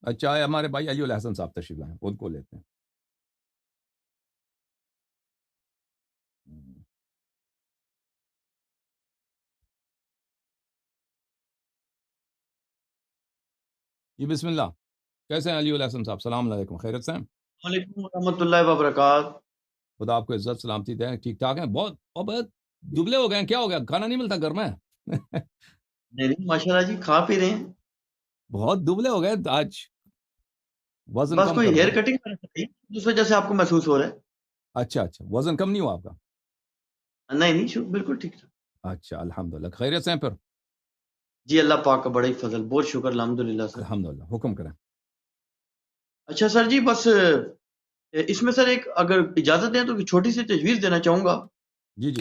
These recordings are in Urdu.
اچھا ہمارے بھائی علی الحسن صاحب تشریف لائیں، ان کو لیتے ہیں۔ جی بسم اللہ، کیسے ہیں علی الحسن صاحب؟ السلام علیکم، خیریت سے ہیں؟ وعلیکم ورحمۃ اللہ وبرکاتہ۔ خدا آپ کو عزت سلامتی دیں، ٹھیک ٹھاک ہیں؟ بہت دبلے ہو گئے ہیں، کیا ہو گیا؟ کھانا نہیں ملتا گھر میں؟ نہیں ماشاء اللہ جی، کھا پی رہے ہیں۔ بہت دبلے ہو گئے آج، وزن بس کم کوئی کرو ہیئر بھائی۔ کٹنگ کرنا چاہیے، اس وجہ سے آپ کو محسوس ہو رہا اچھا وزن کم نہیں ہوا آپ کا؟ ہے۔ نہیں نہیں بالکل ٹھیک ہے۔ اچھا الحمدللہ، خیریت سے ہیں پھر؟ جی اللہ پاک کا بڑا ہی فضل، بہت شکر الحمدللہ سر۔ الحمدللہ، حکم کریں۔ اچھا سر جی، بس اس میں سر ایک اگر اجازت دیں تو ایک چھوٹی سی تجویز دینا چاہوں گا، جی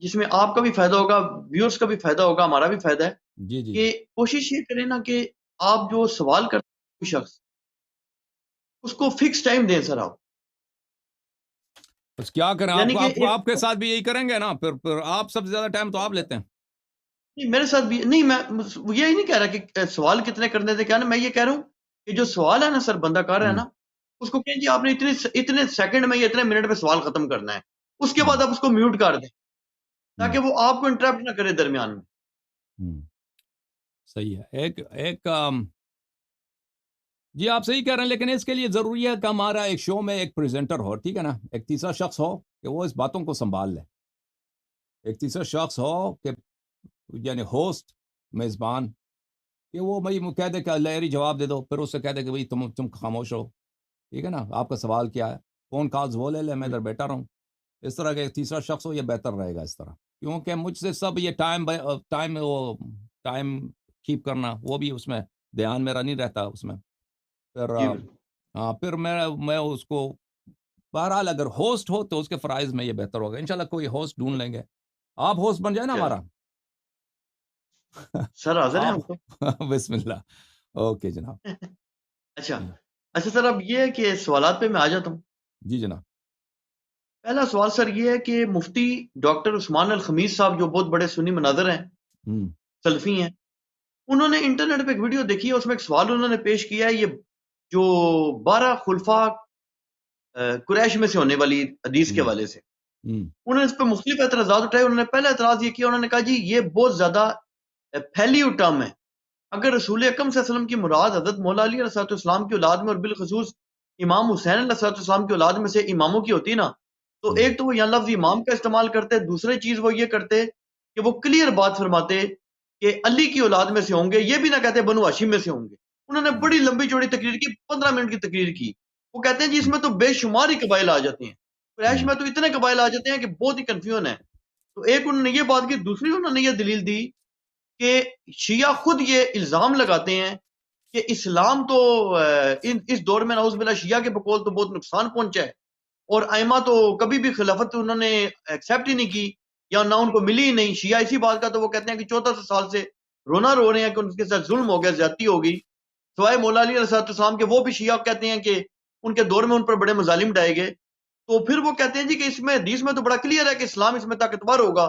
جس میں آپ کا بھی فائدہ ہوگا، ویورز کا بھی فائدہ ہوگا، ہمارا بھی فائدہ ہے۔ جی کہ کوشش یہ کریں نا کہ آپ جو سوال کرتے ہیں کوئی شخص، اس کو فکس ٹائم دیں سر آپ۔ بس کیا کریں، یعنی کہ آپ کے ساتھ بھی یہی کریں گے نا؟ پھر آپ سب سے زیادہ ٹائم تو آپ لیتے ہیں۔ نہیں میرے ساتھ بھی نہیں، میں یہی نہیں کہہ رہا کہ سوال کتنے کرنے تھے، کیا نا میں یہ کہہ رہا ہوں کہ جو سوال ہے نا سر بندہ کر رہا ہے نا، اس کو کہیں جی آپ نے اتنے سیکنڈ میں یا اتنے منٹ میں سوال ختم کرنا ہے، اس کے بعد آپ اس کو میوٹ کر دیں تاکہ وہ آپ کو انٹرپٹ نہ کرے درمیان میں۔ صحیح ہے۔ ایک جی آپ صحیح کہہ رہے ہیں، لیکن اس کے لیے ضروری ہے کہ ہمارا ایک شو میں ایک پریزنٹر ہو، ٹھیک ہے نا، ایک تیسرا شخص ہو کہ وہ اس باتوں کو سنبھال لے، ایک تیسرا شخص ہو کہ یعنی ہوسٹ، میزبان، کہ وہ بھائی کہہ دے کہ لہری جواب دے دو، پھر اس سے کہہ دے کہ بھائی تم خاموش ہو، ٹھیک ہے نا، آپ کا سوال کیا ہے، فون کالز وہ لے لے، میں ادھر بیٹھا رہوں۔ اس طرح کا ایک تیسرا شخص ہو، یہ بہتر رہے گا اس طرح، کیونکہ مجھ سے سب یہ ٹائم کیپ کرنا وہ بھی اس میں دھیان میرا نہیں رہتا اس میں، پھر جی بالکل۔ ہاں پھر میں اس کو بہرحال اگر ہوسٹ ہو تو اس کے فرائض میں یہ بہتر ہوگا، انشاءاللہ کوئی ہوسٹ ڈھونڈ لیں گے، آپ ہوسٹ بن جائیں نا ہمارا۔ سر حاضر ہیں آپ ہم تو۔ بسم اللہ، اوکے جناب۔ اچھا اچھا سر، اب یہ ہے کہ سوالات پہ میں آ جاتا ہوں۔ جی جناب۔ پہلا سوال سر یہ ہے کہ مفتی ڈاکٹر عثمان الخمیس صاحب جو بہت بڑے سنی مناظر ہیں، سلفی ہیں، انہوں نے انٹرنیٹ پہ ایک ویڈیو دیکھی ہے، اس میں ایک سوال انہوں نے پیش کیا ہے، یہ جو 12 خلفاء قریش میں سے ہونے والی حدیث کے حوالے سے انہوں نے اس پہ مختلف اعتراضات اٹھائے۔ انہوں نے پہلا اعتراض یہ کیا، انہوں نے کہا جی یہ بہت زیادہ پھیلی ہوئی ٹرم ہے، اگر رسول اکرم صلی اللہ علیہ وسلم کی مراد حضرت مولا علی علیہ السلام کی اولاد میں اور بالخصوص امام حسین علیہ السلام کی اولاد میں سے اماموں کی ہوتی نا، تو ایک تو وہ یہاں لفظ امام کا استعمال کرتے، دوسری چیز وہ یہ کرتے کہ وہ کلیئر بات فرماتے کہ علی کی اولاد میں سے ہوں گے، یہ بھی نہ کہتے بنو ہاشم میں سے ہوں گے۔ انہوں نے بڑی لمبی چوڑی تقریر کی، 15 منٹ کی تقریر کی۔ وہ کہتے ہیں جی اس میں تو بے شمار ہی قبائل آ جاتے ہیں، قریش میں تو اتنے قبائل آ جاتے ہیں کہ بہت ہی کنفیوژن ہے۔ تو ایک انہوں نے یہ بات کی، دوسری انہوں نے یہ دلیل دی کہ شیعہ خود یہ الزام لگاتے ہیں کہ اسلام تو اس دور میں نعوذ باللہ شیعہ کے بقول تو بہت نقصان پہنچا ہے، اور ائمہ تو کبھی بھی خلافت انہوں نے ایکسیپٹ ہی نہیں کی یا نہ ان کو ملی ہی نہیں۔ شیعہ اسی بات کا تو وہ کہتے ہیں کہ 1400 سال سے رونا رو رہے ہیں کہ ان کے ساتھ ظلم ہو گیا، زیادتی ہو گئی، سوائے مولا علی علیہ السلام کے، وہ بھی شیعہ کہتے ہیں کہ ان کے دور میں ان پر بڑے مظالم ڈائے گئے۔ تو پھر وہ کہتے ہیں جی کہ اس میں حدیث میں تو بڑا کلیئر ہے کہ اسلام اس میں طاقتور ہوگا۔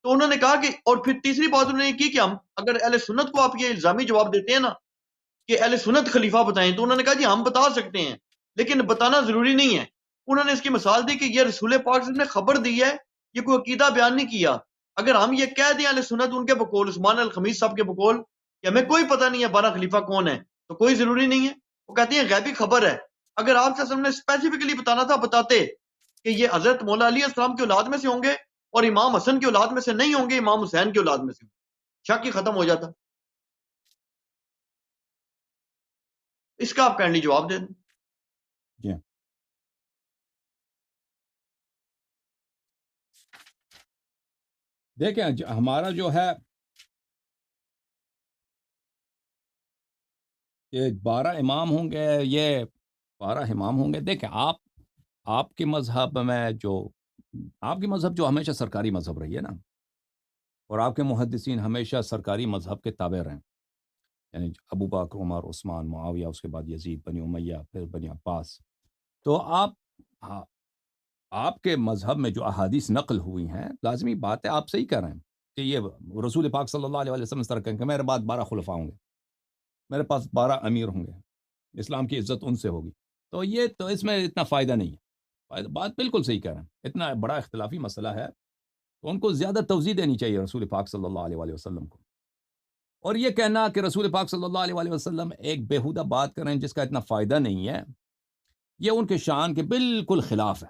تو انہوں نے کہا کہ، اور پھر تیسری بات انہوں نے کی کہ ہم اگر اہل سنت کو آپ یہ الزامی جواب دیتے ہیں نا کہ اہل سنت خلیفہ بتائیں، تو انہوں نے کہا جی ہم بتا سکتے ہیں لیکن بتانا ضروری نہیں ہے۔ انہوں نے اس کی مثال دی کہ یہ رسول پاک نے خبر دی ہے، یہ کوئی عقیدہ بیان نہیں کیا۔ اگر ہم یہ کہہ دیں اہل سنت ان کے بقول، عثمان الخمیس صاحب کے بقول، کہ ہمیں کوئی پتہ نہیں ہے 12 خلیفہ کون ہے، تو کوئی ضروری نہیں ہے۔ وہ کہتے ہیں غیبی خبر ہے، اگر آپ صلی اللہ علیہ وسلم نے اسپیسیفکلی بتانا تھا بتاتے کہ یہ حضرت مولا علی علیہ السلام کی اولاد میں سے ہوں گے اور امام حسن کی اولاد میں سے نہیں ہوں گے، امام حسین کی اولاد میں سے ہوں گے، شک ہی ختم ہو جاتا۔ اس کا آپ کائنڈلی جواب دے دیں۔ جی دیکھیں ہمارا جو ہے یہ 12 امام ہوں گے، یہ 12 امام ہوں گے۔ دیکھیں آپ کے مذہب میں جو آپ کی مذہب جو ہمیشہ سرکاری مذہب رہی ہے نا، اور آپ کے محدثین ہمیشہ سرکاری مذہب کے تابع رہیں، یعنی ابو بکر، عمر، عثمان، معاویہ، اس کے بعد یزید، بنی امیہ، پھر بنی عباس، تو آپ کے مذہب میں جو احادیث نقل ہوئی ہیں، لازمی بات ہے، آپ صحیح کہہ رہے ہیں کہ یہ رسول پاک صلی اللہ علیہ وسلم اس طرح کہیں کہ میرے بعد 12 خلفاء ہوں گے، میرے پاس 12 امیر ہوں گے، اسلام کی عزت ان سے ہوگی. تو اس میں اتنا فائدہ نہیں ہے. بات بالکل صحیح کہہ رہے ہیں. اتنا بڑا اختلافی مسئلہ ہے تو ان کو زیادہ توضیح دینی چاہیے رسول پاک صلی اللہ علیہ وآلہ وسلم کو. اور یہ کہنا کہ رسول پاک صلی اللہ علیہ وآلہ وسلم ایک بیہودہ بات کریں جس کا اتنا فائدہ نہیں ہے، یہ ان کے شان کے بالکل خلاف ہے.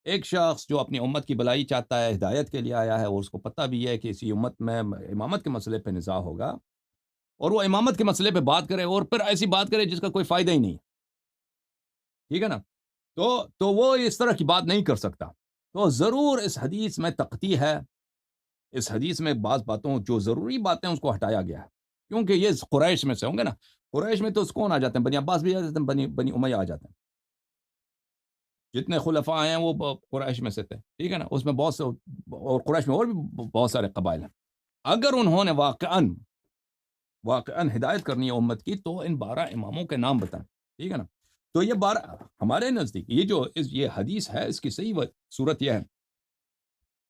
ایک شخص جو اپنی امت کی بھلائی چاہتا ہے، ہدایت کے لیے آیا ہے، اور اس کو پتہ بھی ہے کہ اسی امت میں امامت کے مسئلے پہ نزاع ہوگا، اور وہ امامت کے مسئلے پہ بات کرے اور پھر ایسی بات کرے جس کا کوئی فائدہ ہی نہیں، ٹھیک ہے نا، تو وہ اس طرح کی بات نہیں کر سکتا. تو ضرور اس حدیث میں تقطیع ہے. اس حدیث میں بعض باتوں جو ضروری باتیں اس کو ہٹایا گیا ہے، کیونکہ یہ قریش میں سے ہوں گے نا. قریش میں تو کون آ جاتے ہیں؟ بنی عباس بھی آ جاتے ہیں، بنی امیہ آ جاتے ہیں. جتنے خلفاء ہیں وہ قریش میں سے تھے، ٹھیک ہے نا. اس میں بہت سے، اور قریش میں اور بھی بہت سارے قبائل ہیں. اگر انہوں نے واقعاً ہدایت کرنی ہے امت کی تو ان 12 اماموں کے نام بتائیں، ٹھیک ہے نا. تو یہ 12 ہمارے نزدیک یہ حدیث ہے، اس کی صحیح صورت یہ ہے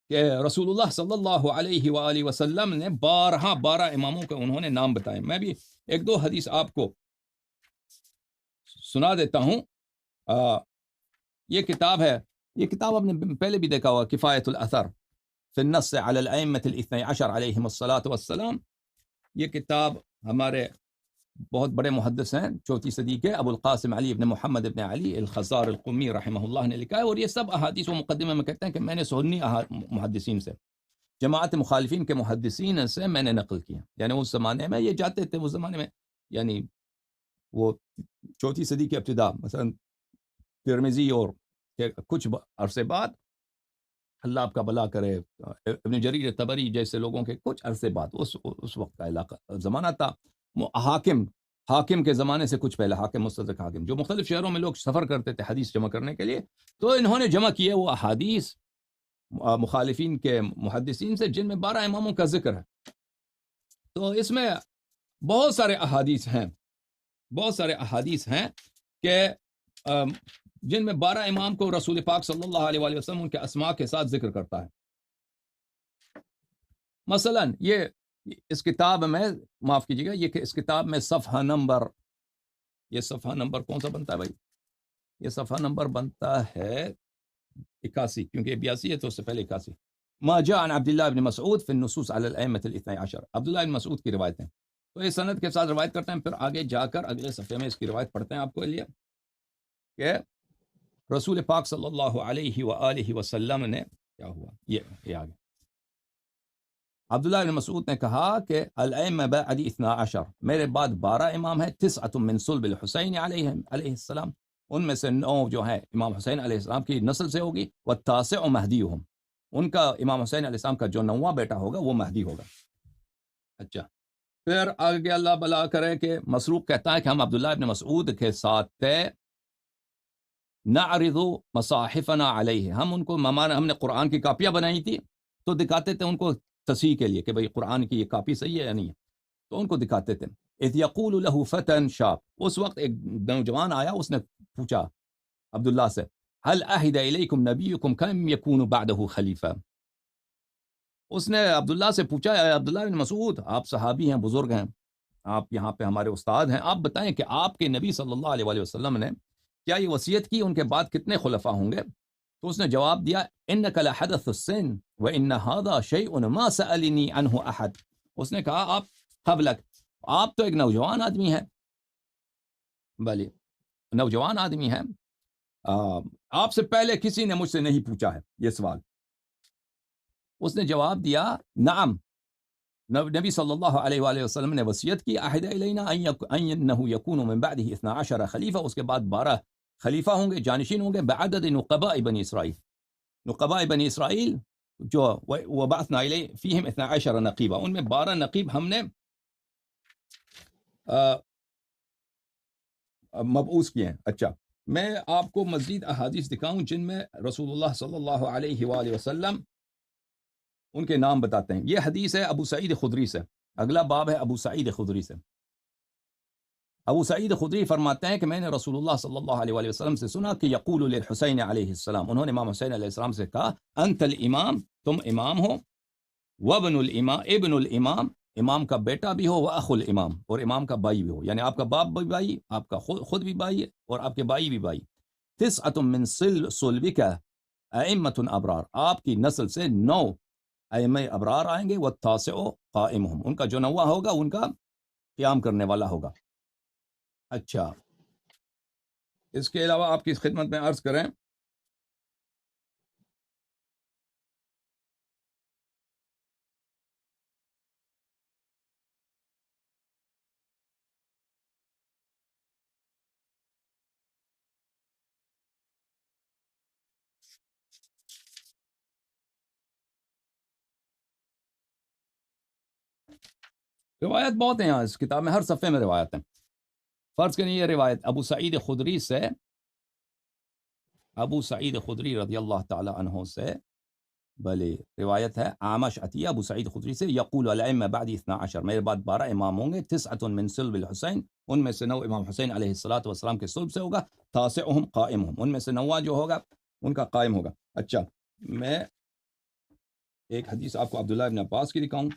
کہ رسول اللہ صلی اللہ علیہ وآلہ وسلم نے 12 اماموں کے انہوں نے نام بتائے. میں بھی ایک دو حدیث آپ کو سنا دیتا ہوں. یہ کتاب ہے، یہ کتاب آپ نے پہلے بھی دیکھا ہوا، کفایت الاثر فی النص علی الائمۃ الاثنی عشر علیہم الصلاۃ والسلام. یہ کتاب ہمارے بہت بڑے محدث ہیں 4 صدی کے، ابو القاسم علی ابن محمد ابن علی الخزار القمی رحمہ اللہ نے لکھا ہے. اور یہ سب احادیث و مقدمے میں کہتے ہیں کہ میں نے سنی محدثین سے، جماعت مخالفین کے محدثین سے میں نے نقل کیا. یعنی اس زمانے میں یہ جاتے تھے، اس زمانے میں یعنی وہ 4 صدی کے ابتدا، مثلا ترمذی اور کچھ عرصے بعد، اللہ آپ کا بھلا کرے، ابن جریر طبری جیسے لوگوں کے کچھ عرصے بعد، اس وقت کا علاقہ زمانہ تھا. حاکم کے زمانے سے کچھ پہلے، حاکم مستدرک حاکم، جو مختلف شہروں میں لوگ سفر کرتے تھے حدیث جمع کرنے کے لیے، تو انہوں نے جمع کیے وہ احادیث مخالفین کے محدثین سے جن میں 12 اماموں کا ذکر ہے. تو اس میں بہت سارے احادیث ہیں کہ جن میں 12 امام کو رسول پاک صلی اللہ علیہ وآلہ وسلم ان کے اسماء کے ساتھ ذکر کرتا ہے. مثلا یہ اس کتاب میں، معاف کیجیے گا، یہ کہ اس کتاب میں صفحہ نمبر کون سا بنتا ہے بھائی؟ یہ صفحہ نمبر بنتا ہے 81، کیونکہ 82 ہے تو اس سے پہلے 81. ما جاء عن عبداللہ بن مسعود فی النصوص علی الائمۃ الاثنی عشر. عبداللہ بن مسعود کی روایتیں، تو یہ سند کے ساتھ روایت کرتے ہیں. پھر آگے جا کر اگلے صفحے میں اس کی روایت پڑھتے ہیں آپ کو لیے کہ رسول پاک صلی اللہ علیہ وآلہ وسلم نے کیا ہوا. یہ آگے عبداللہ بن مسعود نے کہا کہ الائمہ بعد 12، میرے بعد 12 امام ہیں. 9 من صلب الحسین علیہ السلام، ان میں سے 9 جو ہیں امام حسین علیہ السلام کی نسل سے ہوگی. والتاسع مہدیہم، ان کا امام حسین علیہ السلام کا جو 9واں بیٹا ہوگا وہ مہدی ہوگا. اچھا، پھر آگے اللہ بلا کرے کہ مسروق کہتا ہے کہ ہم عبداللہ بن مسعود کے ساتھ تھے. نعرض مصاحفنا علیہ، ہم ان کو ہم نے قرآن کی کاپیاں بنائی تھی تو دکھاتے تھے ان کو تصحیح کے لیے کہ بھئی قرآن کی یہ کاپی صحیح ہے یا نہیں ہے، تو ان کو دکھاتے تھے. اذ یقول له فتى شاب، اس وقت ایک نوجوان آیا، اس نے پوچھا عبداللہ سے، هل عهد الیکم نبیکم کم یکون بعده خلیفہ. اس نے عبداللہ سے پوچھا، اے عبداللہ بن مسعود، آپ صحابی ہیں، بزرگ ہیں، آپ یہاں پہ ہمارے استاد ہیں، آپ بتائیں کہ آپ کے نبی صلی اللہ علیہ وآلہ وسلم نے کیا یہ وصیت کی ان کے بعد کتنے خلفاء ہوں گے؟ تو اس نے جواب دیا، انک لحدث السن وان هذا شیء ما سألنی عنہ احد. اس نے کہا آپ قبلک، آپ تو ایک نوجوان آدمی ہیں، بلی نوجوان آدمی ہیں، آپ سے پہلے کسی نے مجھ سے نہیں پوچھا ہے یہ سوال. اس نے جواب دیا، نعم، نبی صلی اللہ علیہ وآلہ وسلم نے وصیت کی، عہد الینا انہ یکون من بعدہ 12 خلیفہ، اس کے بعد 12 خلیفہ ہوں گے، جانشین ہوں گے، بعدد نقباء بنی اسرائیل، نقباء بنی اسرائیل جو وبعثنا الیہ فیہم 12 نقیبہ، ان میں 12 نقیب ہم نے مبعوث کیے ہیں. اچھا، میں آپ کو مزید احادیث دکھاؤں جن میں رسول اللہ صلی اللہ علیہ وآلہ وسلم ان کے نام بتاتے ہیں. یہ حدیث ہے ابو سعید خدری سے. اگلا باب ہے ابو سعید خدری سے. ابو سعید خدری فرماتے ہیں کہ میں نے رسول اللہ صلی اللہ علیہ وآلہ وسلم سے سنا کہ یقول للحسین علیہ السلام، انہوں نے امام حسین علیہ السلام سے کہا، انت الامام، تم امام ہو، وابن الامام، ابن الامام، امام کا بیٹا بھی ہو وأخ الامام، اور امام کا بھائی بھی ہو، یعنی آپ کا باپ بھی بھائی، آپ کا خود بھی بھائی ہے، اور آپ کے بھائی بھی بھائی۔ 9 من صلبک ائمۃ ابرار، آپ کی نسل سے 9 ائمہ ابرار آئیں گے، والتاسع قائمہم، ان کا جو 9واں ہوگا ان کا قیام کرنے والا ہوگا۔ اچھا، اس کے علاوہ آپ کی خدمت میں عرض کریں روایت بہت ہیں یہاں اس کتاب میں، ہر صفحے میں روایت ہیں۔ فرض کریں یہ روایت ابو سعید خدری سے، ابو سعید خدری رضی اللہ تعالی عنہ سے بھلے روایت ہے، عامش عطیہ ابو سعید خدری سے، یقول الائمہ بعد 12، میرے بعد 12 امام ہوں گے، 9 من صلب الحسین، ان میں سے 9 امام حسین علیہ الصلوۃ والسلام کے صلب سے ہوگا، تاسعہم قائمہم، ان میں سے 9واں جو ہوگا ان کا قائم ہوگا۔ اچھا، میں ایک حدیث آپ کو عبداللہ ابن عباس کی دکھاؤں،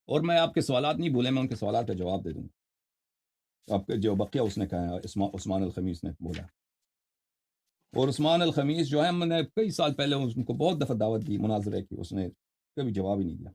اور میں آپ کے سوالات نہیں بولے، میں ان کے سوالات کا جواب دے دوں گا۔ آپ کے جو بقیہ اس نے کہا ہے، عثمان الخمیس نے بولا، اور عثمان الخمیس جو ہے، میں نے کئی سال پہلے ان کو بہت دفعہ دعوت دی مناظرے کی، اس نے کبھی جواب ہی نہیں دیا۔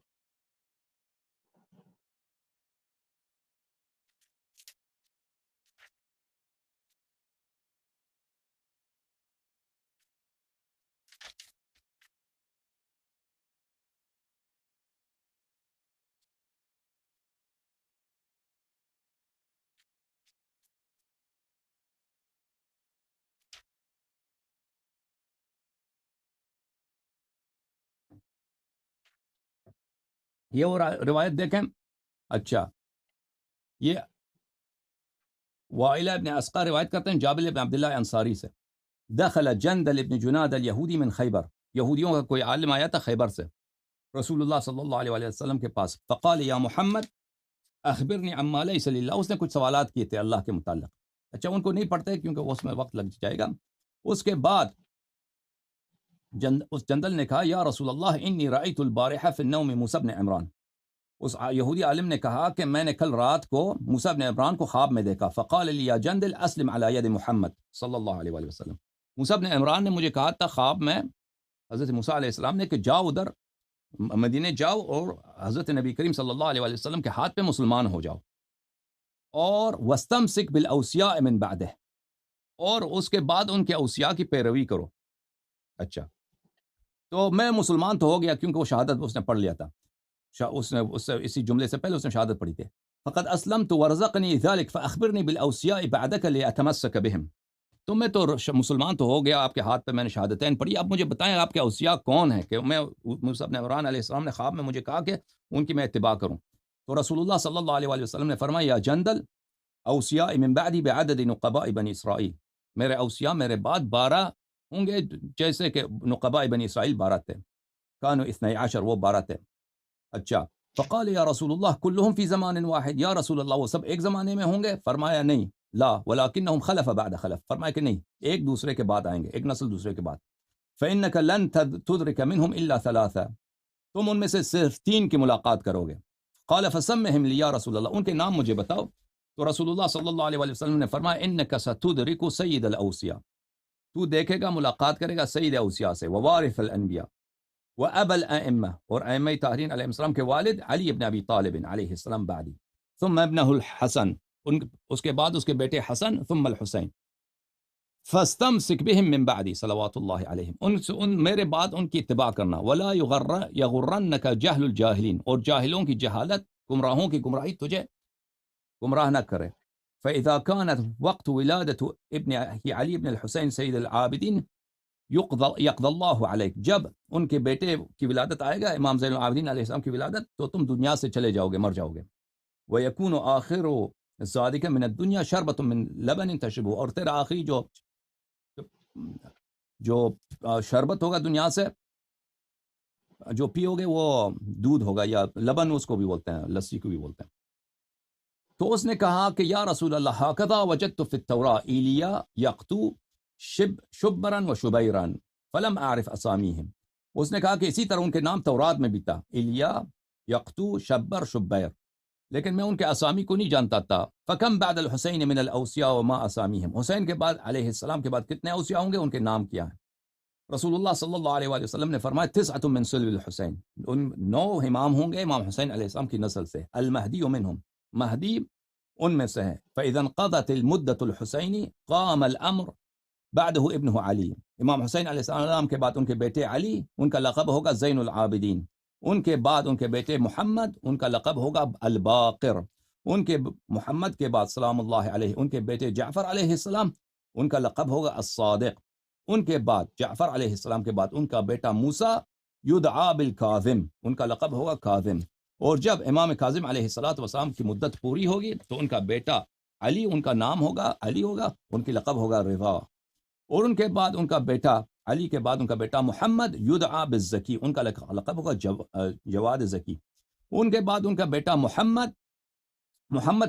یہ وہ روایت دیکھیں۔ اچھا، یہ وائل ابن اسقر روایت کرتے ہیں جابر بن عبداللہ انصاری سے، دخل جندل ابن جناد الیہودی من خیبر، یہودیوں کا کوئی عالم آیا تھا خیبر سے رسول اللہ صلی اللہ علیہ وسلم کے پاس، فقال یا محمد اخبرنی عما لیس للہ، اس نے کچھ سوالات کیے تھے اللہ کے متعلق۔ اچھا، ان کو نہیں پڑھتے کیونکہ اس میں وقت لگ جائے گا۔ اس کے بعد اس جندل نے کہا یا رسول اللہ انی رأیت البارحہ فی النوم موسیٰ بن عمران، اس یہودی عالم نے کہا کہ میں نے کل رات کو موسیٰ بن عمران کو خواب میں دیکھا، فقال لی یا جندل اسلم علی ید محمد صلی اللہ علیہ وسلم، موسیٰ بن عمران نے مجھے کہا تھا خواب میں حضرت موسیٰ علیہ السلام نے کہ جاؤ ادھر مدینے جاؤ اور حضرت نبی کریم صلی اللہ علیہ وسلم کے ہاتھ پہ مسلمان ہو جاؤ، اور واستمسک بالاوصیاء من بعدہ، اور اس کے بعد ان کے اوصیاء کی پیروی کرو۔ اچھا، تو میں مسلمان تو ہو گیا کیونکہ وہ شہادت اس نے پڑھ لیا تھا، اس نے اسی جملے سے پہلے اس نے شہادت پڑھی تھی، فقد اسلمت ورزقنی ذلك فاخبرنی بالاوصیاء بعدک لاتمسک بهم، تو میں تو مسلمان تو ہو گیا، آپ کے ہاتھ پہ میں نے شہادتین پڑھی، اب مجھے بتائیں آپ کے اوصیاء کون ہیں، کہ میں موسیٰ بن عمران علیہ السلام نے خواب میں مجھے کہا کہ ان کی میں اتباع کروں۔ تو رسول اللہ صلی اللہ علیہ وسلم نے فرمایا یا جندل اوصیاء من بعدی بعدد نقباء بنی اسرائیل، میرے اوصیاء میرے بعد 12 ہوں گے، جیسے کہ نقباء بنی اسرائیل 12 تھے، کانوا 12 وہ 12 تھے۔ اچھا، فقال یا رسول اللہ کلہم فی زمان واحد، یا رسول اللہ وہ سب ایک زمانے میں ہوں گے؟ فرمایا نہیں، لا ولکنہم خلف بعد خلف، فرمایا کہ نہیں، ایک دوسرے کے بعد آئیں گے، ایک نسل دوسرے کے بعد۔ فإنک لن تدرک منہم الا 3، تم ان میں سے صرف 3 کی ملاقات کرو گے۔ قال فسمہم لی یا رسول اللہ، ان کے نام مجھے بتاؤ۔ تو رسول اللہ صلی اللہ علیہ وسلم نے فرمایا انک ستدرک سید الاوصیاء، تو دیکھے گا ملاقات کرے گا سید اوصیاء سے، ووارث الانبیاء وابا الائمہ، اور ائمہ طاہرین علیہ السلام کے والد علی بن ابی طالب علیہ السلام بعدی، ثم ابنہ الحسن، اس کے بعد اس کے بیٹے حسن، ثم الحسین، فاستمسک بہم من بعدی صلوات اللہ علیہم، ان میرے بعد ان کی اتباع کرنا، ولا یغرنک جہل الجاہلین، اور جاہلوں کی جہالت، گمراہوں کی گمراہی تجھے گمراہ نہ کرے۔ فإذا كانت وقت ولادت ابن علی بن الحسین سید العابدین یقضی اللہ علیک، جب ان کے بیٹے کی ولادت آئے گا، امام زین العابدین علیہ السلام کی ولادت، تو تم دنیا سے چلے جاؤ گے، مر جاؤ گے۔ وَيَكُونُ آخِرُ ذَلِكَ مِنَ الدُّنْيَا شَرْبَةٌ مِّن لَبَنٍ تَشْرَبُهُ، اور تیرا آخری جو شربت ہوگا دنیا سے جو پیو گے وہ دودھ ہوگا، یا لبن اس کو بھی بولتے ہیں، لسی کو بھی بولتے ہیں۔ تو اس نے کہا کہ یا رسول اللہ هَكَذَا وَجَدْتُ فِي التَّوْرَاةِ ایلیا یقتو شبرا و شبیرا فلم اعرف اسامیہم، اس نے کہا کہ اسی طرح ان کے نام تورات میں بھی تھا، الیا، یقتو، شبر، شبیر، لیکن میں ان کے اسامی کو نہیں جانتا تھا۔ فکم بعد الحسین من الاوصیاء وما اسامیہم، حسین کے بعد علیہ السلام کے بعد کتنے اوصیاء ہوں گے، ان کے نام کیا ہیں؟ رسول اللہ صلی اللہ علیہ وآلہ وسلم نے فرمایا تسعۃ من سلب الحسین، ان 9 امام ہوں گے امام حسین علیہ السلام کی نسل سے، المہدی منہم، مہدی ان میں سے ہے۔ فاذا انقضت المدۃ الحسینی قام الامر بعدہ ابنہ علی، امام حسین علیہ السلام کے بعد ان کے بیٹے علی، ان کا لقب ہوگا زین العابدین، ان کے بعد ان کے بیٹے محمد، ان کا لقب ہوگا الباقر، ان کے محمد کے بعد سلام اللہ علیہ ان کے بیٹے جعفر علیہ السلام، ان کا لقب ہوگا الصادق، ان کے بعد جعفر علیہ السلام کے بعد ان کا بیٹا موسیٰ یدعا بالکاظم، ان کا لقب ہوگا کاظم، اور جب امام کاظم علیہ السلام کی مدت پوری ہوگی تو ان کا بیٹا علی، ان کا نام ہوگا علی ہوگا، ان کی لقب ہوگا رضا، اور ان کے بعد ان کا بیٹا علی کے بعد ان کا بیٹا محمد یدعا بالزکی، ان کا لقب ہوگا جواد زکی، ان کے بعد ان کا بیٹا محمد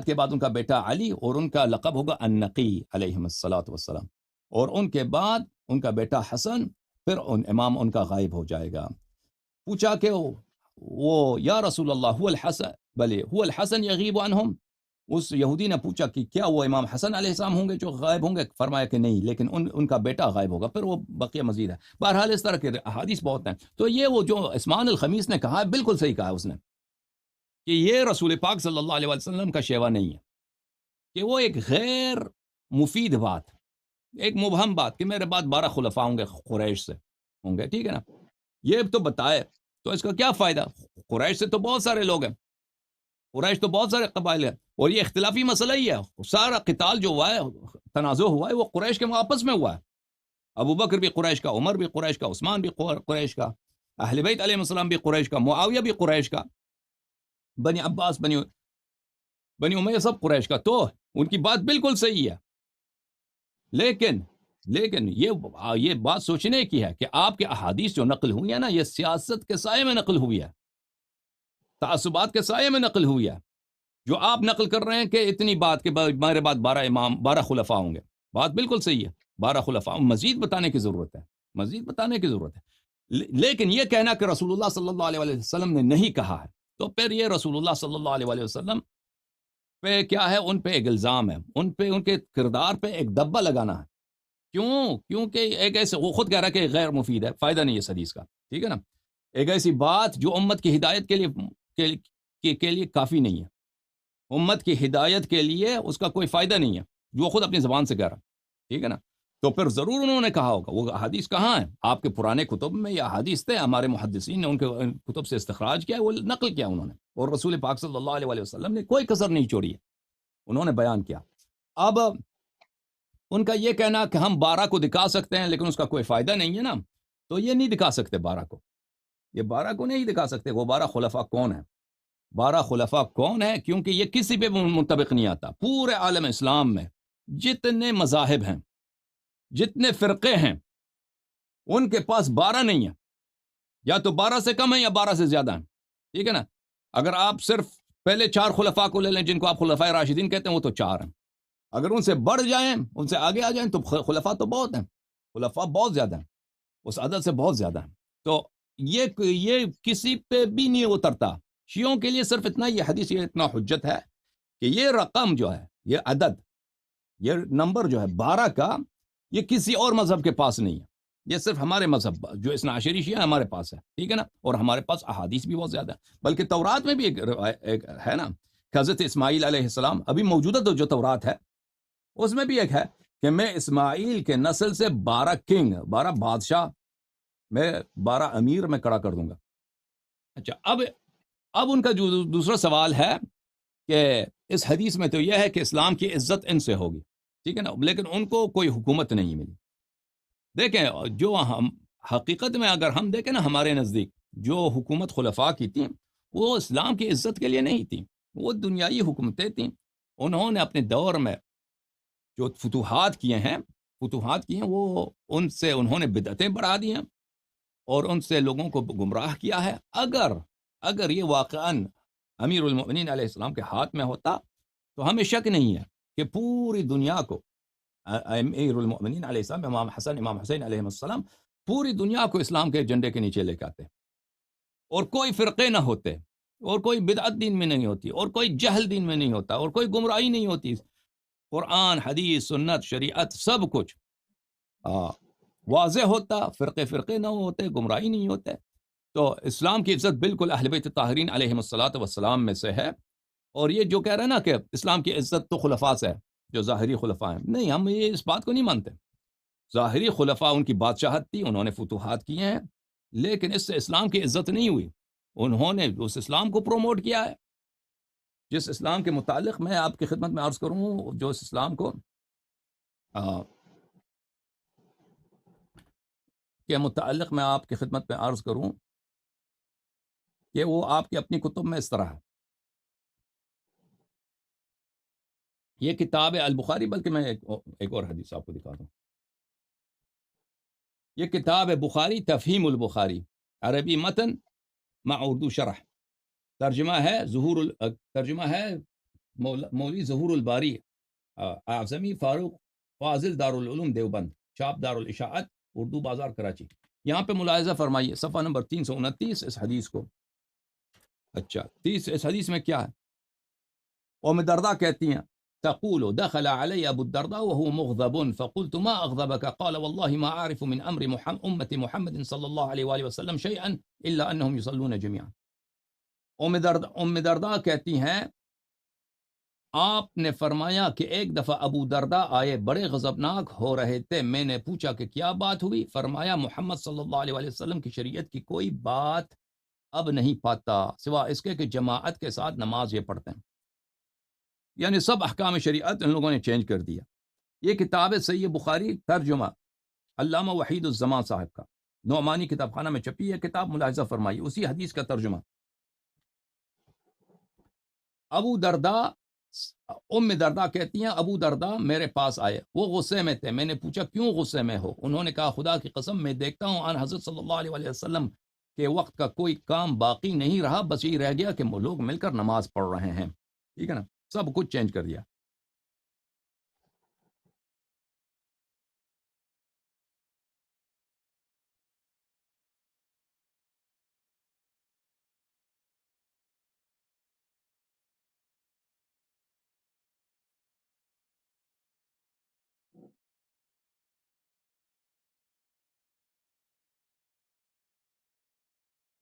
کے بعد ان کا بیٹا علی، اور ان کا لقب ہوگا النقی علیہم الصلاۃ والسلام، اور ان کے بعد ان کا بیٹا حسن، پھر امام ان کا غائب ہو جائے گا۔ پوچھا کہ وہ یا رسول اللہ هو الحسن یغیب عنہم، اس یہودی نے پوچھا کہ کیا وہ امام حسن علیہ السلام ہوں گے جو غائب ہوں گے؟ فرمایا کہ نہیں، لیکن ان کا بیٹا غائب ہوگا، پھر وہ بقیہ مزید ہے۔ بہرحال اس طرح کے احادیث بہت ہیں۔ تو یہ وہ جو عثمان الخمیس نے کہا ہے بالکل صحیح کہا اس نے، کہ یہ رسول پاک صلی اللہ علیہ وسلم کا شیوا نہیں ہے، کہ وہ ایک غیر مفید بات، ایک مبہم بات کہ میرے بعد 12 خلفاء ہوں گے قریش سے ہوں گے، ٹھیک ہے نا، یہ تو بتائے تو اس کا کیا فائدہ؟ قریش سے تو بہت سارے لوگ ہیں، قریش تو بہت سارے قبائل ہیں، اور یہ اختلافی مسئلہ ہی ہے، سارا قتال جو ہوا ہے، تنازع ہوا ہے، وہ قریش کے آپس میں ہوا ہے، ابو بکر بھی قریش کا، عمر بھی قریش کا، عثمان بھی قریش کا، اہل بیت علیہ السلام بھی قریش کا، معاویہ بھی قریش کا، بنی عباس، بنی امیہ سب قریش کا، تو ان کی بات بالکل صحیح ہے، لیکن یہ بات سوچنے کی ہے کہ آپ کے احادیث جو نقل ہوئی ہے نا، یہ سیاست کے سائے میں نقل ہوئی ہے، تعصبات کے سائے میں نقل ہوئی ہے، جو آپ نقل کر رہے ہیں کہ اتنی بات کے میرے بعد 12 خلفاء ہوں گے، بات بالکل صحیح ہے، 12 خلفاء، مزید بتانے کی ضرورت ہے، لیکن یہ کہنا کہ رسول اللہ صلی اللہ علیہ وسلم نے نہیں کہا ہے، تو پھر یہ رسول اللہ صلی اللہ علیہ وسلم پہ کیا ہے، ان پہ ایک الزام ہے، ان کے کردار پہ ایک دبا لگانا ہے، کیونکہ ایک ایسے، وہ خود کہہ رہا ہے کہ غیر مفید ہے، فائدہ نہیں ہے اس حدیث کا، ٹھیک ہے نا، ایک ایسی بات جو امت کی ہدایت کے لیے کافی نہیں ہے، امت کی ہدایت کے لیے اس کا کوئی فائدہ نہیں ہے، جو خود اپنی زبان سے کہہ رہا، ٹھیک ہے نا، تو پھر ضرور انہوں نے کہا ہوگا، وہ احادیث کہاں ہیں؟ آپ کے پرانے کتب میں یہ احادیث تھے، ہمارے محدثین نے ان کے کتب سے استخراج کیا ہے، وہ نقل کیا انہوں نے، اور رسول پاک صلی اللہ علیہ وسلم نے کوئی کسر نہیں چھوڑی ہے، انہوں نے بیان کیا۔ اب ان کا یہ کہنا کہ ہم 12 کو دکھا سکتے ہیں لیکن اس کا کوئی فائدہ نہیں ہے نا، تو یہ نہیں دکھا سکتے 12 کو، یہ 12 کو نہیں دکھا سکتے، وہ 12 خلفاء کون ہیں، 12 خلفاء کون ہیں، کیونکہ یہ کسی پہ منطبق نہیں آتا، پورے عالم اسلام میں جتنے مذاہب ہیں، جتنے فرقے ہیں، ان کے پاس 12 نہیں ہیں، یا تو 12 سے کم ہیں یا 12 سے زیادہ ہیں، ٹھیک ہے نا، اگر آپ صرف پہلے 4 خلفاء کو لے لیں جن کو آپ خلفاء راشدین کہتے ہیں، وہ تو 4 ہیں، اگر ان سے بڑھ جائیں، ان سے آگے آ جائیں تو خلفاء تو بہت ہیں، خلفاء بہت زیادہ ہیں، اس عدد سے بہت زیادہ ہیں، تو یہ کسی پہ بھی نہیں اترتا، شیعوں کے لیے صرف اتنا، یہ حدیث یہ اتنا حجت ہے کہ یہ رقم جو ہے، یہ عدد، یہ نمبر جو ہے 12 کا، یہ کسی اور مذہب کے پاس نہیں ہے، یہ صرف ہمارے مذہب جو اثنا عشری شیعہ ہمارے پاس ہے، ٹھیک ہے نا، اور ہمارے پاس احادیث بھی بہت زیادہ ہے، بلکہ تورات میں بھی ایک ہے نا، حضرت اسماعیل علیہ السلام، ابھی موجودہ جو تورات ہے اس میں بھی ایک ہے کہ میں اسماعیل کے نسل سے 12 بادشاہ، میں 12 امیر میں کھڑا کر دوں گا۔ اچھا، اب ان کا جو دوسرا سوال ہے کہ اس حدیث میں تو یہ ہے کہ اسلام کی عزت ان سے ہوگی، ٹھیک ہے نا، لیکن ان کو کوئی حکومت نہیں ملی۔ دیکھیں، جو ہم حقیقت میں اگر ہم دیکھیں نا، ہمارے نزدیک جو حکومت خلفاء کی تھی وہ اسلام کی عزت کے لیے نہیں تھی، وہ دنیائی حکومتیں تھیں، انہوں نے اپنے دور میں جو فتوحات کیے ہیں وہ ان سے انہوں نے بدعتیں بڑھا دی ہیں اور ان سے لوگوں کو گمراہ کیا ہے۔ اگر یہ واقعاً امیر المؤمنین علیہ السلام کے ہاتھ میں ہوتا تو ہمیں شک نہیں ہے کہ پوری دنیا کو امیر المؤمنین علیہ السلام، امام حسن، امام حسین علیہ السلام پوری دنیا کو اسلام کے جھنڈے کے نیچے لے کے آتے، اور کوئی فرقے نہ ہوتے، اور کوئی بدعت دین میں نہیں ہوتی، اور کوئی جہل دین میں نہیں ہوتا، اور کوئی گمراہی نہیں ہوتی. قرآن، حدیث، سنت، شریعت، سب کچھ واضح ہوتا، فرقے نہ ہوتے، گمراہی نہیں ہوتے. تو اسلام کی عزت بالکل اہل بیت الطاہرین علیہم الصلاۃ والسلام میں سے ہے. اور یہ جو کہہ رہے ہیں نا کہ اسلام کی عزت تو خلفاء سے ہے، جو ظاہری خلفاء ہیں، نہیں، ہم یہ اس بات کو نہیں مانتے. ظاہری خلفاء ان کی بادشاہت تھی، انہوں نے فتوحات کیے ہیں، لیکن اس سے اسلام کی عزت نہیں ہوئی. انہوں نے اس اسلام کو پروموٹ کیا ہے جس اسلام کے متعلق میں آپ کی خدمت میں عرض کروں، جو اس اسلام کو کے متعلق میں آپ کی خدمت میں عرض کروں کہ وہ آپ کی اپنی کتب میں اس طرح ہے. یہ کتاب ہے البخاری، بلکہ میں ایک اور حدیث آپ کو دکھا دوں. یہ کتاب ہے بخاری تفہیم البخاری، عربی متن مع اردو شرح. ترجمہ ہے مولوی ظہور الباری اعظمی فاروق فاضل دارالعلوم دیوبند، چاپ دارالاشاعت، اردو بازار کراچی. یہاں پہ ملاحظہ فرمائیے صفحہ نمبر 329 اس حدیث کو. اچھا، اس حدیث میں کیا ہے؟ ام درداء کہتی ہیں تقول دخل علی ابو الدرداء وهو مغضب فقلت ما اغضبك قال والله ما اعرف من امر امه محمد صلی اللہ علیہ وآلہ وسلم شيئا الا انهم يصلون جميعا. ام درداء کہتی ہیں آپ نے فرمایا کہ ایک دفعہ ابو درداء آئے، بڑے غضبناک ہو رہے تھے. میں نے پوچھا کہ کیا بات ہوئی؟ فرمایا محمد صلی اللہ علیہ وآلہ وسلم کی شریعت کی کوئی بات اب نہیں پاتا سوا اس کے کہ جماعت کے ساتھ نماز یہ پڑھتے ہیں. یعنی سب احکام شریعت ان لوگوں نے چینج کر دیا. یہ کتاب ہے صحیح بخاری، ترجمہ علامہ وحید الزمان صاحب کا، نعمانی کتاب خانہ میں چھپی ہے کتاب، ملاحظہ فرمائی اسی حدیث کا ترجمہ. ابو درداء، ام درداء کہتی ہیں ابو درداء میرے پاس آئے، وہ غصے میں تھے. میں نے پوچھا کیوں غصے میں ہو؟ انہوں نے کہا خدا کی قسم میں دیکھتا ہوں آن حضرت صلی اللہ علیہ وآلہ وسلم کے وقت کا کوئی کام باقی نہیں رہا، بس یہ رہ گیا کہ وہ لوگ مل کر نماز پڑھ رہے ہیں. ٹھیک ہے نا، سب کچھ چینج کر دیا.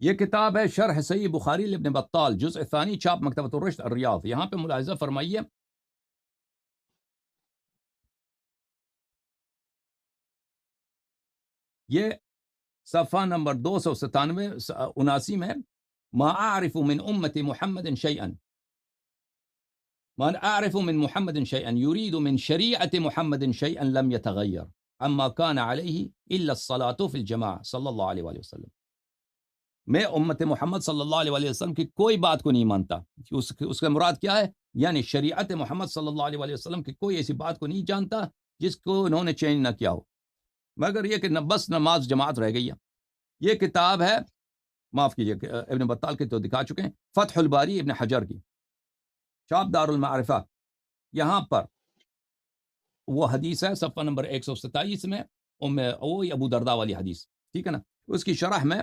یہ کتاب ہے شرح صحیح بخاری لابن بطال، جزء ثانی، چاپ مکتبۃ الرشد الریاض. یہاں پہ ملاحظہ فرمائیے یہ صفحہ نمبر 297 میں ما اعرف من امت محمد شیئا، ما اعرف من محمد شیئا يريد من شریعت محمد شیئا لم يتغیر عما كان علیہ الا الصلاة في الجماعة صلی اللہ علیہ وآلہ وسلم. میں امت محمد صلی اللہ علیہ وآلہ وسلم کی کوئی بات کو نہیں مانتا. اس کا مراد کیا ہے؟ یعنی شریعت محمد صلی اللہ علیہ وآلہ وسلم کی کوئی ایسی بات کو نہیں جانتا جس کو انہوں نے چینج نہ کیا ہو، مگر یہ کہ بس نماز جماعت رہ گئی ہے. یہ کتاب ہے، معاف کیجیے ابن بطال کی تو دکھا چکے ہیں، فتح الباری ابن حجر کی، چاپ دار المعرفہ. یہاں پر وہ حدیث ہے صفحہ نمبر 127 میں، وہی ابو درداء والی حدیث. ٹھیک ہے نا. اس کی شرح میں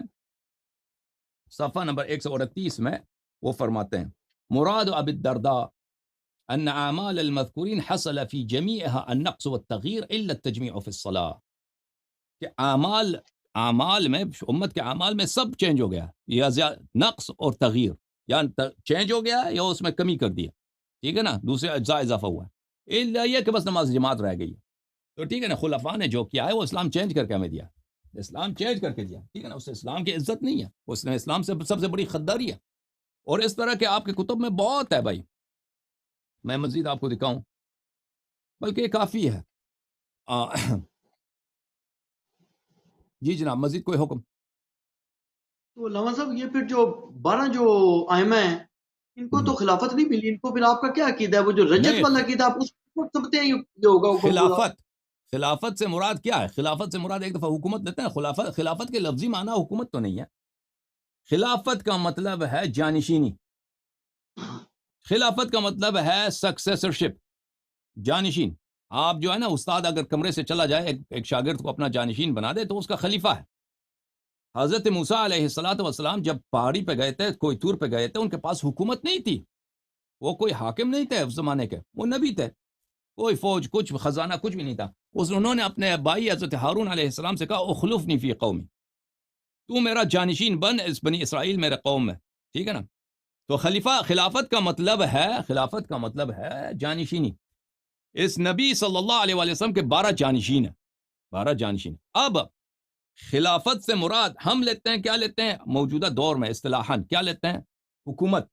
صفحہ نمبر 138 میں وہ فرماتے ہیں مراد ابی الدرداء ان اعمال المذکورین حصل فی جمیعها النقص والتغییر الا التجمیع فی الصلاة، کہ اعمال میں، امت کے اعمال میں سب چینج ہو گیا، یا نقص اور تغییر، یا چینج ہو گیا یا اس میں کمی کر دیا. ٹھیک ہے نا، دوسرے اجزاء اضافہ ہوا ہے، الا یہ کہ بس نماز جماعت رہ گئی. تو ٹھیک ہے نا، خلفاء نے جو کیا ہے وہ اسلام چینج کر کے ہمیں دیا، اسلام چینج کر کے دیا. ٹھیک ہے نا، اس سے اسلام کی عزت نہیں ہے، اس نے اسلام سے سب سے بڑی خداری ہے. اور اس طرح کے آپ کے کتب میں بہت ہے بھائی، میں مزید آپ کو دکھاؤں، بلکہ یہ کافی ہے. جی جناب، مزید کوئی حکم؟ تو علامہ صاحب یہ پھر جو 12 جو ائمہ ہیں ان کو تو خلافت نہیں ملی، ان کو پھر آپ کا کیا عقیدہ ہے؟ وہ جو رجت والا عقیدہ آپ اس کو سمجھتے ہیں یہ ہوگا؟ خلافت سے مراد کیا ہے؟ خلافت سے مراد ایک دفعہ حکومت لیتے ہیں. خلافت کے لفظی معنی حکومت تو نہیں ہے. خلافت کا مطلب ہے جانشینی، خلافت کا مطلب ہے سکسیسرشپ، جانشین. آپ جو ہے نا استاد اگر کمرے سے چلا جائے ایک شاگرد کو اپنا جانشین بنا دے تو اس کا خلیفہ ہے. حضرت موسیٰ علیہ الصلوۃ والسلام جب پہاڑی پہ گئے تھے، کوئی طور پہ گئے تھے، ان کے پاس حکومت نہیں تھی، وہ کوئی حاکم نہیں تھے اس زمانے کے، وہ نبی تھے، کوئی فوج، کچھ خزانہ، کچھ بھی نہیں تھا. انہوں نے اپنے بھائی حضرت ہارون علیہ السلام سے کہا اخلفنی فی قومی، تو میرا جانشین بن اس بنی اسرائیل میرے قوم میں، ٹھیک ہے نا. تو خلافت کا مطلب ہے جانشینی. اس نبی صلی اللہ علیہ وسلم کے 12 جانشین ہیں، 12 جانشین. اب خلافت سے مراد ہم لیتے ہیں، کیا لیتے ہیں موجودہ دور میں اصطلاحاً، کیا لیتے ہیں؟ حکومت.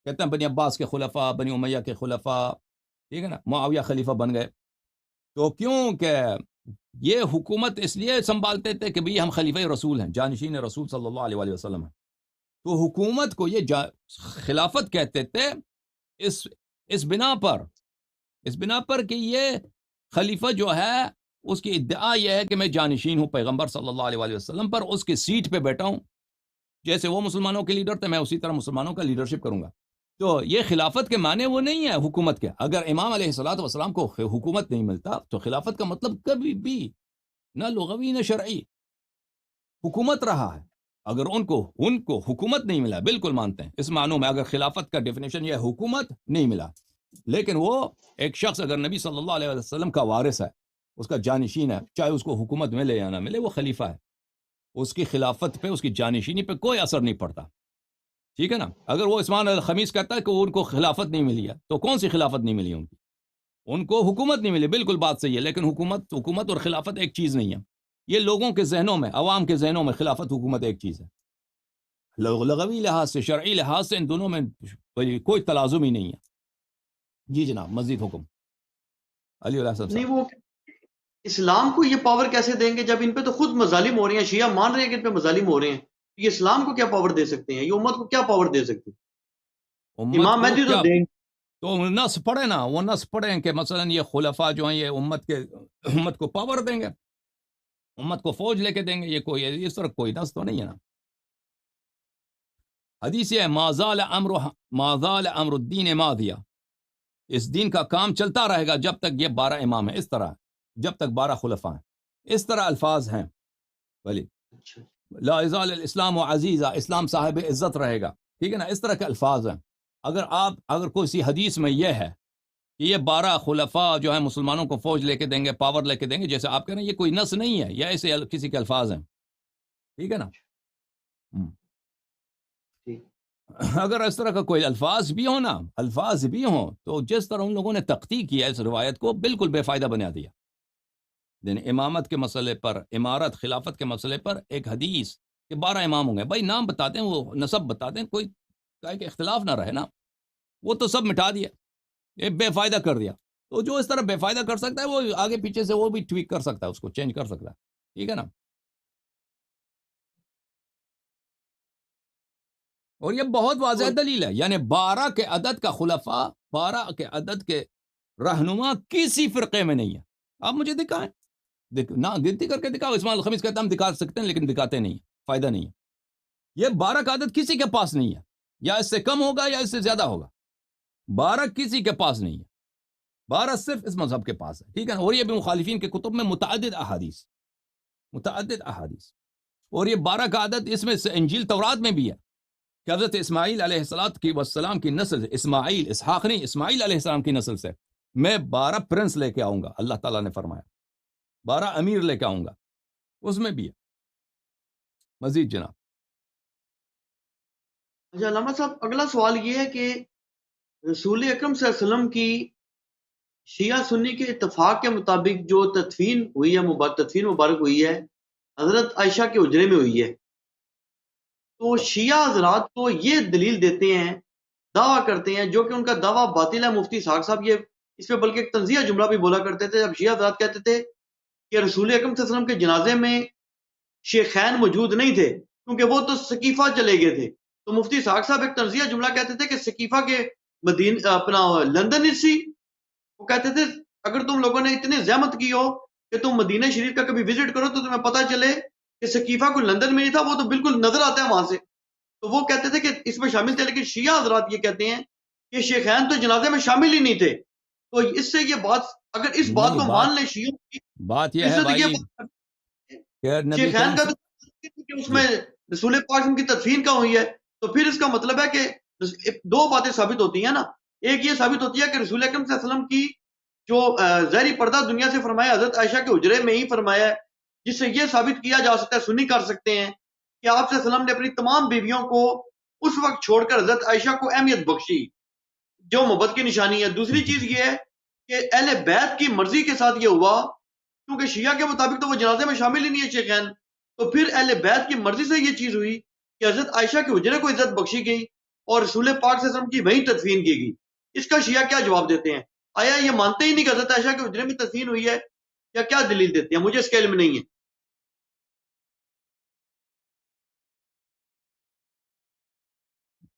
کہتے ہیں بنی عباس کے خلفاء، بنی امیہ کے خلفاء، ٹھیک ہے نا، معاویہ خلیفہ بن گئے. تو کیونکہ یہ حکومت اس لیے سنبھالتے تھے کہ بھی ہم خلیفہ رسول ہیں، جانشین رسول صلی اللہ علیہ وسلم ہیں. تو حکومت کو یہ خلافت کہتے تھے اس بنا پر کہ یہ خلیفہ جو ہے اس کی ادعا یہ ہے کہ میں جانشین ہوں پیغمبر صلی اللہ علیہ وسلم پر، اس کی سیٹ پہ بیٹھا ہوں، جیسے وہ مسلمانوں کے لیڈر تھے میں اسی طرح مسلمانوں کا لیڈرشپ کروں گا. تو یہ خلافت کے معنی وہ نہیں ہے حکومت کے. اگر امام علیہ الصلوۃ والسلام کو حکومت نہیں ملتا تو خلافت کا مطلب کبھی بھی نہ لغوی نہ شرعی حکومت رہا ہے. اگر ان کو حکومت نہیں ملا، بالکل مانتے ہیں اس معنوں میں، اگر خلافت کا ڈیفینیشن یہ حکومت نہیں ملا، لیکن وہ ایک شخص اگر نبی صلی اللہ علیہ وسلم کا وارث ہے، اس کا جانشین ہے، چاہے اس کو حکومت ملے یا نہ ملے، وہ خلیفہ ہے. اس کی خلافت پہ، اس کی جانشینی پہ کوئی اثر نہیں پڑتا، ٹھیک ہے نا. اگر وہ عثمان الخمیس کہتا ہے کہ ان کو خلافت نہیں ملی ہے، تو کون سی خلافت نہیں ملی ان کو حکومت نہیں ملی، بالکل بات صحیح ہے، لیکن حکومت اور خلافت ایک چیز نہیں ہے. یہ لوگوں کے ذہنوں میں، عوام کے ذہنوں میں خلافت حکومت ایک چیز ہے. لغوی لحاظ سے، شرعی لحاظ سے ان دونوں میں کوئی تلازم ہی نہیں ہے. جی جناب، مزید حکم علی اللہ صاحب. نہیں، وہ اسلام کو یہ پاور کیسے دیں گے جب ان پہ تو خود مظالم ہو رہے ہیں، شیعہ مان رہے ہیں کہ ان پہ مظالم ہو رہے ہیں. یہ اسلام کو کیا پاور دے سکتے ہیں؟ یہ امت کو کیا پاور دے سکتے ہیں؟ امام مہدی تو دیں گے. تو نص پڑھے نا، وہ نص پڑھیں کہ مثلا یہ خلفاء جو ہیں یہ امت کو پاور دیں گے، امت کو فوج لے کے دیں گے. یہ کوئی اس طرح کوئی نص تو نہیں ہے نا. حدیث ہے ما زال امر الدین ماضیا، اس دین کا کام چلتا رہے گا جب تک یہ 12 امام ہیں، اس طرح جب تک 12 خلفاء ہیں. اس طرح الفاظ ہیں. ولی لا یزال الاسلام عزیزا، اسلام صاحب عزت رہے گا، ٹھیک ہے نا. اس طرح کے الفاظ ہیں. اگر کوئی سی حدیث میں یہ ہے کہ یہ 12 خلفاء جو ہیں مسلمانوں کو فوج لے کے دیں گے، پاور لے کے دیں گے، جیسے آپ کہہ رہے ہیں، یہ کوئی نص نہیں ہے، یا ایسے کسی کے الفاظ ہیں، ٹھیک ہے نا. اگر اس طرح کا کوئی الفاظ بھی ہوں تو جس طرح ان لوگوں نے تقطیع کیا اس روایت کو، بالکل بے فائدہ بنا دیا. امامت کے مسئلے پر، امارت خلافت کے مسئلے پر ایک حدیث کہ 12 امام ہوں گے، بھائی نام بتا دیں، وہ نسب بتا دیں، کوئی کہ اختلاف نہ رہے نا. وہ تو سب مٹا دیا، یہ بے فائدہ کر دیا. تو جو اس طرح بے فائدہ کر سکتا ہے وہ آگے پیچھے سے وہ بھی ٹویک کر سکتا ہے، اس کو چینج کر سکتا ہے، ٹھیک ہے نا. اور یہ بہت واضح دلیل ہے، یعنی 12 کے عدد کا خلفاء، 12 کے عدد کے رہنما کسی فرقے میں نہیں ہے. آپ مجھے دکھائیں، نہ گنتی کر کے دکھاؤ. اسماعیل الخمیس کہتا ہم دکھا سکتے ہیں لیکن دکھاتے نہیں، فائدہ نہیں ہے. یہ 12 کا عدد کسی کے پاس نہیں ہے، یا اس سے کم ہوگا یا اس سے زیادہ ہوگا. 12 کسی کے پاس نہیں ہے، 12 صرف اس مذہب کے پاس ہے، ٹھیک ہے نا. اور یہ بھی مخالفین کے کتب میں متعدد احادیث. اور یہ 12 کا عدد اس میں سے انجیل تورات میں بھی ہے کہ حضرت اسماعیل علیہ السلام کی نسل سے، اسماعیل، اسحاق نہیں، اسماعیل علیہ السلام کی نسل سے میں 12 پرنس لے کے آؤں گا، اللہ تعالیٰ نے فرمایا 12 امیر لے کے آؤں گا، اس میں بھی ہے. مزید جناب. اچھا علامہ صاحب، اگلا سوال یہ ہے کہ رسول اکرم صلی اللہ علیہ وسلم کی شیعہ سنی کے اتفاق کے مطابق جو تدفین ہوئی ہے، تدفین مبارک ہوئی ہے، حضرت عائشہ کے حجرے میں ہوئی ہے. تو شیعہ حضرات کو یہ دلیل دیتے ہیں، دعویٰ کرتے ہیں، جو کہ ان کا دعویٰ باطل ہے. مفتی اسحاق صاحب یہ اس پہ بلکہ ایک تنزیہ جملہ بھی بولا کرتے تھے. جب شیعہ حضرات کہتے تھے کہ رسول اکرم صلی اللہ علیہ وسلم کے جنازے میں شیخین موجود نہیں تھے کیونکہ وہ تو سقیفہ چلے گئے تھے، تو مفتی اسحاق صاحب ایک تنزیہ جملہ کہتے تھے کہ سقیفہ کے اپنا لندن سی، وہ کہتے تھے اگر تم لوگوں نے اتنی زحمت کی ہو کہ تم مدینہ شریف کا کبھی وزٹ کرو تو تمہیں پتہ چلے کہ سقیفہ کوئی لندن میں نہیں تھا، وہ تو بالکل نظر آتا ہے وہاں سے. تو وہ کہتے تھے کہ اس میں شامل تھے. لیکن شیعہ حضرات یہ کہتے ہیں کہ شیخین تو جنازے میں شامل ہی نہیں تھے، تو اس سے یہ بات اگر اس بات نہیں، کو مان لیں شیعوں کی، بات یہ اس ہے سے تو بھائی یہ بات کہ نبی شیخین کریم کا تو کہ اس جی میں رسول پاک صلی اللہ علیہ وسلم کی تدفین کا ہوئی ہے، تو پھر اس کا مطلب ہے کہ دو باتیں ثابت ہوتی ہیں نا. ایک یہ ثابت ہوتی ہے کہ رسول اکرم صلی اللہ علیہ وسلم کی جو ظاہری پردہ دنیا سے فرمایا حضرت عائشہ کے حجرے میں ہی فرمایا ہے، جس سے یہ ثابت کیا جا سکتا ہے، سنی کر سکتے ہیں کہ آپ صلی اللہ علیہ وسلم نے اپنی تمام بیویوں کو اس وقت چھوڑ کر حضرت عائشہ کو اہمیت بخشی، جو محبت کی نشانی ہے. دوسری چیز یہ ہے کہ اہل بیت کی مرضی کے ساتھ یہ ہوا، کیونکہ شیعہ کے مطابق تو وہ جنازے میں شامل ہی نہیں ہے شیخین، تو پھر اہل بیت کی مرضی سے یہ چیز ہوئی کہ حضرت عائشہ کے حجرے کو عزت بخشی گئی اور رسول پاک صلی اللہ علیہ وسلم کی وہیں تدفین کی گئی. اس کا شیعہ کیا جواب دیتے ہیں؟ آیا یہ مانتے ہی نہیں کہ حضرت عائشہ کے حجرے میں تدفین ہوئی ہے، یا کیا دلیل دیتے ہیں؟ مجھے اس کا علم نہیں ہے.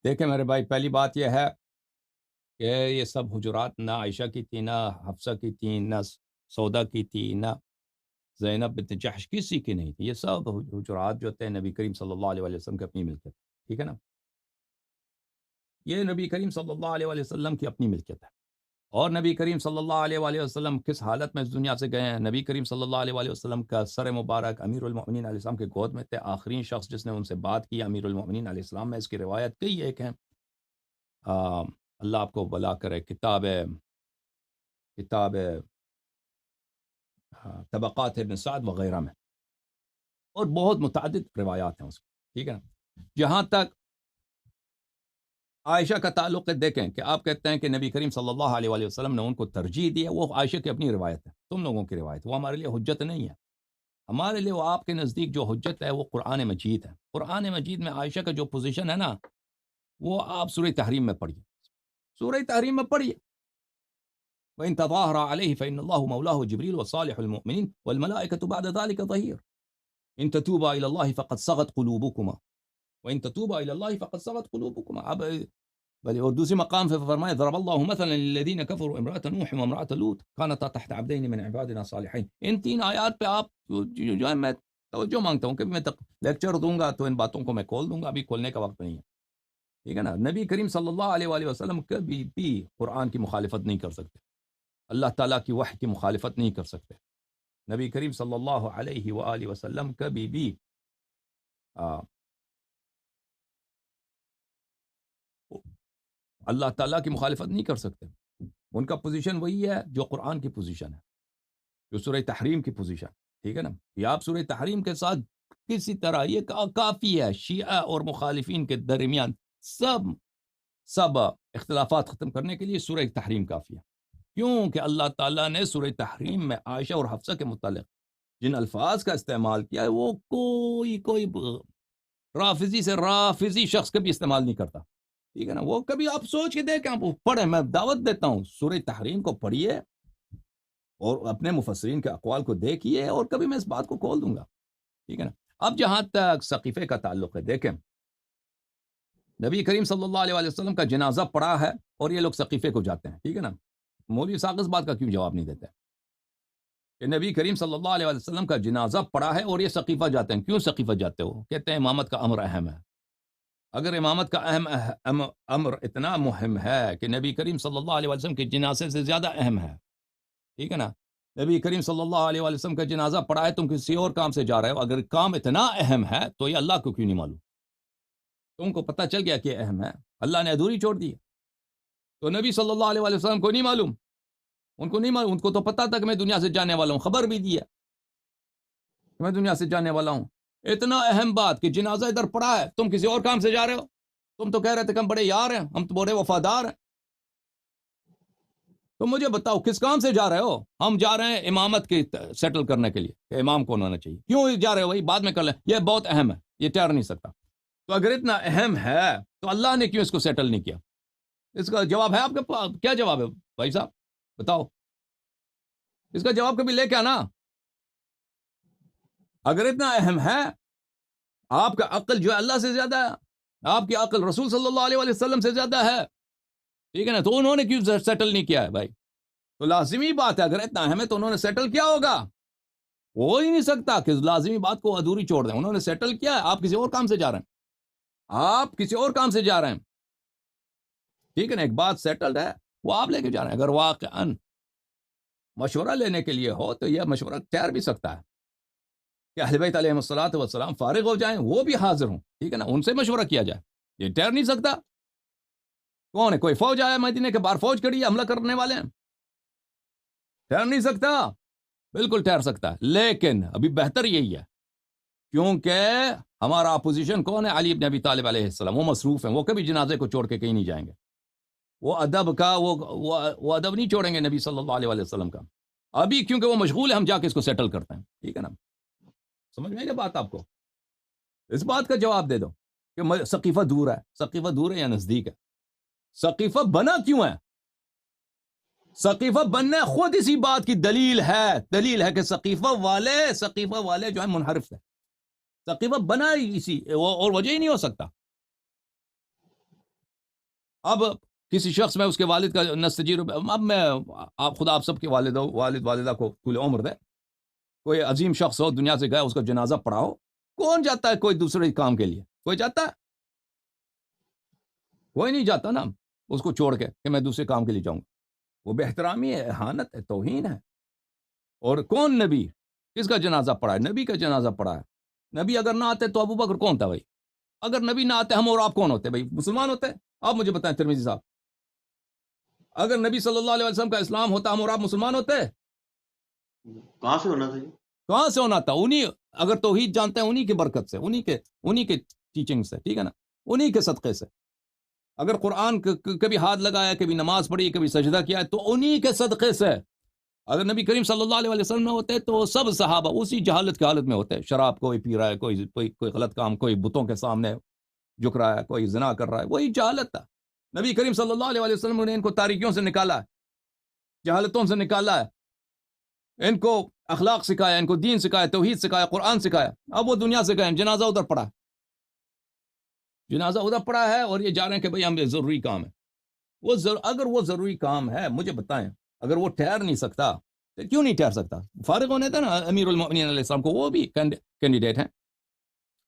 دیکھیں میرے بھائی، پہلی بات یہ ہے کہ یہ سب حجرات نہ عائشہ کی تھی، نہ حفصہ کی تھی، نہ سودا کی تھی، نہ زینب بنت جحش، کسی کی نہیں تھی. یہ سب حجرات جو تھے نبی کریم صلی اللہ علیہ وسلم کی اپنی ملکیت، ٹھیک ہے نا. یہ نبی کریم صلی اللہ علیہ وسلم کی اپنی ملکیت ہے. اور نبی کریم صلی اللہ علیہ وسلم کس حالت میں اس دنیا سے گئے ہیں؟ نبی کریم صلی اللہ علیہ وسلم کا سر مبارک امیر المؤمنین علیہ السلام کے گود میں تھے. آخرین شخص جس نے ان سے بات کی امیر المؤمنین علیہ السلام میں. اس کی روایت کئی ایک ہیں، اللہ آپ کو بلا کرے، کتاب طبقات ابن سعد وغیرہ میں، اور بہت متعدد روایات ہیں اس کی، ٹھیک ہے نا. جہاں تک عائشہ کا تعلق ہے، دیکھیں کہ آپ کہتے ہیں کہ نبی کریم صلی اللہ علیہ وسلم نے ان کو ترجیح دی ہے، وہ عائشہ کی اپنی روایت ہے، تم لوگوں کی روایت، وہ ہمارے لیے حجت نہیں ہے. ہمارے لیے وہ آپ کے نزدیک جو حجت ہے وہ قرآن مجید ہے. قرآن مجید میں عائشہ کا جو پوزیشن ہے نا، وہ آپ سورہ تحریم میں پڑھیے، سورہ تحریم میں پڑھیے. وَإِن تَظَاهَرَ عَلَيْهِ فَإِنَّ اللَّهُ مَوْلَاهُ جِبْرِيلُ وَصَالِحُ الْمُؤْمِنِينَ وَالْمَلَائِكَةُ بَعْدَ ذَلِكَ ظَهِيرٌ إِن تَتُوبَا إِلَى اللَّهِ فَقَدْ صَغَتْ قُلُوبُكُمَا وَإِن تَتُوبَا إِلَى اللَّهِ فَقَدْ صَغَتْ قُلُوبُكُمَا. اب اور دوسری مقام پہ فرمائے ضرب اللہ مثلا للذین کفروا امرأة نوح وامرأة لوط كانتا تحت عبدین من عبادنا صالحین. ان تین آیات پہ آپ جو ہے میں توجہ مانگتا ہوں کہ میں لیکچر دوں گا تو ان باتوں کو میں کھول دوں گا، ابھی کھولنے کا وقت نہیں ہے، ٹھیک ہے نا. نبی کریم صلی اللہ علیہ وآلہ وسلم کبھی بھی قرآن کی مخالفت نہیں کر سکتے، اللہ تعالیٰ کی وحی کی مخالفت نہیں کر سکتے. نبی کریم صلی اللہ علیہ وآلہ وسلم کبھی بھی اللہ تعالیٰ کی مخالفت نہیں کر سکتے. ان کا پوزیشن وہی ہے جو قرآن کی پوزیشن ہے، جو سورہ تحریم کی پوزیشن، ٹھیک ہے نا. یہ آپ سورہ تحریم کے ساتھ کسی طرح یہ کافی ہے شیعہ اور مخالفین کے درمیان سب اختلافات ختم کرنے کے لیے سورہ تحریم کافی ہے. کیونکہ اللہ تعالیٰ نے سورہ تحریم میں عائشہ اور حفصہ کے متعلق جن الفاظ کا استعمال کیا ہے وہ کوئی رافضی سے رافضی شخص کبھی استعمال نہیں کرتا، ٹھیک ہے نا. وہ کبھی آپ سوچ کے دیکھیں، آپ پڑھیں، میں دعوت دیتا ہوں سورہ تحریم کو پڑھیے اور اپنے مفسرین کے اقوال کو دیکھیے، اور کبھی میں اس بات کو کھول دوں گا، ٹھیک ہے نا. اب جہاں تک سقیفے کا تعلق ہے، دیکھیں نبی کریم صلی اللہ علیہ وسلم کا جنازہ پڑا ہے اور یہ لوگ سقیفے کو جاتے ہیں، ٹھیک ہے نا. مولوی صاحب اس بات کا کیوں جواب نہیں دیتے کہ نبی کریم صلی اللہ علیہ وسلم کا جنازہ پڑا ہے اور یہ سقیفہ جاتے ہیں؟ کیوں سقیفہ جاتے ہو؟ کہتے ہیں امامت کا امر اہم ہے. اگر امامت کا امر اتنا مہم ہے کہ نبی کریم صلی اللہ علیہ وسلم کے جنازے سے زیادہ اہم ہے، ٹھیک ہے نا. نبی کریم صلی اللہ علیہ وسلم کا جنازہ پڑا ہے، تم کسی اور کام سے جا رہے ہو. اگر کام اتنا اہم ہے تو یہ اللہ کو کیوں نہیں معلوم؟ تم کو پتہ چل گیا کہ اہم ہے، اللہ نے ادھوری چھوڑ دی. تو نبی صلی اللہ علیہ وسلم کو نہیں معلوم؟ ان کو نہیں معلوم، ان کو تو پتہ تھا کہ میں دنیا سے جانے والا ہوں، خبر بھی دی ہے کہ میں دنیا سے جانے والا ہوں. اتنا اہم بات کہ جنازہ ادھر پڑا ہے، تم کسی اور کام سے جا رہے ہو. تم تو کہہ رہے تھے کہ ہم بڑے یار ہیں، ہم تو بڑے وفادار ہیں. تو مجھے بتاؤ کس کام سے جا رہے ہو؟ ہم جا رہے ہیں امامت کی سیٹل کرنے کے لیے کہ امام کون ہونا چاہیے. کیوں جا رہے ہو بھائی؟ بعد میں کر لیں، یہ بہت اہم ہے، یہ ٹھہر نہیں سکتا. تو اگر اتنا اہم ہے تو اللہ نے کیوں اس کو سیٹل نہیں کیا؟ اس کا جواب ہے آپ کے پاس؟ کیا جواب ہے بھائی صاحب بتاؤ، اس کا جواب کبھی لے کے آنا. اگر اتنا اہم ہے، آپ کا عقل جو ہے اللہ سے زیادہ ہے، آپ کی عقل رسول صلی اللہ علیہ وسلم سے زیادہ ہے، ٹھیک ہے نا. تو انہوں نے کیوں سیٹل نہیں کیا ہے بھائی؟ تو لازمی بات ہے اگر اتنا اہم ہے تو انہوں نے سیٹل کیا ہوگا. ہو ہی نہیں سکتا کہ لازمی بات کو ادھوری چھوڑ دیں. انہوں نے سیٹل کیا ہے، آپ کسی اور کام سے جا رہے ہیں، آپ کسی اور کام سے جا رہے ہیں، ٹھیک ہے نا. ایک بات سیٹلڈ ہے وہ آپ لے کے جا رہے ہیں. اگر واقعاً مشورہ لینے کے لیے ہو تو یہ مشورہ ٹھہر بھی سکتا ہے کہ اہل بیت علیہم الصلوۃ والسلام فارغ ہو جائیں, وہ بھی حاضر ہوں, ٹھیک ہے نا, ان سے مشورہ کیا جائے. یہ ٹھہر نہیں سکتا. کون ہے؟ کوئی فوج آیا مدینے کے باہر, فوج کھڑی ہے, حملہ کرنے والے ہیں, ٹھہر نہیں سکتا. بالکل ٹھہر سکتا ہے, لیکن ابھی بہتر یہی ہے کیونکہ ہمارا اپوزیشن کون ہے؟ علی بن ابی طالب علیہ السلام. وہ مصروف ہیں, وہ کبھی جنازے کو چھوڑ کے کہیں نہیں جائیں گے. وہ ادب کا وہ ادب نہیں چھوڑیں گے نبی صلی اللہ علیہ وسلم کا. ابھی کیونکہ وہ مشغول ہے, ہم جا کے اس کو سیٹل کرتے ہیں, ٹھیک ہے نا. سمجھ میں آئی بات آپ کو؟ اس بات کا جواب دے دو کہ سقیفہ دور ہے. سقیفہ دور ہے یا نزدیک ہے؟ سقیفہ بنا کیوں ہے؟ سقیفہ بننے خود اسی بات کی دلیل ہے کہ سقیفہ والے جو ہے منحرف ہے. سقیفہ بنا اسی اور وجہ ہی نہیں ہو سکتا. اب کسی شخص میں اس کے والد کا نستجیر, اب میں خدا آپ سب کے والد والدہ کو طول عمر دے. کوئی عظیم شخص ہو, دنیا سے گیا, اس کا جنازہ پڑھاؤ, کون جاتا ہے کوئی دوسرے کام کے لیے؟ کوئی جاتا ہے؟ کوئی نہیں جاتا نا, اس کو چھوڑ کے کہ میں دوسرے کام کے لیے جاؤں گا. وہ بے احترامی ہے, اہانت ہے, توہین ہے. اور کون نبی کس کا جنازہ پڑھا ہے؟ نبی کا جنازہ پڑھا ہے. نبی اگر نہ آتے تو ابو بکر کون تھا بھائی؟ اگر نبی نہ آتے ہم اور آپ کون ہوتے بھائی؟ مسلمان ہوتے؟ آپ مجھے بتائیں ترمذی صاحب, اگر نبی صلی اللہ علیہ وسلم کا اسلام ہوتا ہم اور آپ مسلمان ہوتے؟ کہاں سے ہونا تھا؟ کہاں سے ہونا تھا؟ انہی اگر توحید جانتے ہیں انہی کی برکت سے, انہی کے ٹیچنگ سے, ٹھیک ہے نا, انہی کے صدقے سے. اگر قرآن کبھی ہاتھ لگایا, کبھی نماز پڑھی, کبھی سجدہ کیا ہے تو انہی کے صدقے سے. اگر نبی کریم صلی اللہ علیہ وسلم میں ہوتے تو سب صحابہ اسی جہالت کی حالت میں ہوتے. شراب کوئی پی رہا ہے, کوئی غلط کام, کوئی بتوں کے سامنے جھک رہا ہے, کوئی زنا کر رہا ہے, وہی جہالت تھا. نبی کریم صلی اللہ علیہ وسلم نے ان کو تاریکیوں سے نکالا ہے, جہالتوں سے نکالا ہے, ان کو اخلاق سکھایا, ان کو دین سکھایا, توحید سکھایا, قرآن سکھایا. اب وہ دنیا سے گئے, جنازہ ادھر پڑا ہے اور یہ جا رہے ہیں کہ بھئی ہم ضروری کام ہے. اگر وہ ضروری کام ہے, مجھے بتائیں, اگر وہ ٹھہر نہیں سکتا تو کیوں نہیں ٹھہر سکتا؟ فارغ ہونے تھا نا امیر المؤمنین علیہ السلام کو, وہ بھی کینڈیڈیٹ ہیں,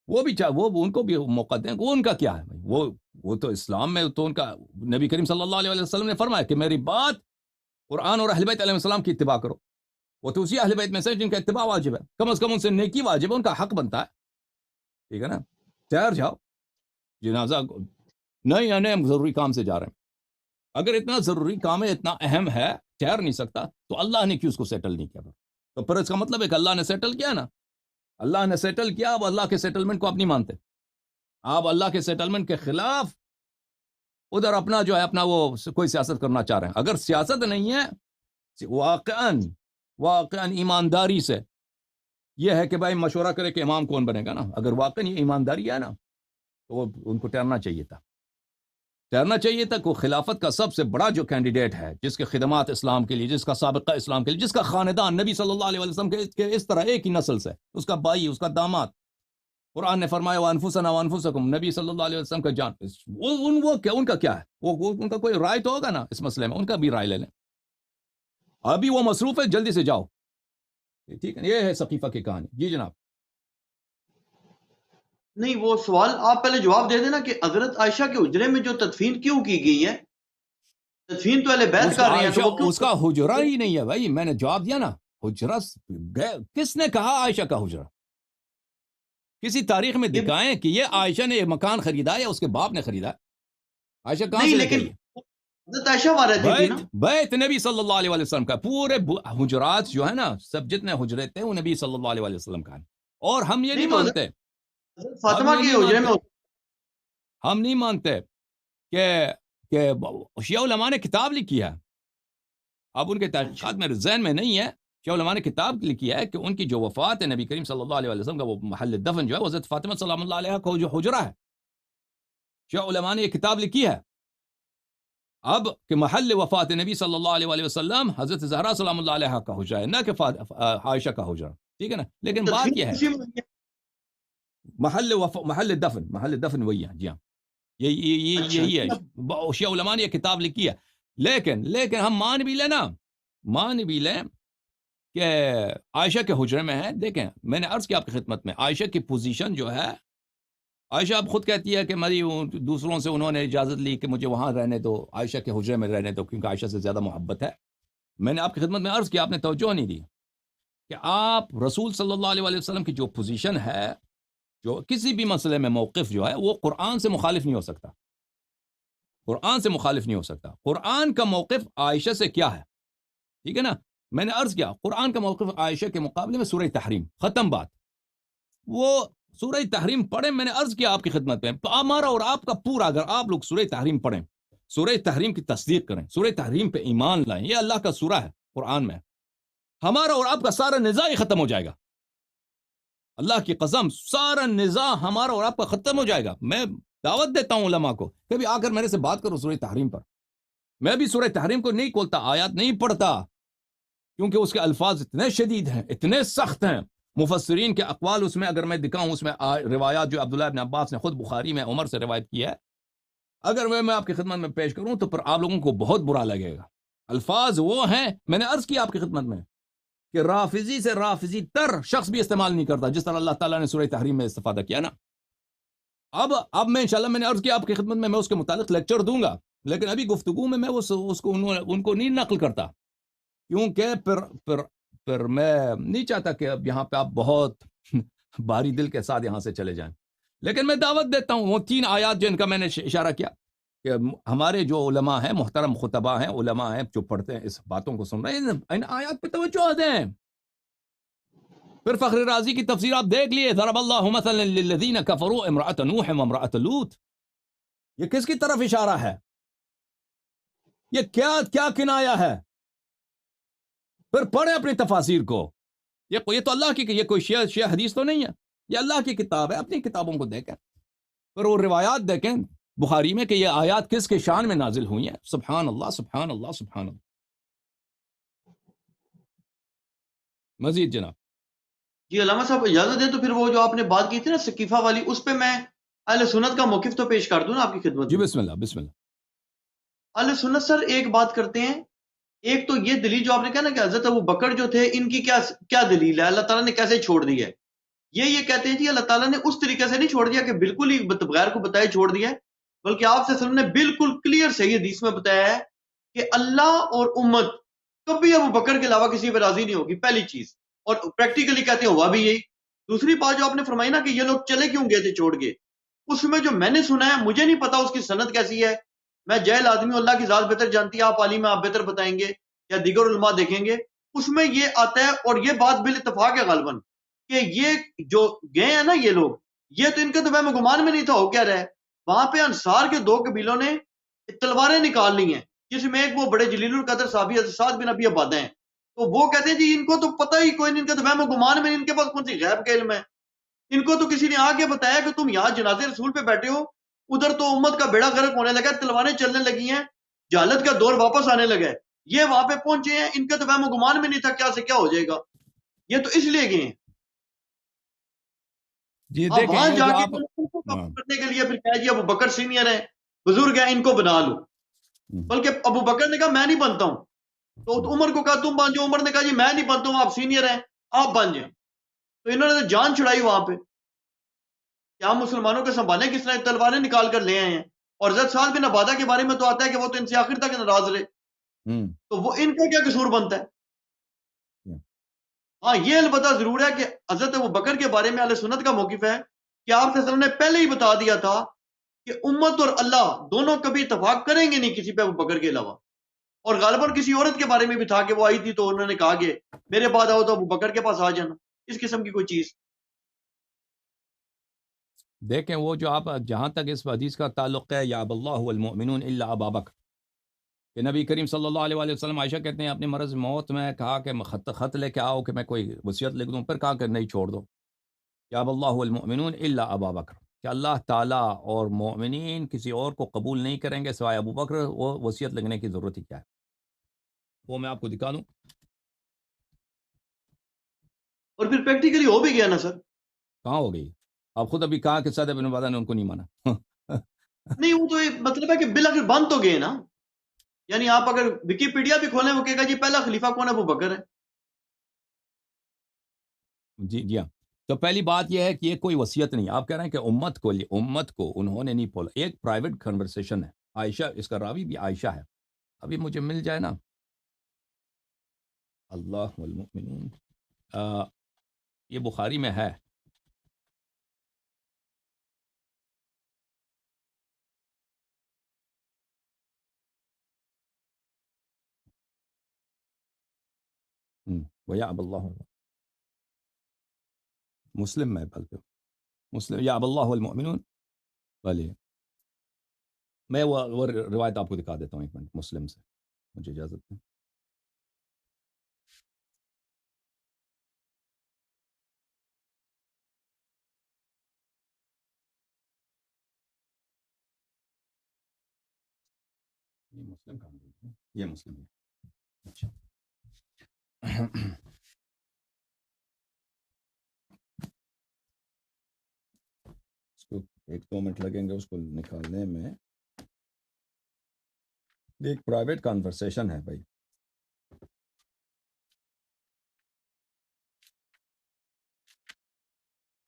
وہ بھی وہ ان کو بھی موقع دیں. وہ ان کا کیا ہے بھائی؟ وہ تو اسلام میں تو ان کا, نبی کریم صلی اللہ علیہ وسلم نے فرمایا کہ میری بات قرآن اور اہل بیت علیہ السلام کی اتباع کرو. وہ تو اسی اہل بیت میں سے جن کا اتباع واجب ہے, کم از کم ان سے نیکی واجب ہے, ان کا حق بنتا ہے, ٹھیک ہے نا. ٹھہر جاؤ, جنازہ نہیں ہم ضروری کام سے جا رہے ہیں. اگر اتنا ضروری کام ہے, اتنا اہم ہے, ٹھہر نہیں سکتا, تو اللہ نے کیوں اس کو سیٹل نہیں کیا؟ تو پھر اس کا مطلب ہے کہ اللہ نے سیٹل کیا نا, اللہ نے سیٹل کیا. اب اللہ کے سیٹلمنٹ کو آپ نہیں مانتے, آپ اللہ کے سیٹلمنٹ کے خلاف ادھر اپنا جو ہے اپنا وہ کوئی سیاست کرنا چاہ رہے ہیں. اگر سیاست نہیں ہے, واقعاً ایمانداری سے یہ ہے کہ بھائی مشورہ کرے کہ امام کون بنے گا نا, اگر واقعاً یہ ایمانداری ہے نا تو ان کو ٹھہرنا چاہیے تھا کہ خلافت کا سب سے بڑا جو کینڈیڈیٹ ہے, جس کے خدمات اسلام کے لیے, جس کا سابقہ اسلام کے لیے, جس کا خاندان نبی صلی اللہ علیہ وسلم کے اس طرح ایک ہی نسل سے, اس کا بھائی, اس کا داماد, قرآن نے فرمایا وانفسنا وانفسکم, نبی صلی اللہ علیہ وسلم کا جان. ان کا کیا ہے؟ ان کا کوئی رائے تو ہوگا نا اس مسئلے میں, ان کا بھی رائے لے لیں. ابھی وہ مصروف ہے, جلدی سے جاؤ, ٹھیک ہے. یہ ہے سقیفہ کی کہانی. جی جناب. نہیں, وہ سوال آپ پہلے جواب دے دینا کہ حضرت عائشہ کے حجرے میں جو تدفین کیوں کی گئی ہے؟ تدفین تو اہل بیت کر رہی ہیں, تو وہ کیوں؟ اس کا حجرہ ہی نہیں ہے بھائی, میں نے جواب دیا نا. حجرہ کس نے کہا عائشہ کا حجرہ؟ کسی تاریخ میں دکھائیں کہ یہ عائشہ نے مکان خریدا یا اس کے باپ نے خریدا. عائشہ کہاں سے لیکن حضرت عائشہ وہاں رہتی تھی نا. بیت نبی صلی اللہ علیہ وسلم کا, پورے حجرات جو ہے نا, سب جتنے حجرے تھے وہ نبی صلی اللہ علیہ وسلم کا. اور ہم یہ نہیں مانتے, فاطمہ کے حجرے میں ہم نہیں مانتے کہ شیعہ علماء نے کتاب لکھی ہے. اب ان کے تحقیقات میرے ذہن میں نہیں ہے. شیعہ علماء نے کتاب لکھی ہے کہ ان کی جو وفات ہے نبی کریم صلی اللہ علیہ وسلم کا, وہ محل دفن جو ہے حضرت فاطمہ سلام اللہ علیہ کا جو حجرہ ہے. شیعہ علماء نے یہ کتاب لکھی ہے. اب کہ محل وفات نبی صلی اللہ علیہ وسلم حضرت زہرا سلام اللہ علیہ کا حجرہ ہے, نہ کہ عائشہ کا حجرہ, ٹھیک ہے نا. لیکن بات یہ ہے محل دفن وہی ہے. جی ہاں, یہی ہے. شیعہ علماء نے یہ کتاب لکھی ہے. لیکن ہم مان بھی لیں کہ عائشہ کے حجرے میں ہے. دیکھیں, میں نے عرض کیا آپ کی خدمت میں, عائشہ کی پوزیشن جو ہے عائشہ اب خود کہتی ہے کہ میری دوسروں سے انہوں نے اجازت لی کہ مجھے وہاں رہنے دو، عائشہ کے حجرے میں رہنے دو، کیونکہ عائشہ سے زیادہ محبت ہے. میں نے آپ کی خدمت میں عرض کیا، آپ نے توجہ نہیں دی کہ آپ رسول صلی اللہ علیہ وسلم کی جو پوزیشن ہے، جو کسی بھی مسئلے میں موقف جو ہے، وہ قرآن سے مخالف نہیں ہو سکتا. قرآن سے مخالف نہیں ہو سکتا. قرآن کا موقف عائشہ سے کیا ہے؟ ٹھیک ہے نا. میں نے عرض کیا قرآن کا موقف عائشہ کے مقابلے میں سورہ تحریم، ختم بات. وہ سورہ تحریم پڑھیں، میں نے عرض کیا آپ کی خدمت میں، ہمارا اور آپ کا پورا، اگر آپ لوگ سورہ تحریم پڑھیں، سورہ تحریم کی تصدیق کریں، سورہ تحریم پہ ایمان لائیں، یہ اللہ کا سورہ ہے قرآن میں، ہمارا اور آپ کا سارا نزاع ہی ختم ہو جائے گا. اللہ کی قسم، سارا نزاع ہمارا اور آپ کا ختم ہو جائے گا. میں دعوت دیتا ہوں علماء کو کہ بھی آ کر میرے سے بات کرو سورہ تحریم پر. میں بھی سورہ تحریم کو نہیں کھولتا، آیات نہیں پڑھتا، کیونکہ اس کے الفاظ اتنے شدید ہیں، اتنے سخت ہیں. مفسرین کے اقوال اس میں اگر میں دکھاؤں، اس میں روایات جو عبداللہ ابن عباس نے خود بخاری میں عمر سے روایت کی ہے، اگر میں آپ کی خدمت میں پیش کروں تو پھر آپ لوگوں کو بہت برا لگے گا. الفاظ وہ ہیں، میں نے عرض کیا آپ کی خدمت میں کہ رافضی سے رافضی تر شخص بھی استعمال نہیں کرتا جس طرح اللہ تعالیٰ نے سورہ تحریم میں استفادہ کیا نا. اب میں انشاءاللہ، میں نے عرض کیا آپ کی خدمت میں اس کے متعلق لیکچر دوں گا، لیکن ابھی گفتگو میں اس کو ان کو نہیں نقل کرتا، کیونکہ پھر میں نہیں چاہتا کہ اب یہاں پہ آپ بہت بھاری دل کے ساتھ یہاں سے چلے جائیں. لیکن میں دعوت دیتا ہوں، وہ 3 آیات جن کا میں نے اشارہ کیا کہ ہمارے جو علماء ہیں، محترم خطبہ ہیں، علماء ہیں جو پڑھتے ہیں، اس باتوں کو سن رہے ہیں، ان آیات پہ توجہ دیں. پھر فخر رازی کی تفسیر آپ دیکھ لیے، ضرب اللہ مثلا للذین کفروا امرأۃ نوح وامرأۃ لوط. یہ کس کی طرف اشارہ ہے؟ یہ کیا کنایا ہے؟ پھر پڑھیں اپنی تفاسیر کو. یہ تو اللہ کی، یہ کوئی شیعہ حدیث تو نہیں ہے، یہ اللہ کی کتاب ہے. اپنی کتابوں کو دیکھیں، پھر وہ روایات دیکھیں بخاری میں کہ یہ آیات کس کے شان میں نازل ہوئی ہیں. سبحان اللہ، سبحان اللہ، سبحان اللہ. مزید جناب. جی علامہ صاحب اجازت دیں تو پھر وہ جو آپ نے بات کی تھی نا سقیفہ والی، اس پہ میں اہل سنت کا موقف تو پیش کر دوں نا آپ کی خدمت جی میں. بسم اللہ، بسم اللہ. اہل سنت سر ایک بات کرتے ہیں، ایک تو یہ دلیل جو آپ نے کہا نا کہ حضرت ابو بکر جو تھے، ان کی کیا دلیل ہے، اللہ تعالیٰ نے کیسے چھوڑ دی ہے. یہ کہتے ہیں جی اللہ تعالیٰ نے اس طریقے سے نہیں چھوڑ دیا کہ بالکل ہی بغیر کو بتائے چھوڑ دیا ہے، بلکہ آپ سے وسلم نے بالکل کلیئر صحیح حدیث میں بتایا ہے کہ اللہ اور امت کبھی ابو بکر کے علاوہ کسی پہ راضی نہیں ہوگی، پہلی چیز. اور پریکٹیکلی کہتے ہیں ہوا بھی یہی. دوسری بات جو آپ نے فرمائی نا کہ یہ لوگ چلے کیوں گئے تھے چھوڑ کے، اس میں جو میں نے سنا ہے، مجھے نہیں پتا اس کی سند کیسی ہے، میں جاہل آدمی ہوں، اللہ کی ذات بہتر جانتی ہے، آپ عالم ہیں، آپ بہتر بتائیں گے یا دیگر علماء دیکھیں گے. اس میں یہ آتا ہے، اور یہ بات بالاتفاق ہے غالباً، کہ یہ جو گئے ہیں نا یہ لوگ، یہ تو ان کے تو وہم گمان میں نہیں تھا. ہو کیا رہا ہے وہاں پہ، انصار کے 2 قبیلوں نے تلواریں نکال لی ہیں، جس میں ایک وہ بڑے جلیل القدر صحابی حضرت سعد بن ابی عبادہ ہیں. تو وہ کہتے ہیں جی ان کو تو پتہ ہی کوئی نہیں، ان کا تو وہم گمان میں نہیں، ان کے پاس کون سی غیب کا علم ہے. ان کو تو کسی نے آ کے بتایا کہ تم یہاں جنازے رسول پہ بیٹھے ہو، ادھر تو امت کا بیڑا غرق ہونے لگا، تلواریں چلنے لگی ہیں، جہالت کا دور واپس آنے لگا ہے. یہ وہاں پہ پہنچے ہیں، ان کا تو وہم گمان میں نہیں تھا کیا سے کیا ہو جائے گا. یہ تو اس لیے گئے ہیں. جی اب دیکھیں وہاں وہ جا جو کے آپ کرنے کے لیے پھر کہا جی ابو بکر سینئر ہیں، بزرگ ہیں، ان کو بنا لو. بلکہ ابو بکر نے کہا میں نہیں بنتا ہوں، تو عمر کو کہا تم بن جاؤ. عمر نے کہا جی میں نہیں بنتا ہوں، آپ سینئر ہیں، آپ بن جائیں. تو انہوں نے جان چھڑائی وہاں پہ کہ ہم مسلمانوں کے سنبھالیں کس طرح، تلواریں نکال کر لے آئے ہیں. اور حضرت سعد بن عبادہ کے بارے میں تو آتا ہے کہ وہ تو ان سے آخر تک ناراض رہے، تو وہ ان کا کیا قصور بنتا ہے. ہاں یہ البتہ ضرور ہے کہ حضرت ابو بکر کے بارے میں اہل سنت کا موقف ہے کہ آپ صلی اللہ علیہ وسلم نے پہلے ہی بتا دیا تھا کہ امت اور اللہ دونوں کبھی اتفاق کریں گے نہیں کسی پہ ابو بکر کے علاوہ. اور غالباً کسی عورت کے بارے میں بھی تھا کہ وہ آئی تھی تو انہوں نے کہا کہ میرے بعد آؤ تو ابو بکر کے پاس آ جانا، اس قسم کی کوئی چیز. دیکھیں وہ جو آپ جہاں تک اس حدیث کا تعلق ہے، یا اللہ والمؤمنون الا ابا بکر، کہ نبی کریم صلی اللہ علیہ وسلم عائشہ کہتے ہیں اپنی مرض موت میں کہا کہ خط لے کے آؤ کہ میں کوئی وصیت لکھ دوں، پھر کہا کہ نہیں چھوڑ دو، یا اللہ والمؤمنون الا ابا بکر، کہ اللہ تعالیٰ اور مومنین کسی اور کو قبول نہیں کریں گے سوائے ابو بکر. وہ وصیت لکھنے کی ضرورت ہی کیا ہے؟ وہ میں آپ کو دکھا دوں. اور پھر پریکٹیکلی ہو بھی گیا نا سر. کہاں ہو گئی؟ آپ خود ابھی کہا کہ سعد بن عبادہ نے ان کو نہیں مانا. نہیں وہ تو یہ مطلب ہے کہ بالآخر بند تو گئے نا. یعنی آپ اگر وکیپیڈیا بھی کھولیں وہ کہے گا جی پہلا خلیفہ کون ہے، ابو بکر ہے. جی ہاں. تو پہلی بات یہ ہے کہ یہ کوئی وصیت نہیں. آپ کہہ رہے ہیں کہ امت کو انہوں نے نہیں بولا. ایک پرائیویٹ کنورسیشن ہے. عائشہ، اس کا راوی بھی عائشہ ہے. ابھی مجھے مل جائے نا. اللہ والمؤمنون، یہ بخاری میں ہے. وَيَعْبَ اللَّهُ، مسلم میں، بلکہ مسلم يَعْبَ اللَّهُ وَالْمُؤْمِنُونَ. بھلے میں وہ روایت آپ کو دکھا دیتا ہوں. ایک منٹ، مسلم سے مجھے اجازت دیں. یہ مسلم کہاں گئی؟ یہ مسلم ہے. اچھا اس کو 1-2 منٹ لگیں گے اس کو نکالنے میں. یہ ایک پرائیویٹ کانورسیشن ہے بھائی.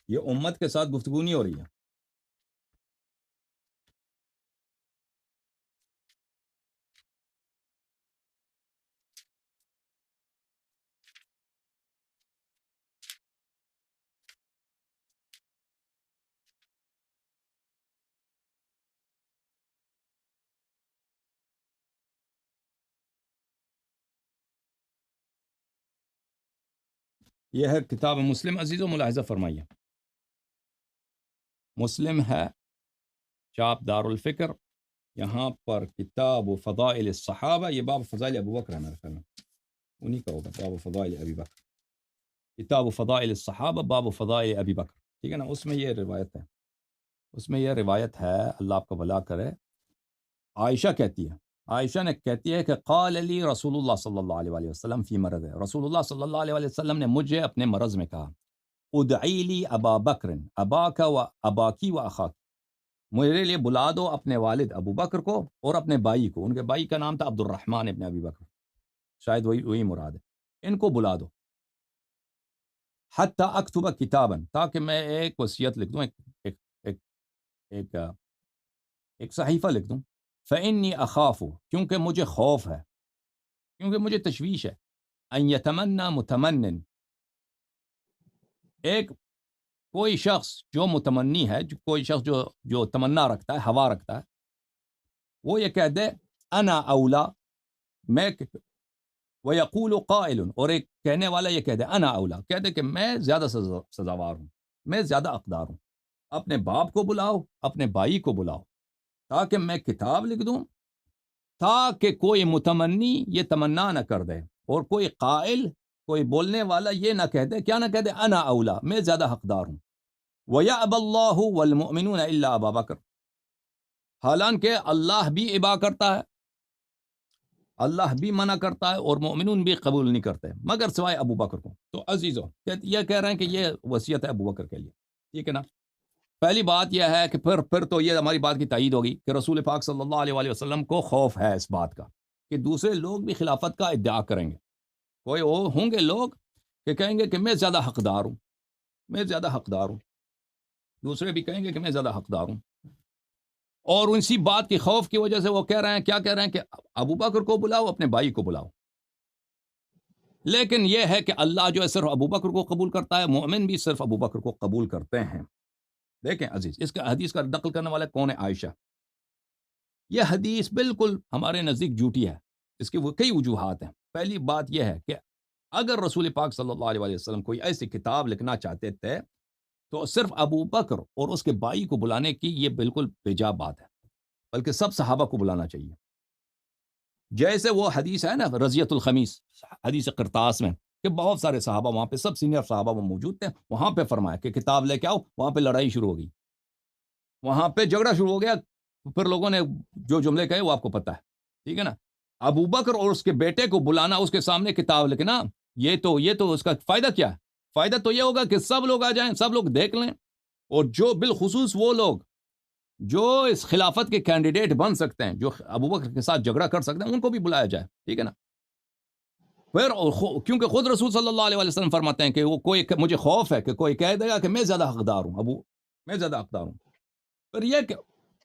یہ امت کے ساتھ گفتگو نہیں ہو رہی ہے. یہ ہے کتاب مسلم. عزیز و ملاحظہ فرمائیے، مسلم ہے، چاپ دار الفکر. یہاں پر کتاب و فضائل الصحابہ، یہ باب فضائل ابو بکر ہے میرے خیال میں، انہی کا ہوگا. باب فضائل ابی بکر، کتاب و فضائل الصحابہ، باب فضائل ابی بکر. ٹھیک ہے نا. اس میں یہ روایت ہے، اس میں یہ روایت ہے، اللہ آپ کو بھلا کرے. عائشہ کہتی ہے، عائشہ نے کہتی ہے کہ قال لی رسول اللہ صلی اللہ علیہ وآلہ وسلم فی مرض، رسول اللہ صلی اللہ علیہ وآلہ وسلم نے مجھے اپنے مرض میں کہا، ادعی لی ابا بکر اباک و اباکی و اخاک، میرے لیے بلا دو اپنے والد ابو بکر کو اور اپنے بھائی کو. ان کے بھائی کا نام تھا عبد الرحمن ابن ابی بکر، شاید وہی مراد ہے. ان کو بلا دو. حتی اکتب کتابا، تاکہ میں ایک وصیت لکھ دوں، ایک صحیفہ لکھ دوں. فإنی اخاف، کیونکہ مجھے خوف ہے، کیونکہ مجھے تشویش ہے. ان یتمنى متمن، ایک کوئی شخص جو متمنی ہے، کوئی شخص جو تمنا رکھتا ہے، ہوا رکھتا ہے، وہ یہ کہہ دے انا اولا، میں، ویقول قائل، اور ایک کہنے والا یہ کہہ دے انا اولا، کہہ دے کہ میں زیادہ سزاوار ہوں، میں زیادہ حقدار ہوں. اپنے باپ کو بلاؤ، اپنے بھائی کو بلاؤ، تاکہ میں کتاب لکھ دوں، تاکہ کوئی متمنی یہ تمنا نہ کر دے، اور کوئی قائل، کوئی بولنے والا یہ نہ کہہ دے، کیا نہ کہہ دے انا اولا، میں زیادہ حقدار ہوں. وَيَأْبَى اللَّهُ وَالْمُؤْمِنُونَ إِلَّا أَبَا بَكْرَ، حالانکہ اللہ بھی ابا کرتا ہے، اللہ بھی منع کرتا ہے، اور مومنون بھی قبول نہیں کرتے مگر سوائے ابو بکر کو. تو عزیزو، یہ کہہ رہے ہیں کہ یہ وصیت ہے ابو بکر کے لیے. ٹھیک ہے نا. پہلی بات یہ ہے کہ پھر تو یہ ہماری بات کی تائید ہوگی کہ رسول پاک صلی اللہ علیہ وآلہ وسلم کو خوف ہے اس بات کا کہ دوسرے لوگ بھی خلافت کا ادعا کریں گے. کوئی ہوں گے لوگ کہ کہیں گے کہ میں زیادہ حقدار ہوں، میں زیادہ حقدار ہوں، دوسرے بھی کہیں گے کہ میں زیادہ حقدار ہوں. اور اسی بات کی خوف کی وجہ سے وہ کہہ رہے ہیں، کیا کہہ رہے ہیں کہ ابو بکر کو بلاؤ، اپنے بھائی کو بلاؤ. لیکن یہ ہے کہ اللہ جو ہے صرف ابو بکر کو قبول کرتا ہے، مومن بھی صرف ابو بکر کو قبول کرتے ہیں. دیکھیں عزیز، اس کا حدیث کا نقل کرنے والا کون ہے؟ عائشہ. یہ حدیث بالکل ہمارے نزدیک جھوٹی ہے. اس کے وہ کئی وجوہات ہیں. پہلی بات یہ ہے کہ اگر رسول پاک صلی اللہ علیہ وآلہ وسلم کوئی ایسی کتاب لکھنا چاہتے تھے تو صرف ابو بکر اور اس کے بھائی کو بلانے کی یہ بالکل بیجا بات ہے، بلکہ سب صحابہ کو بلانا چاہیے. جیسے وہ حدیث ہے نا رضیت الخمیس، حدیث قرطاس میں، کہ بہت سارے صحابہ وہاں پہ، سب سینئر صحابہ وہ موجود تھے، وہاں پہ فرمایا کہ کتاب لے کے آؤ. وہاں پہ لڑائی شروع ہو گئی، وہاں پہ جھگڑا شروع ہو گیا. پھر لوگوں نے جو جملے کہے وہ آپ کو پتہ ہے. ٹھیک ہے نا. ابو بکر اور اس کے بیٹے کو بلانا، اس کے سامنے کتاب لکھنا، یہ تو اس کا فائدہ کیا ہے؟ فائدہ تو یہ ہوگا کہ سب لوگ آ جائیں، سب لوگ دیکھ لیں، اور جو بالخصوص وہ لوگ جو اس خلافت کے کینڈیڈیٹ بن سکتے ہیں، جو ابو بکر کے ساتھ جھگڑا کر سکتے ہیں، ان کو بھی بلایا جائے. ٹھیک ہے نا. پھر کیونکہ خود رسول صلی اللہ علیہ وسلم فرماتے ہیں کہ وہ کوئی مجھے خوف ہے کہ کوئی کہہ دے گا کہ میں زیادہ حقدار ہوں، میں زیادہ حقدار ہوں. پر یہ کہ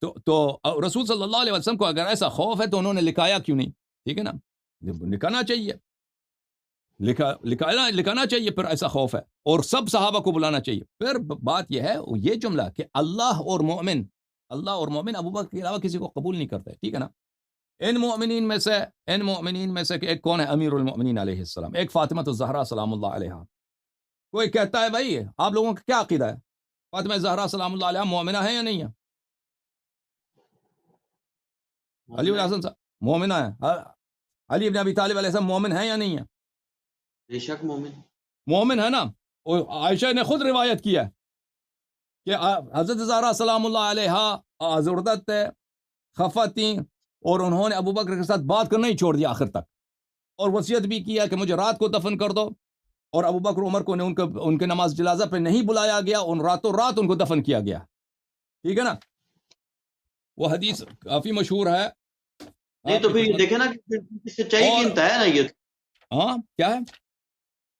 تو رسول صلی اللہ علیہ وسلم کو اگر ایسا خوف ہے تو انہوں نے لکھایا کیوں نہیں؟ ٹھیک ہے نا، لکھانا چاہیے، لکھانا چاہیے. پھر ایسا خوف ہے اور سب صحابہ کو بلانا چاہیے. پھر بات یہ ہے یہ جملہ کہ اللہ اور مومن ابو بکر کے علاوہ کسی کو قبول نہیں کرتے. ٹھیک ہے نا. ان مومنین میں سے کہ ایک کون ہے؟ امیر المؤمنین علیہ السلام، ایک فاطمہ الزہرا سلام اللہ علیہا. کوئی کہتا ہے بھائی آپ لوگوں کا کیا عقیدہ ہے، فاطمہ زہرا سلام اللہ علیہا مومنہ ہے یا نہیں ہے؟ علی بن حسن صاحب مومنہ ہے، علی بن ابی طالب علیہ السلام مومن ہے یا نہیں ہے؟ بے شک مومن ہے نا. اور عائشہ نے خود روایت کیا ہے کہ حضرت زہرا سلام اللہ علیہا زردت خفتیں اور انہوں نے ابو بکر کے ساتھ بات کرنا ہی چھوڑ دیا آخر تک، اور وصیت بھی کیا کہ مجھے رات کو دفن کر دو. اور ابو بکر عمر کو ان کے نماز جنازہ پہ نہیں بلایا گیا، ان راتوں رات ان کو دفن کیا گیا. ٹھیک ہے نا. وہ حدیث کافی مشہور ہے. نہیں تو پھر یہ دیکھیں نا کہ سچائی کی انتہا ہے نا یہ. ہاں کیا ہے؟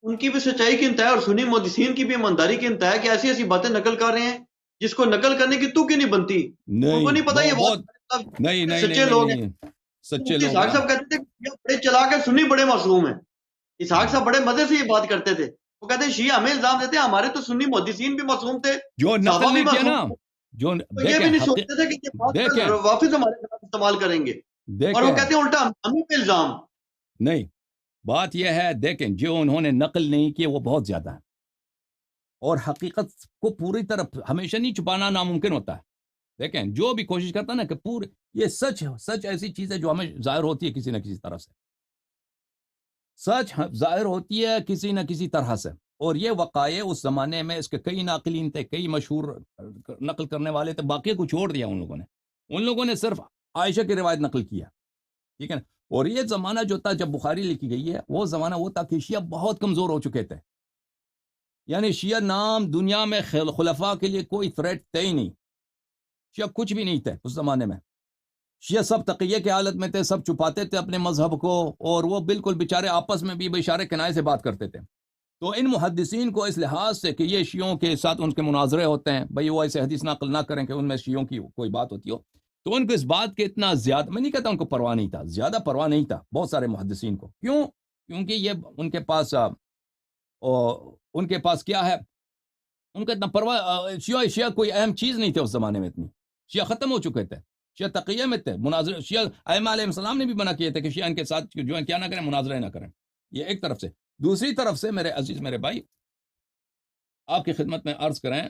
ان کی بھی سچائی کی انتہا ہے اور سنی محدثین کی بھی ایمانداری کی انتہا ہے کہ ایسی ایسی باتیں نقل کر رہے ہیں جس کو نقل کرنے کی تو کی نہیں بنتی. ان کو نہیں پتا یہ بات نہیں سچے لوگ ہیں. سچے لوگ. اسحاق صاحب کہتے تھے کہ بڑے چلا کے سنی بڑے معصوم ہیں. اسحاق صاحب بڑے مزے سے یہ بات کرتے تھے. وہ کہتے ہیں شیعہ ہمیں الزام دیتے ہیں ہمارے تو سنی محدثین بھی معصوم تھے، جو نقل نہیں کیا نا، جو یہ بھی نہیں سوچتے تھے کہ یہ بات واپس ہمارے خلاف استعمال کریں گے. اور وہ کہتے ہیں الٹا ہمیں پہ الزام. نہیں، بات یہ ہے دیکھیں جو انہوں نے نقل نہیں کی وہ بہت زیادہ ہے، اور حقیقت کو پوری طرح ہمیشہ نہیں چھپانا ناممکن ہوتا ہے. دیکھیں جو بھی کوشش کرتا ہے نا کہ پورے یہ سچ ایسی چیز ہے جو ہمیں ظاہر ہوتی ہے کسی نہ کسی طرح سے. سچ ظاہر ہوتی ہے کسی نہ کسی طرح سے. اور یہ وقائع اس زمانے میں اس کے کئی ناقلین تھے، کئی مشہور نقل کرنے والے تھے، باقی کو چھوڑ دیا ان لوگوں نے صرف عائشہ کی روایت نقل کیا. ٹھیک ہے نا. اور یہ زمانہ جو تھا جب بخاری لکھی گئی ہے وہ زمانہ وہ تھا کہ شیعہ بہت کمزور ہو چکے تھے. یعنی شیعہ نام دنیا میں خلفاء کے لیے کوئی تھریٹ تھے ہی نہیں. شیعہ کچھ بھی نہیں تھے اس زمانے میں. شیعہ سب تقیہ کی حالت میں تھے، سب چھپاتے تھے اپنے مذہب کو، اور وہ بالکل بیچارے آپس میں بھی اشارے کنائے سے بات کرتے تھے. تو ان محدثین کو اس لحاظ سے کہ یہ شیعوں کے ساتھ ان کے مناظرے ہوتے ہیں، بھئی وہ ایسے حدیث نقل نہ کریں کہ ان میں شیعوں کی کوئی بات ہوتی ہو، تو ان کو اس بات کے اتنا زیادہ، میں نہیں کہتا ان کو پرواہ نہیں تھا، زیادہ پرواہ نہیں تھا بہت سارے محدثین کو. کیونکہ یہ ان کے پاس کیا ہے، ان کا اتنا پرواہ. شیعہ کوئی اہم چیز نہیں تھے اس زمانے میں. اتنی شیعہ ختم ہو چکے تھے، شیعہ تقیہ میں تھے. مناظر شیعہ ائمہ علیہ السلام نے بھی منع کیے تھے کہ شیعہ ان کے ساتھ جو ہے کیا نہ کریں، مناظرے نہ کریں. یہ ایک طرف سے. دوسری طرف سے میرے عزیز میرے بھائی آپ کی خدمت میں عرض کریں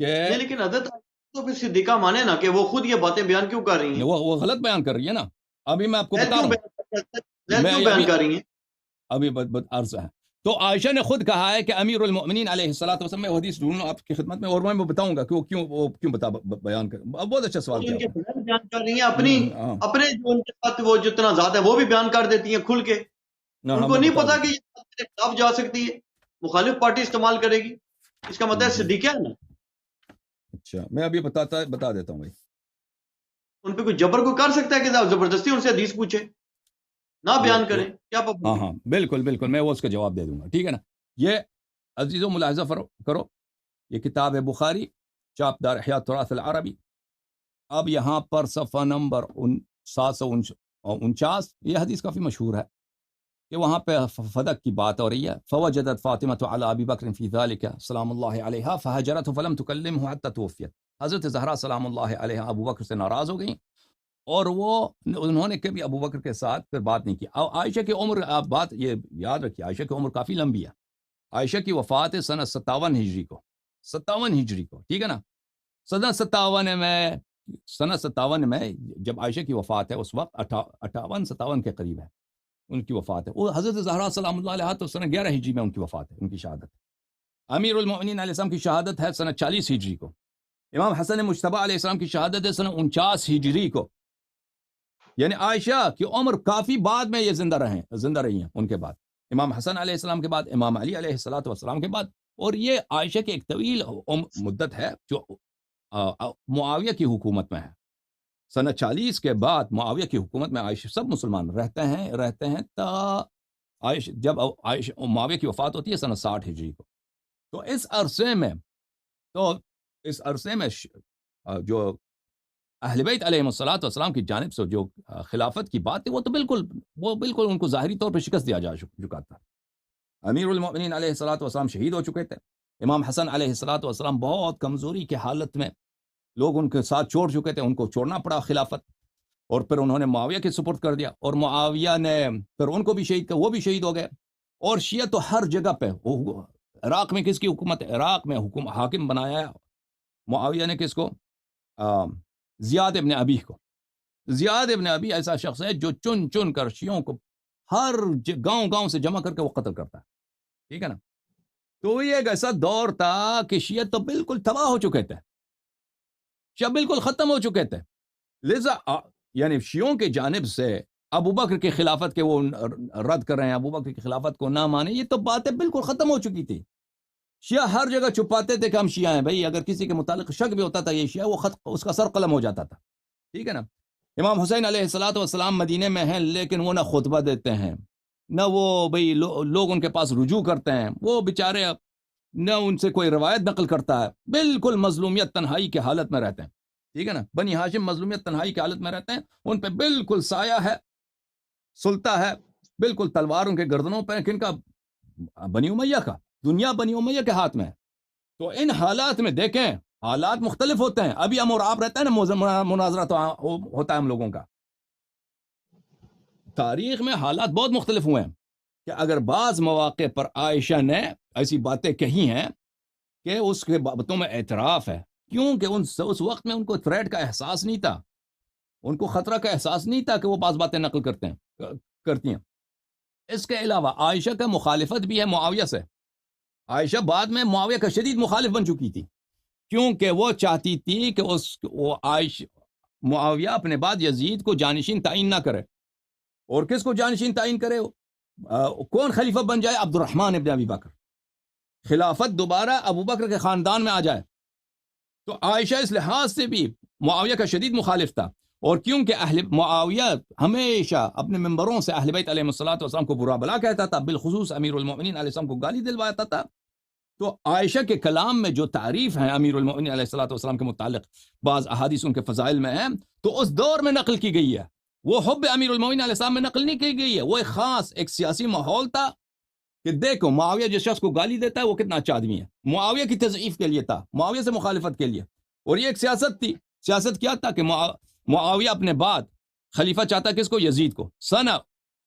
کہ لیکن حضرت تو پھر صدیقہ مانے نا کہ وہ خود یہ باتیں بیان کیوں کر رہی ہیں. وہ غلط بیان کر رہی ہے نا. ابھی میں آپ کو بتا رہا ہوں ابھی عرض ہے. تو عائشہ نے خود کہا ہے کہ امیر المؤمنین علیہ الصلوۃ والسلام، میں حدیث ڈھونڈوں آپ کی خدمت میں اور میں بتاؤں گا کہ وہ کیوں بیان کر. بہت اچھا سوال کیا. بیان کر رہی ہیں اپنے جو ان کے ساتھ وہ جتنا ذات ہے وہ بھی بیان کر دیتی ہیں کھل کے. ان کو نہیں پتا کہ یہ خلاف جا سکتی ہے، مخالف پارٹی استعمال کرے گی. اس کا مطلب صدیقہ ہے نا. اچھا میں ابھی بتا دیتا ہوں بھائی. ان پہ کوئی جبر کو کر سکتا ہے کہ زبردستی ان سے حدیث پوچھے نہ بیان کریں؟ کیا ہاں بالکل میں وہ اس کا جواب دے دوں گا. ٹھیک ہے نا. یہ عزیزو ملاحظہ کرو، یہ کتاب ہے بخاری چاپ دار احیاء التراث العربی. اب یہاں پر صفحہ نمبر 749 یہ حدیث کافی مشہور ہے کہ وہاں پہ فدق کی بات ہو رہی ہے. فوجدت فاطمہ علی ابی بکر فی ذلک سلام اللہ علیہا فہجرته فلم تکلمه حتی توفیت. حضرت زہرا سلام اللہ علیہا ابو بکر سے ناراض ہو گئیں اور انہوں نے کبھی ابو بکر کے ساتھ پھر بات نہیں کی. عائشہ کی عمر، آپ بات یہ یاد رکھیے، عائشہ کی عمر کافی لمبی ہے. عائشہ کی وفات ہے سنہ 57 ہجری کو. ٹھیک ہے نا. سنہ 57 میں جب عائشہ کی وفات ہے اس وقت 58-57 کے قریب ہے ان کی وفات ہے. وہ حضرت زہرا سلام اللہ علیہا تو سنہ 11 ہجری میں ان کی وفات ہے، ان کی شہادت ہے. امیر المؤمنین علیہ السلام کی شہادت ہے سنہ 40 ہجری کو. امام حسن مجتبی علیہ السلام کی شہادت ہے سنہ 49 ہجری کو. یعنی عائشہ کی عمر کافی بعد میں یہ زندہ رہی ہیں ان کے بعد، امام حسن علیہ السلام کے بعد، امام علی علیہ الصلوۃ والسلام کے بعد. اور یہ عائشہ کی ایک طویل مدت ہے جو معاویہ کی حکومت میں ہے. سنہ 40 کے بعد معاویہ کی حکومت میں عائشہ سب مسلمان رہتے ہیں تا جب معاویہ کی وفات ہوتی ہے سنہ 60 ہجری کو. تو اس عرصے میں جو اہل بیت علیہ السلام کی جانب سے جو خلافت کی بات ہے وہ بالکل ان کو ظاہری طور پہ شکست دیا جا چکا تھا. امیر المؤمنین علیہ السلام شہید ہو چکے تھے. امام حسن علیہ السلام بہت کمزوری کی حالت میں لوگ ان کے ساتھ چھوڑ چکے تھے، ان کو چھوڑنا پڑا خلافت، اور پھر انہوں نے معاویہ کے سپرد کر دیا، اور معاویہ نے پھر ان کو بھی شہید کر، وہ بھی شہید ہو گئے. اور شیعہ تو ہر جگہ پہ. عراق میں کس کی حکومت ہے؟ عراق میں حاکم بنایا معاویہ نے کس کو؟ زیاد ابن ابی کو. زیاد ابن ابی ایسا شخص ہے جو چن کر شیعوں کو ہر گاؤں سے جمع کر کے وہ قتل کرتا ہے. ٹھیک ہے نا. تو یہ ایک ایسا دور تھا کہ شیعہ تو بالکل تباہ ہو چکے تھے، شیعہ بالکل ختم ہو چکے تھے. لہذا یعنی شیعوں کی جانب سے ابو بکر کی خلافت کے وہ رد کر رہے ہیں، ابو بکر کی خلافت کو نہ مانے، یہ تو باتیں بالکل ختم ہو چکی تھی. شیعہ ہر جگہ چھپاتے تھے کہ ہم شیعہ ہیں. بھائی اگر کسی کے متعلق شک بھی ہوتا تھا یہ شیعہ، وہ اس کا سر قلم ہو جاتا تھا. ٹھیک ہے نا. امام حسین علیہ السلام مدینے میں ہیں، لیکن وہ نہ خطبہ دیتے ہیں، نہ وہ بھئی لوگ ان کے پاس رجوع کرتے ہیں. وہ بیچارے نہ ان سے کوئی روایت نقل کرتا ہے. بالکل مظلومیت تنہائی کی حالت میں رہتے ہیں. ٹھیک ہے نا. بنی ہاشم مظلومیت تنہائی کی حالت میں رہتے ہیں. ان پہ بالکل سایہ ہے، سلطہ ہے، بالکل تلوار ان کے گردنوں پہ. کن کا؟ بنی امیہ کا. دنیا بنی امیہ کے ہاتھ میں. تو ان حالات میں دیکھیں، حالات مختلف ہوتے ہیں. ابھی ہم اور آپ رہتے ہیں نا، مناظرہ تو ہوتا ہے ہم لوگوں کا. تاریخ میں حالات بہت مختلف ہوئے ہیں کہ اگر بعض مواقع پر عائشہ نے ایسی باتیں کہی ہیں کہ اس کے باتوں میں اعتراف ہے، کیونکہ اس وقت میں ان کو تھریٹ کا احساس نہیں تھا، ان کو خطرہ کا احساس نہیں تھا کہ وہ بعض باتیں نقل کرتی ہیں. اس کے علاوہ عائشہ کا مخالفت بھی ہے معاویہ سے. عائشہ بعد میں معاویہ کا شدید مخالف بن چکی تھی، کیونکہ وہ چاہتی تھی کہ معاویہ اپنے بعد یزید کو جانشین تعین نہ کرے. اور کس کو جانشین تعین کرے؟ کون خلیفہ بن جائے؟ عبد الرحمن ابن ابی بکر. خلافت دوبارہ ابو بکر کے خاندان میں آ جائے. تو عائشہ اس لحاظ سے بھی معاویہ کا شدید مخالف تھا. اور کیونکہ معاویہ ہمیشہ اپنے ممبروں سے اہل بیت علیہ السلام کو برا بلا کہتا تھا، بالخصوص امیر المؤمنین علیہ السلام کو گالی دلواتا تھا. تو عائشہ کے کلام میں جو تعریف ہیں امیر المؤمنین علیہ السلام کے متعلق، بعض احادیث ان کے فضائل میں ہیں، تو اس دور میں نقل کی گئی ہے. وہ حب امیر المؤمنین علیہ السلام میں نقل نہیں کی گئی ہے. وہ ایک خاص ایک سیاسی ماحول تھا کہ دیکھو معاویہ جس شخص کو گالی دیتا ہے وہ کتنا اچھا آدمی ہے. معاویہ کی تضعیف کے لیے تھا، معاویہ سے مخالفت کے لیے. اور یہ ایک سیاست تھی. سیاست کیا تھا کہ معاویہ اپنے بعد خلیفہ چاہتا کس کو؟ یزید کو. سنہ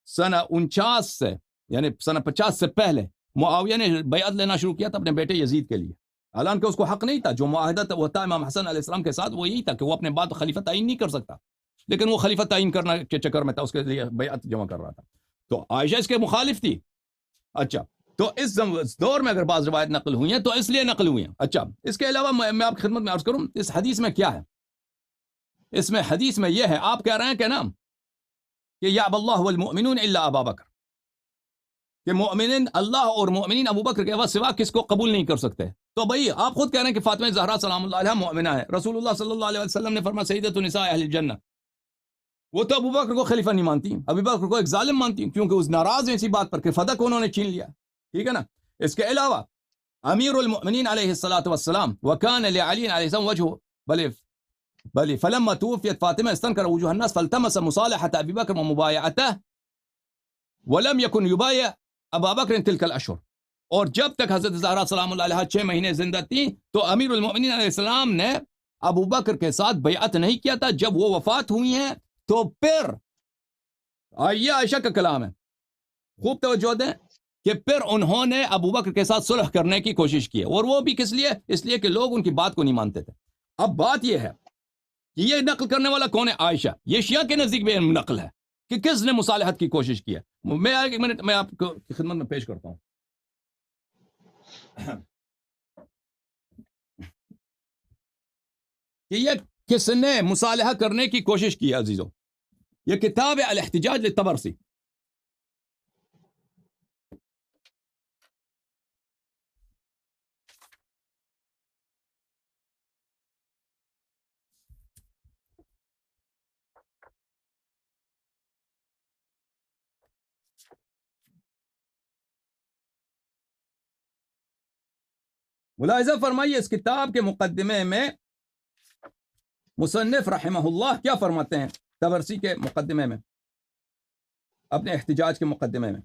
49 سے، یعنی سنہ 50 سے پہلے معاویہ نے بیعت لینا شروع کیا تھا اپنے بیٹے یزید کے لیے. حالانکہ اس کو حق نہیں تھا. جو معاہدہ ہوتا امام حسن علیہ السلام کے ساتھ وہ یہی تھا کہ وہ اپنے بعد خلیفہ تعین نہیں کر سکتا، لیکن وہ خلیفہ تعین کرنا کے چکر میں تھا، اس کے لیے بیعت جمع کر رہا تھا. تو عائشہ اس کے مخالف تھی. اچھا، تو اس دور میں اگر بعض روایت نقل ہوئی ہیں تو اس لیے نقل ہوئی ہیں. اچھا، اس کے علاوہ میں آپ کی خدمت میں عرض کروں اس حدیث میں کیا ہے. اس میں حدیث میں یہ ہے، آپ کہہ رہے ہیں کہ نا کہ یعب اللہ والمؤمنون الا ابا بکر، کہ مؤمنین اللہ اور مؤمنین ابو بکر کے علاوہ سوا کس کو قبول نہیں کر سکتے. تو بھائی آپ خود کہہ رہے ہیں کہ فاطمہ زہرا سلام اللہ علیہا مؤمنہ ہے. رسول اللہ صلی اللہ علیہ وسلم نے فرمایا سیدۃ النساء اہل الجنہ. وہ تو ابو بکر کو خلیفہ نہیں مانتی، ابو بکر کو ایک ظالم مانتی، کیونکہ اس ناراض ہیں اسی بات پر کہ فدق انہوں نے چھین لیا. ٹھیک ہے نا. اس کے علاوہ امیر المؤمنین علیہ الصلوۃ والسلام وکان لعلی علیہ السلام وجہ بل فلما توفیت فاطمہ استنکر وجوہ الناس فالتمس مصالحة ابی بکر ومبایعته ولم يكن يبايع ابا بکر تلك الاشهر. اور جب تک حضرت زہرا سلام اللہ علیہا 6 مہینے زندہ تھی تو امیر المؤمنین علیہ السلام نے ابو بکر کے ساتھ بیعت نہیں کیا تھا. جب وہ وفات ہوئی ہیں تو پھر یہ عائشہ کا کلام ہے، خوب توجہ دیں، کہ پھر انہوں نے ابو بکر کے ساتھ صلح کرنے کی کوشش کی. اور وہ بھی کس لیے؟ اس لیے کہ لوگ ان کی بات کو نہیں مانتے تھے. اب بات یہ ہے کہ یہ نقل کرنے والا کون ہے؟ عائشہ. یہ شیعہ کے نزدیک بھی نقل ہے کہ کس نے مصالحت کی کوشش کی ہے. میں ایک منٹ میں آپ کو خدمت میں پیش کرتا ہوں. کہ یہ کس نے مصالحہ کرنے کی کوشش کی ہے عزیزوں. یہ کتاب ہے الاحتجاج للطبرسی. ملاحظہ فرمائیے اس کتاب کے مقدمے میں مصنف رحمہ اللہ کیا فرماتے ہیں طبرسی کے مقدمے میں، اپنے احتجاج کے مقدمے میں.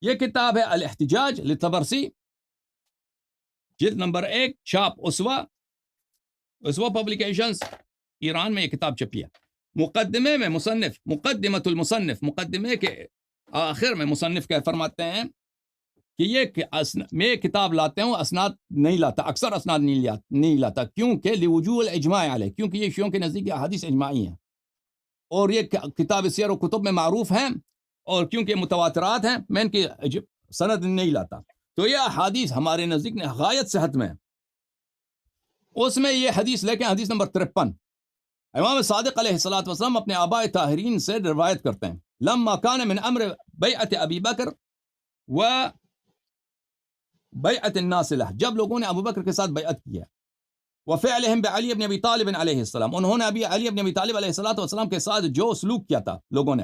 یہ کتاب ہے الاحتجاج لطبرسی، جلد نمبر 1، چھاپ اسوا پبلیکیشنز، ایران میں یہ کتاب چھپی ہے. مقدمے میں مصنف، مقدمۃ المصنف، مقدمے کے آخر میں مصنف کیا فرماتے ہیں کہ میں کتاب لاتے ہوں، اسناد نہیں لاتا، اکثر اسناد نہیں لاتا، کیونکہ لوجوہ الاجماع علیہ، کیونکہ یہ شیعوں کے نزدیک احادیث اجماعی ہیں، اور یہ کتاب سیر و کتب میں معروف ہیں، اور کیونکہ متواترات ہیں میں ان کی سند نہیں لاتا. تو یہ احادیث ہمارے نزدیک غایت صحت میں، اس میں یہ حدیث لے کے حدیث نمبر 53 امام صادق علیہ الصلوۃ والسلام اپنے آباء طاہرین سے روایت کرتے ہیں، لما کان من امر بیعت ابی بکر و بیعت الناس له، جب لوگوں نے ابو بکر کے ساتھ بیعت کیا، وفعلهم بعلی ابن ابی طالب علیہ السلام، انہوں نے علی ابن ابی طالب علیہ الصلوۃ والسلام کے ساتھ جو سلوک کیا تھا لوگوں نے.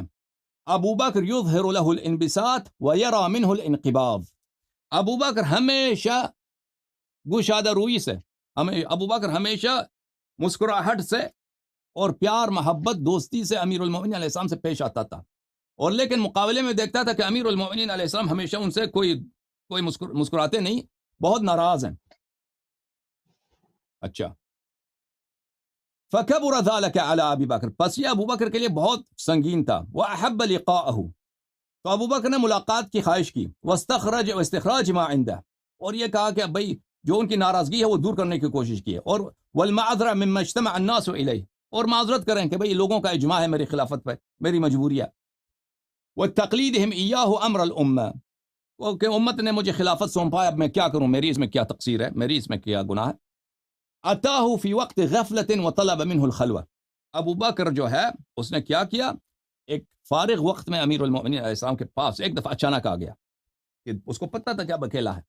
ابو بکر یظہر له الانبساط ویرى منه الانقباض، ابو بکر ہمیشہ گشادہ روئی سے، ابو بکر ہمیشہ مسکراہٹ سے اور پیار محبت دوستی سے امیر المؤمنین علیہ السلام سے پیش آتا تھا، اور لیکن مقابلے میں دیکھتا تھا کہ امیر المؤمنین علیہ السلام ہمیشہ ان سے کوئی مسکراتے نہیں، بہت ناراض ہیں. اچھا، فکبر ذلك على ابی بکر، پس یہ ابو بکر کے لیے بہت سنگین تھا. واحب لقاءه، تو ابو بکر نے ملاقات کی خواہش کی. واستخراج ما عنده، اور یہ کہا کہ بھائی جو ان کی ناراضگی ہے وہ دور کرنے کی کوشش کی ہے. اور والمعذرة مما اجتمع الناس الیہ، اور معذرت کریں کہ بھئی لوگوں کا اجماع ہے میری خلافت پہ، میری مجبوری ہے. وتقلیدهم ایاه امر الامه، کہ امت نے مجھے خلافت سونپا ہے، اب میں کیا کروں، میری اس میں کیا تقصیر ہے، میری اس میں کیا گناہ ہے. اتاه فی وقت غفلۃ وطلب منه الخلوہ، ابو بکر جو ہے اس نے کیا کیا، ایک فارغ وقت میں امیر المؤمنین علیہ السلام کے پاس ایک دفعہ اچانک آ گیا، کہ اس کو پتہ تھا کہ اب اکیلا ہے،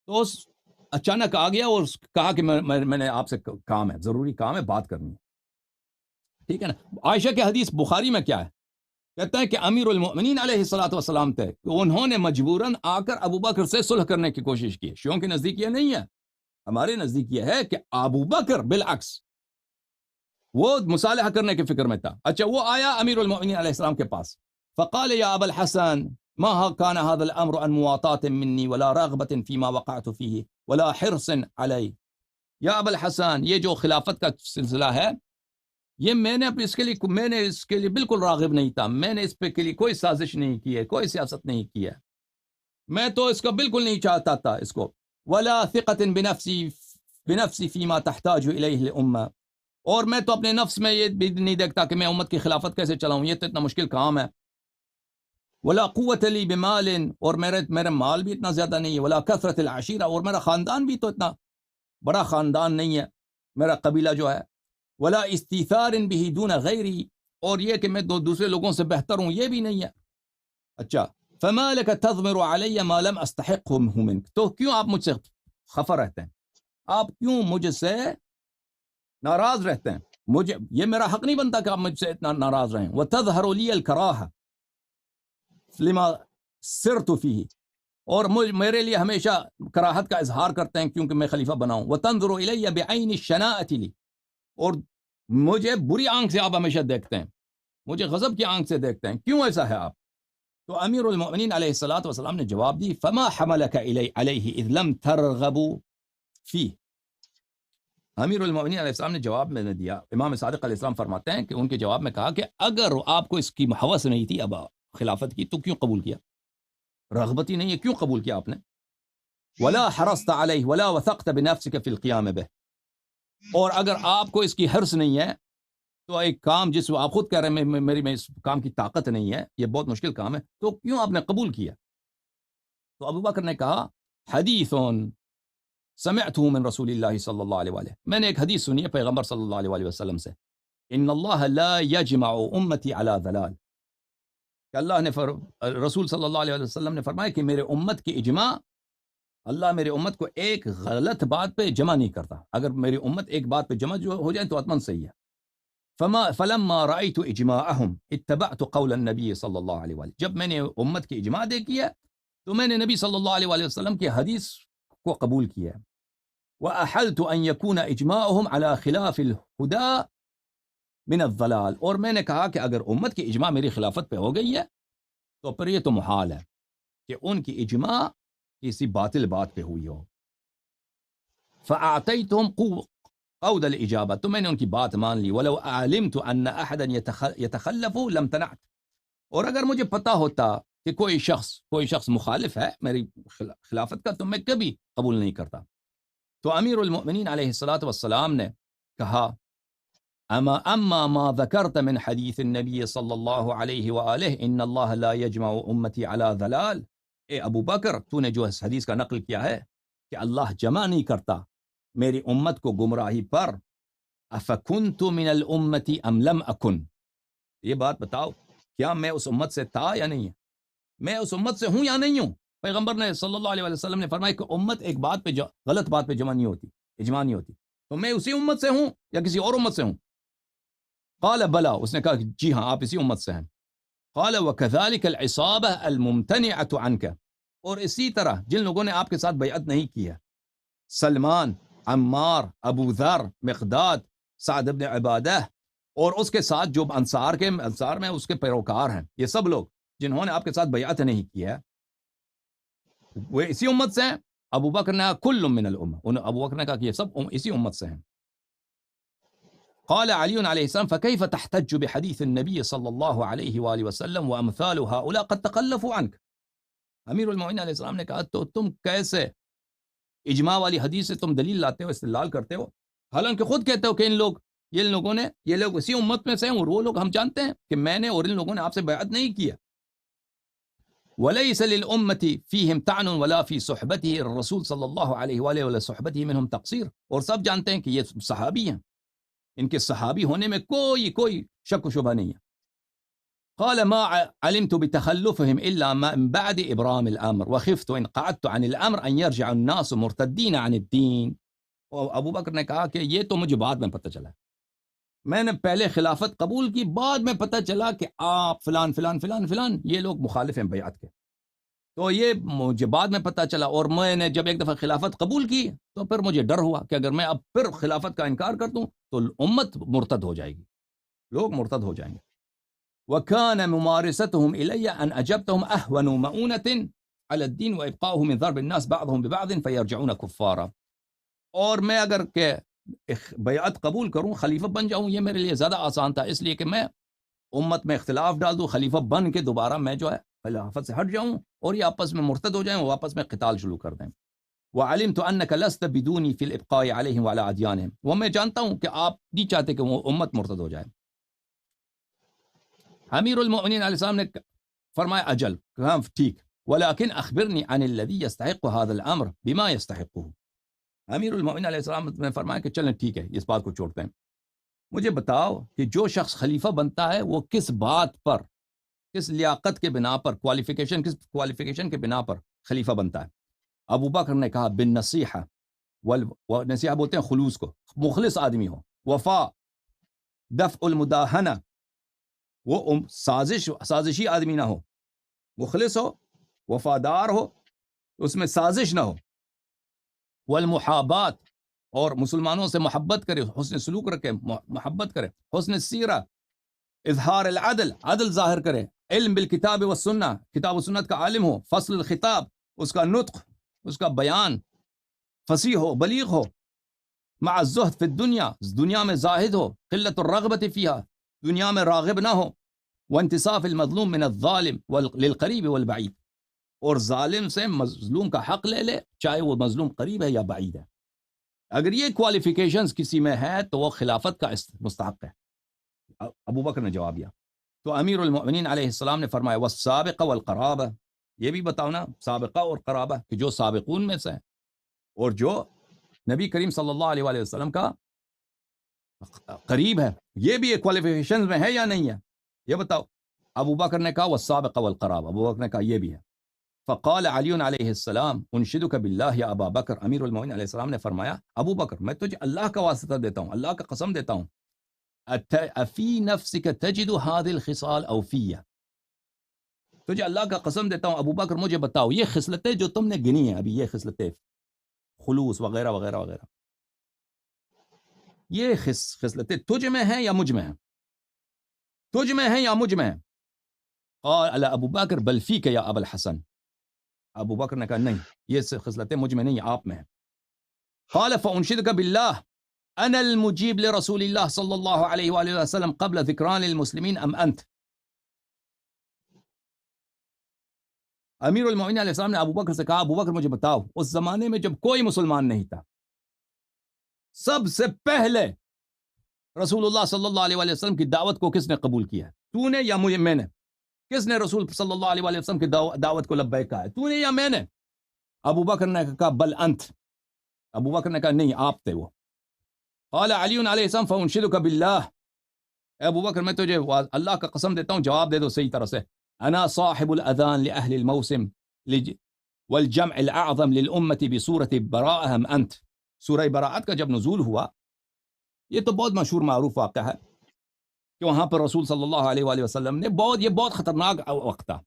تو اس اچانک آ گیا اور کہا کہ میں نے آپ سے کام ہے، ضروری کام ہے، بات کرنی ہے. ٹھیک ہے نا. عائشہ کے حدیث بخاری میں کیا ہے، کہتا ہے کہ امیر المؤمنین علیہ الصلوۃ والسلام تھے کہ انہوں نے مجبوراً آ کر ابو بکر سے صلح کرنے کی کوشش کی. شیعوں کے نزدیک یہ نہیں ہے، ہمارے نزدیک یہ ہے کہ ابو بکر بالعکس وہ مصالحہ کرنے کی فکر میں تھا. اچھا، وہ آیا امیر المؤمنین علیہ السلام کے پاس، فقال یا ابا الحسن ما كان هذا الامر عن مواطات مني ولا رغبة فيما وقعت فيه ولا حرص علي. یا ابا الحسن، یہ جو خلافت کا سلسلہ ہے، یہ میں نے اس کے لیے بالکل راغب نہیں تھا، میں نے اس پہ کے لیے کوئی سازش نہیں کی ہے، کوئی سیاست نہیں کی ہے، میں تو اس کا بالکل نہیں چاہتا تھا اس کو. ولا ثقة بنفسی فيما تحتاج إليه الأمة، اور میں تو اپنے نفس میں یہ بھی نہیں دیکھتا کہ میں امت کی خلافت کیسے چلاؤں، یہ تو اتنا مشکل کام ہے. ولا قوة لي بمال، اور میرے مال بھی اتنا زیادہ نہیں ہے. ولا كثرة العشيرة، اور میرا خاندان بھی تو اتنا بڑا خاندان نہیں ہے میرا قبیلہ جو ہے. ولا استیثار به دون غیری، اور یہ کہ میں دوسرے لوگوں سے بہتر ہوں یہ بھی نہیں ہے. اچھا، فما لك تضمر علی ما لم استحقه منك، تو کیوں آپ مجھ سے خفا رہتے ہیں، آپ کیوں مجھ سے ناراض رہتے ہیں، مجھے یہ میرا حق نہیں بنتا کہ آپ مجھ سے اتنا ناراض رہیں. وتظهر لي الكراهه لما سرت فيه، اور میرے لیے ہمیشہ کراہت کا اظہار کرتے ہیں کیونکہ میں خلیفہ بناؤں. وتنظر الی بعین الشناءۃ لی، اور مجھے بری آنکھ سے آپ ہمیشہ دیکھتے ہیں، مجھے غضب کی آنکھ سے دیکھتے ہیں، کیوں ایسا ہے آپ؟ تو امیر المؤمنین علیہ الصلوۃ والسلام نے جواب دی، فما حملک علیہ اذ لم ترغبوا فیہ. امیر المؤمنین علیہ السلام نے جواب میں نے دیا، امام صادق علیہ السلام فرماتے ہیں کہ ان کے جواب میں کہا کہ اگر آپ کو اس کی ہوس نہیں تھی اب خلافت کی تو کیوں قبول کیا، رغبت ہی نہیں ہے کیوں قبول کیا آپ نے. ولا حرصت علیہ ولا وثقت بنفسک فی القیام بہ، اور اگر آپ کو اس کی حرص نہیں ہے تو ایک کام جس کو آپ خود کہہ رہے ہیں میری میں اس کام کی طاقت نہیں ہے، یہ بہت مشکل کام ہے، تو کیوں آپ نے قبول کیا؟ تو ابو بکر نے کہا، حدیث سمعته من رسول اللہ صلی اللہ علیہ وآلہ، میں نے ایک حدیث سنی ہے پیغمبر صلی اللہ علیہ وآلہ وسلم سے، ان اللہ لا یجمع امتی علی ضلال، کہ اللہ نے رسول صلی اللہ علیہ وسلم نے فرمایا کہ میرے امت کی اجماع، اللہ میرے امت کو ایک غلط بات پہ جمع نہیں کرتا. اگر میری امت ایک بات پہ جمع جو ہو جائے تو اتمن صحیح ہے، فلما رأيت اجماعهم اتبعت قول النبی صلی اللہ علیہ وآلہ، جب میں نے امت کی اجماع دیکھی ہے تو میں نے نبی صلی اللہ علیہ وآلہ وسلم کی حدیث کو قبول کیا ہے۔ وأحلت أن يكون إجماعهم على خلاف الهدى من الضلال، اور میں نے کہا کہ اگر امت کی اجماع میری خلافت پہ ہو گئی ہے تو پھر یہ تو محال ہے کہ ان کی اجماع کسی باطل بات پہ ہوئی ہو۔ فأعطيتهم قود الإجابة، تو میں نے ان کی بات مان لی۔ ولو علمت أن أحدا يتخلف لم تنعت، اور اگر مجھے پتا ہوتا کہ کوئی شخص مخالف ہے میری خلافت کا تو میں کبھی قبول نہیں کرتا۔ تو امیر المؤمنین علیہ الصلاۃ والسلام نے کہا اما ما ذکرت من حدیث النبی صلی اللہ علیہ وآلہ ان اللہ لا یجمع امتی علی ضلال، اے ابو بکر تو نے جو اس حدیث کا نقل کیا ہے کہ اللہ جمع نہیں کرتا میری امت کو گمراہی پر، افکنت من الامت ام لم اکن، یہ بات بتاؤ کیا میں اس امت سے تھا یا نہیں ہے، میں اس امت سے ہوں یا نہیں ہوں؟ پیغمبر نے صلی اللہ علیہ وسلم نے فرمایا کہ امت ایک بات پہ غلط بات پہ جمع نہیں ہوتی، اجماع نہیں ہوتی، تو میں اسی امت سے ہوں یا کسی اور امت سے ہوں؟ قال بلا، اس نے کہا کہ جی ہاں آپ اسی امت سے ہیں۔ قال وكذلك العصابة الممتنعة عنك، اور اسی طرح جن لوگوں نے آپ کے ساتھ بیعت نہیں کی ہے، سلمان، عمار، ابو ذر، مقداد، سعد بن عبادہ، اور اس کے ساتھ جو انصار میں اس کے پیروکار ہیں، یہ سب لوگ جنہوں نے آپ کے ساتھ بیعت نہیں کی ہے وہ اسی امت سے ہیں۔ ابو بکر نے کل من الامہ، ابو بکر نے کہا کہ یہ سب اسی امت سے ہیں۔ قال علی علیہ السلام فكيف تحتج بحديث النبي صلی اللہ علیہ وآلہ وسلم وامثال هؤلاء قد تخلفوا عنك، امیر المؤمنین علیہ السلام نے کہا تو تم کیسے اجماع والی حدیث سے تم دلیل لاتے ہو، استدلال کرتے ہو، حالانکہ خود کہتے ہو کہ یہ لوگ اسی امت میں سے ہیں، اور وہ لوگ ہم جانتے ہیں کہ میں نے اور ان لوگوں نے آپ سے بیعت نہیں کیا۔ وَلَيْسَ لِلْأُمَّةِ فِيهِمْ طَعْنٌ وَلَا فِي صُحْبَتِهِ الرسول صلی اللہ علیہ وآلہ وَلَا صُحْبَتِهِ مِنْهُمْ تقصیر، اور سب جانتے ہیں کہ یہ صحابی ہیں، ان کے صحابی ہونے میں کوئی شک و شبہ نہیں ہے۔ قال ما علمت بتخلفهم إلا من بعد إبرام الأمر وخفت إن قعدت عن الأمر أن يرجع الناس مرتدين عن الدين، اور ابو بکر نے کہا کہ یہ تو مجھے بعد میں پتہ چلا، میں نے پہلے خلافت قبول کی، بعد میں پتہ چلا کہ آپ فلان فلان فلان فلان یہ لوگ مخالف ہیں بیعت کے، تو یہ مجھے بعد میں پتہ چلا، اور میں نے جب ایک دفعہ خلافت قبول کی تو پھر مجھے ڈر ہوا کہ اگر میں اب پھر خلافت کا انکار کر دوں تو امت مرتد ہو جائے گی، لوگ مرتد ہو جائیں گے۔ وَكَانَ مُمَارِسَتُهُمْ إِلَيَّ أَنْ أَجَبْتَهُمْ أَهْوَنُ مَؤُونَةٍ عَلَى الدِّينِ وَإِبْقَاؤُهُ مِنْ ضَرْبِ النَّاسِ بَعْضُهُمْ بِبَعْضٍ فَيَرْجِعُونَ كُفَّارًا، اور میں اگر کہ بیعت قبول کروں، خلیفہ بن جاؤں، یہ میرے لیے زیادہ آسان تھا، اس لیے کہ میں امت میں اختلاف ڈال دوں، خلیفہ بن کے دوبارہ میں جو ہے خلافت سے ہٹ جاؤں اور یہ آپس میں مرتد ہو جائیں، وہ آپس میں قتال شروع کر دیں۔ وَعَلِمْتُ أَنَّكَ لَسْتَ بِدُونِي فِي الْإِبْقَاءِ عَلَيْهِمْ وَعَلَى أَدْيَانِهِمْ، وہ میں جانتا ہوں کہ آپ نہیں چاہتے کہ وہ امت مرتد ہو جائے۔ امیر المؤمنین علیہ السلام نے فرمایا اجل، کہا ٹھیک، ولیکن اخبرنی عن الذی یستحق هذا الامر بما یستحقه، امیر المؤمنین علیہ السلام نے فرمایا کہ چلیں ٹھیک ہے اس بات کو چھوڑتے ہیں، مجھے بتاؤ کہ جو شخص خلیفہ بنتا ہے وہ کس بات پر، کس لیاقت کے بنا پر، کس کوالیفیکیشن کے بنا پر خلیفہ بنتا ہے؟ ابو بکر نے کہا بالنصیحہ، نصیحہ بولتے ہیں خلوص کو، مخلص آدمی ہو، وفا، دفع المداہنہ، وہ سازشی آدمی نہ ہو، مخلص ہو، وفادار ہو، اس میں سازش نہ ہو، والمحابات، اور مسلمانوں سے محبت کرے، حسن سلوک رکھے، محبت کرے، حسن سیرہ، اظہار العدل، عدل ظاہر کرے، علم بالکتاب والسنہ، کتاب و سنت کا عالم ہو، فصل الخطاب، اس کا نطق، اس کا بیان فصیح ہو، بلیغ ہو، مع الزہد فی الدنیا، دنیا میں زاہد ہو، قلت الرغبت فیہا، دنیا میں راغب نہ ہو، وانتصاف المظلوم من الظالم للقریب والبعید، اور ظالم سے مظلوم کا حق لے لے چاہے وہ مظلوم قریب ہے یا بعید ہے۔ اگر یہ کوالیفیکیشنز کسی میں ہے تو وہ خلافت کا مستحق ہے۔ ابو بکر نے جواب دیا، تو امیر المؤمنین علیہ السلام نے فرمایا والسابقہ والقرابہ، یہ بھی بتاؤ نا سابقہ اور قرابہ، کہ جو سابقون میں سے ہیں اور جو نبی کریم صلی اللہ علیہ وآلہ وسلم کا قریب ہے، یہ بھی ایک کوالیفیکیشنز میں ہے یا نہیں ہے، یہ بتاؤ۔ ابو بکر نے کہا والسابقہ والقرابہ، ابو بکر نے کہا یہ بھی ہے۔ فقال علی علیہ السلام انشدک باللہ یا ابا بکر، امیر المؤمنین علیہ السلام نے فرمایا ابو بکر میں تجھے اللہ کا واسطہ دیتا ہوں، اللہ کا قسم دیتا ہوں، افی نفسک تجد هذه الخصال او فیہ، تجھے اللہ کا قسم دیتا ہوں ابو بکر مجھے بتاؤ یہ خصلتیں جو تم نے گنی ہیں ابھی، یہ خصلتیں خلوص وغیرہ وغیرہ وغیرہ، یہ خصلتیں تجھ میں ہیں یا مجھ میں ہیں؟ تجھ میں ہیں یا مجھ میں ہیں؟ قال ابو بکر بل فیک یا ابا الحسن، ابو بکر نے کہا نہیں، یہ خصلتیں مجھ میں نہیں، آپ میں ہیں۔ قال فانشدک باللہ انا المجیب لرسول اللہ صلی اللہ علیہ وآلہ وسلم قبل ذکران المسلمین ام انت؟ امیر المومنین علیہ السلام نے ابو بکر سے کہا ابو بکر مجھے بتاؤ اس زمانے میں جب کوئی مسلمان نہیں تھا، سب سے پہلے رسول اللہ صلی اللہ علیہ وآلہ وسلم کی دعوت کو کس نے قبول کیا ہے؟ تو نے یا میں نے؟ کس نے رسول صلی اللہ علیہ وآلہ وسلم کی دعوت کو لبیک کہا ہے؟ تو نے یا میں نے؟ ابو بکر نے کہا بل انت، ابو بکر نے کہا نہیں آپ تھے وہ۔ قال علی علیہ السلام فانشدک باللہ، اے ابو بکر میں تجھے اللہ کا قسم دیتا ہوں جواب دے دو صحیح طرح سے، انا صاحب الاذان لاہل الموسم والجمع الاعظم للامت بسورۃ براءہ ام انت۔ سورہ براءت کا جب نزول ہوا، یہ تو بہت مشہور معروف واقعہ ہے کہ وہاں پر رسول صلی اللہ علیہ وآلہ وسلم نے یہ بہت خطرناک وقت تھا،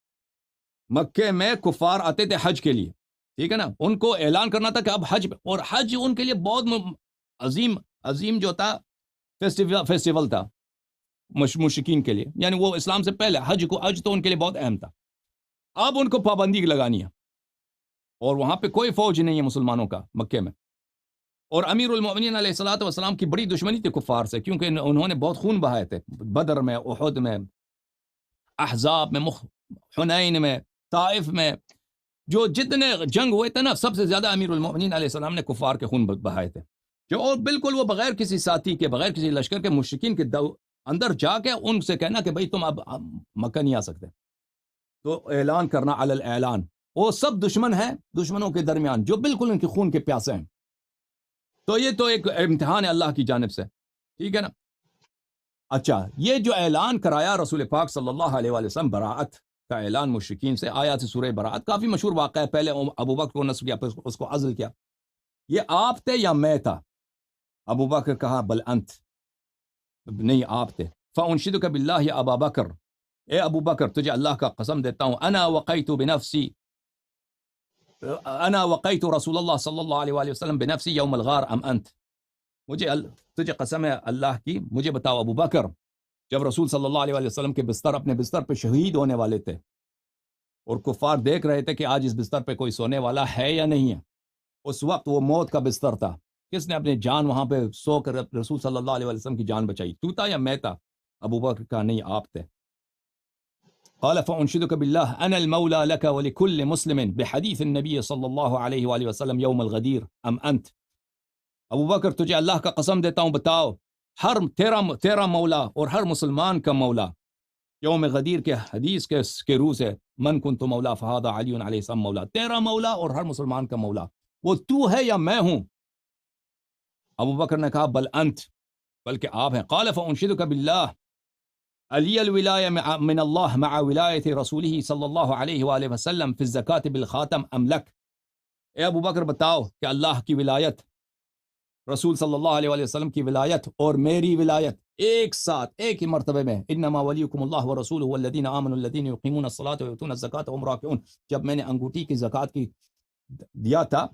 مکے میں کفار آتے تھے حج کے لیے، ٹھیک ہے نا، ان کو اعلان کرنا تھا کہ اب حج، اور حج ان کے لیے بہت عظیم جو تھا فیسٹیول تھا مشرکین کے لیے، یعنی وہ اسلام سے پہلے حج تو ان کے لیے بہت اہم تھا۔ اب ان کو پابندی لگانی ہے، اور وہاں پہ کوئی فوج نہیں ہے مسلمانوں کا مکے میں، اور امیر المومنین علیہ الصلوۃ والسلام کی بڑی دشمنی تھی کفار سے، کیونکہ انہوں نے بہت خون بہائے تھے بدر میں، احد میں، احزاب میں، حنین میں، طائف میں، جو جتنے جنگ ہوئے تھے نا، سب سے زیادہ امیر المومنین علیہ السلام نے کفار کے خون بہائے تھے، جو اور بالکل وہ بغیر کسی ساتھی کے، بغیر کسی لشکر کے، مشرکین کے اندر جا کے ان سے کہنا کہ بھئی تم اب مکہ نہیں آ سکتے، تو اعلان کرنا علی الاعلان، وہ سب دشمن ہیں، دشمنوں کے درمیان جو بالکل ان کے خون کے پیاسے ہیں، تو یہ تو ایک امتحان ہے اللہ کی جانب سے، ٹھیک ہے نا۔ اچھا، یہ جو اعلان کرایا رسول پاک صلی اللہ علیہ وآلہ وسلم، براءت کا اعلان مشرکین سے، آیات سورہ براءت، کافی مشہور واقعہ ہے، پہلے ابو بکر کو نصب کیا، پھر اس کو عزل کیا، یہ آپ تھے یا میں تھا؟ ابو بکر کہا بل انت، نہیں آپ تھے۔ فانشدک باللہ یا ابا بکر، اے ابو بکر تجھے اللہ کا قسم دیتا ہوں، انا وقیت بنفسی، انا وقیت رسول اللہ صلی اللہ علیہ وآلہ وسلم بنفسی یوم الغار ام انت، تجھے قسم ہے اللہ کی، مجھے بتاؤ ابو بکر جب رسول صلی اللہ علیہ وآلہ وسلم کے اپنے بستر پہ شہید ہونے والے تھے، اور کفار دیکھ رہے تھے کہ آج اس بستر پہ کوئی سونے والا ہے یا نہیں ہے، اس وقت وہ موت کا بستر تھا، کس نے اپنی جان وہاں پہ سو کر رسول صلی اللہ علیہ وسلم کی جان بچائی؟ تو تھا یا میں تھا؟ ابو بکر کہا نہیں آپ تھے۔ قال فانشدک باللہ انا المولا لک ولکل مسلم بحدیث النبی صلی اللہ علیہ وآلہ وسلم یوم الغدیر ام انت، ابو بکر تجھے اللہ کا قسم دیتا ہوں، بتاؤ تیرا مولا اور ہر مسلمان کا مولا یوم غدیر کے حدیث کے روح سے، من کنت مولا فہذا علی علیہ السلام مولا، تیرا مولا اور ہر مسلمان کا مولا وہ تو ہے یا میں ہوں؟ ابو بکر نے کہا بل انت، بلکہ آپ ہیں۔ قال فانشدک باللہ علی الولایہ من اللہ مع ولایت رسولہ صلی اللہ علیہ وآلہ وسلم فی الزکاة بالخاتم ام لک، اے ابو بکر بتاؤ کہ اللہ کی ولایت، رسول صلی اللہ علیہ وآلہ وسلم کی ولایت اور میری ولایت ایک ساتھ، ایک ہی مرتبے میں، انما ولیکم اللہ ورسولہ والذین آمنوا الذین یقیمون الصلاۃ ویؤتون الزکاۃ وهم راکعون، جب میں نے انگوٹھی کی زکوٰۃ کی دیا تھا،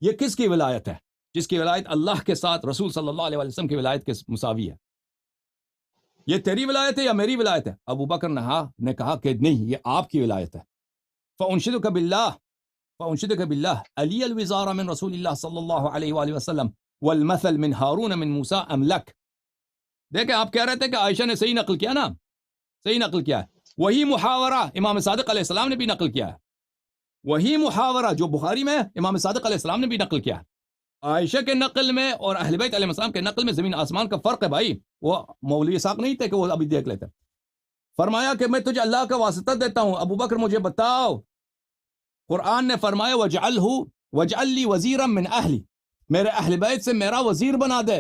یہ کس کی ولایت ہے؟ جس کی ولایت اللہ کے ساتھ رسول صلی اللہ علیہ وسلم کی ولایت کے مساوی ہے۔ یہ تیری ولایت ہے یا میری ولایت ہے؟ ابو بکر نے کہا کہ نہیں، یہ آپ کی ولایت ہے۔ فانشدک باللہ علی الوزار من رسول اللہ صلی اللہ علیہ وآلہ وسلم والمثل من ہارون من موسیٰ ام لک، دیکھیں آپ کہہ رہے تھے کہ عائشہ نے صحیح نقل کیا نا، صحیح نقل کیا ہے، وہی محاورہ امام صادق علیہ السلام نے بھی نقل کیا ہے، وہی محاورہ جو بخاری میں امام صادق علیہ السلام نے بھی نقل کیا ہے۔ عائشہ کے نقل میں اور اہل بیت علیہ السلام کے نقل میں زمین آسمان کا فرق ہے بھائی، وہ مولوی صاحب نہیں تھے کہ وہ ابھی دیکھ لیتے۔ فرمایا کہ میں تجھے اللہ کا واسطہ دیتا ہوں، ابو بکر مجھے بتاؤ، قرآن نے فرمایا وجعل لی وزیرا من اہلی، میرے اہل بیت سے میرا وزیر بنا دے،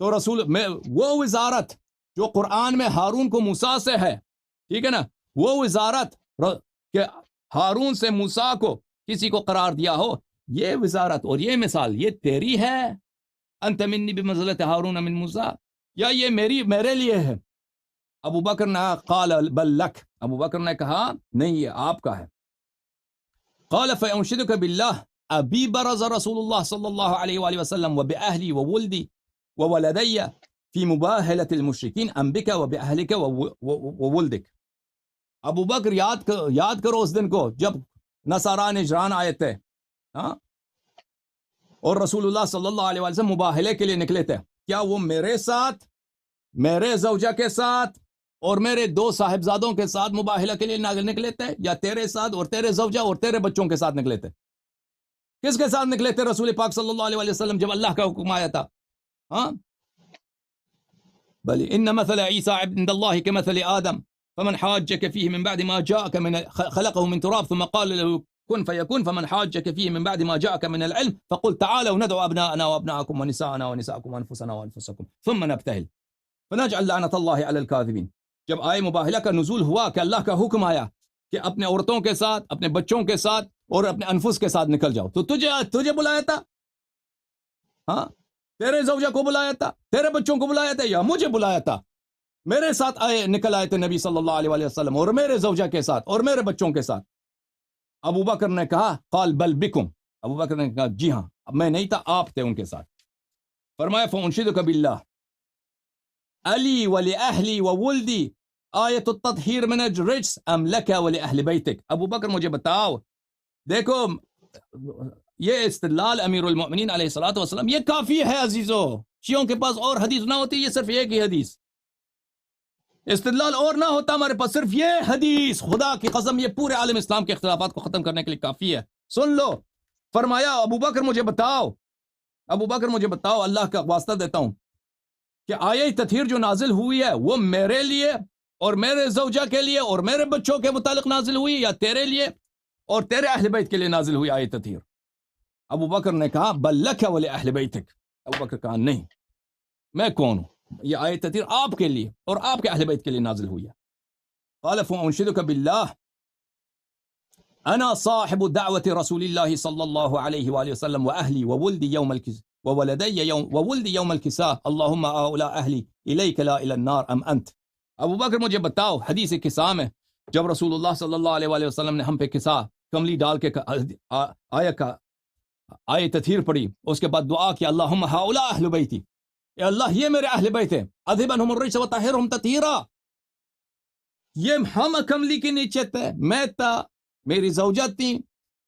تو رسول میں وہ وزارت جو قرآن میں ہارون کو موسیٰ سے ہے، ٹھیک ہے نا، وہ وزارت کہ ہارون سے موسیٰ کو کسی کو قرار دیا ہو، یہ وزارت اور یہ مثال یہ تیری ہے، انت منی بمنزلت ہارون من موسیٰ، یا یہ میرے لیے ہے؟ ابو بکر نے قال بل لک، ابو بکر نے کہا نہیں یہ آپ کا ہے. قال فانشدک باللہ ابی برز رسول اللہ صلی اللہ علیہ وآلہ وسلم وبأہلی وولدی وولدی فی مباہلۃ المشرکین ام بک وبأہلک وولدک. ابو بکر یاد کرو اس دن کو جب نصارا نجران آئے تھے اور رسول اللہ صلی اللہ علیہ وسلم مباہلے کے لیے نکلے تھے. کیا وہ میرے ساتھ، میرے زوجہ کے ساتھ اور میرے 2 صاحبزادوں کے ساتھ مباہلہ کے لیے نکلے تھے، یا تیرے ساتھ اور تیرے زوجہ اور تیرے بچوں کے ساتھ نکلے تھے؟ کس کے ساتھ نکلے تھے رسول پاک صلی اللہ علیہ وسلم جب اللہ کا حکم آیا تھا؟ بل ان مثل عیسی عند اللہ کمثل آدم فمن حاجك فيه من بعد ما جاءك من خلقه من تراب ثم قال له كن فيكون فمن حاجك فيه من بعد ما جاءك من العلم فقل تعالوا ندعو أبناءنا وأبناءكم ونساءنا ونساءكم وأنفسنا وأنفسكم ثم نبتهل فنجعل لعنة الله على الكاذبين. جب آئے مباہلہ کا نزول ہوا کہ اللہ کا حکم آیا کہ اپنے عورتوں کے ساتھ، اپنے بچوں کے ساتھ اور اپنے انفس کے ساتھ نکل جاؤ، تو تجھے بلایا تھا؟ ہاں، تیرے زوجہ کو بلایا تھا، تیرے بچوں کو بلایا تھا، یا مجھے بلایا تھا؟ میرے ساتھ نکل آئے تھے نبی صلی اللہ علیہ وسلم اور میرے زوجہ کے ساتھ اور میرے بچوں کے ساتھ. ابو بکر نے کہا قال بل بکم، ابو بکر نے کہا جی ہاں، اب میں نہیں تھا، آپ تھے ان کے ساتھ. فرمایا فانشدک باللہ علی ولأہلی وولدی آیت التطہیر من الرجس ام لک ولأہل بیتک. ابو بکر مجھے بتاؤ، دیکھو یہ استدلال امیر المؤمنین علیہ الصلوۃ والسلام یہ کافی ہے عزیزو. شیعوں کے پاس اور حدیث نہ ہوتی، یہ صرف ایک ہی حدیث استدلال اور نہ ہوتا ہمارے پاس، صرف یہ حدیث خدا کی قسم یہ پورے عالم اسلام کے اختلافات کو ختم کرنے کے لیے کافی ہے. سن لو. فرمایا ابو بکر مجھے بتاؤ، ابو بکر مجھے بتاؤ، اللہ کا واسطہ دیتا ہوں کہ آیہ تطہیر جو نازل ہوئی ہے وہ میرے لیے اور میرے زوجہ کے لیے اور میرے بچوں کے متعلق نازل ہوئی، یا تیرے لیے اور تیرے اہل بیت کے لیے نازل ہوئی آیہ تطہیر؟ ابو بکر نے کہا بل لک ولأہل بیتک. ابو بکر کہا نہیں، میں کون ہوں؟ یہ آیت تطہیر آپ کے لیے اور آپ کے اہل بیت کے لیے نازل ہوئی ہے. قال فانشدک باللہ انا صاحب دعوت رسول اللہ صلی اللہ علیہ وآلہ وسلم واہلی وولدی یوم وولدی وولدی یوم الکساء اللہم اؤلاء اہلی الیک لا الی النار ام انت. ابو بکر مجھے بتاؤ، حدیث کساء میں جب رسول اللہ صلی اللہ علیہ وآلہ وسلم نے ہم پہ کساء کملی ڈال کے آیہ تطہیر پڑھی، اس کے بعد دعا کی اللہم ہؤلاء اہل بیتی، اے اللہ یہ میرے اہل بیت ہیں، اذھب عنہم الرجس وطہرہم تطہیرا. یہ ہم کملی کے نیچے تھے، میں تھا، میری زوجہ تھی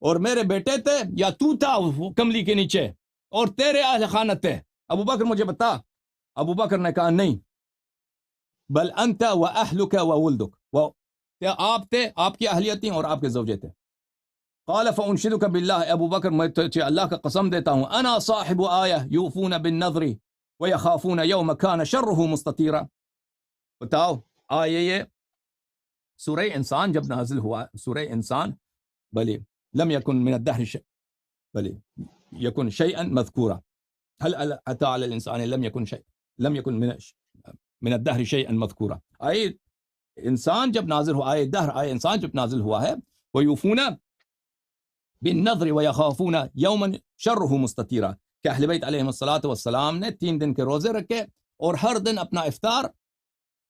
اور میرے بیٹے تھے، یا تو تھا کملی کے نیچے اور تیرے اہل خانہ تھے؟ ابو بکر مجھے بتا. ابو بکر نے کہا نہیں، بل انت واہلک وولدک، آپ تھے، آپ کی اہلیت تھی اور آپ کے زوجے تھے. قال فانشدک باللہ، ابو بکر میں تجھے اللہ کا قسم دیتا ہوں، انا صاحب آیہ یوفون بالنذر وَيَخَافُونَ يَوْمَ كَانَ شَرُّهُ مُسْتَطِيرًا. بتاؤ آیے یہ سورہ انسان جب نازل ہوا، سورہ انسان بلی لم يكن من الدهر شيء بلی يكن شيئا مذكورا هل اتى على الانسان لم يكن شيء لم يكن من الدهر شيئا مذكورا. آیے انسان جب نازل ہوا، آیے دہر، آیے انسان جب نازل ہوا ہے، وَيُوفُونَ بِالنَّذْرِ وَيَخَافُونَ يَوْمًا شَرُّهُ مُسْتَطِيرًا، کہ اہل بیت علیہ الصلوۃ والسلام نے 3 دن کے روزے رکھے اور ہر دن اپنا افطار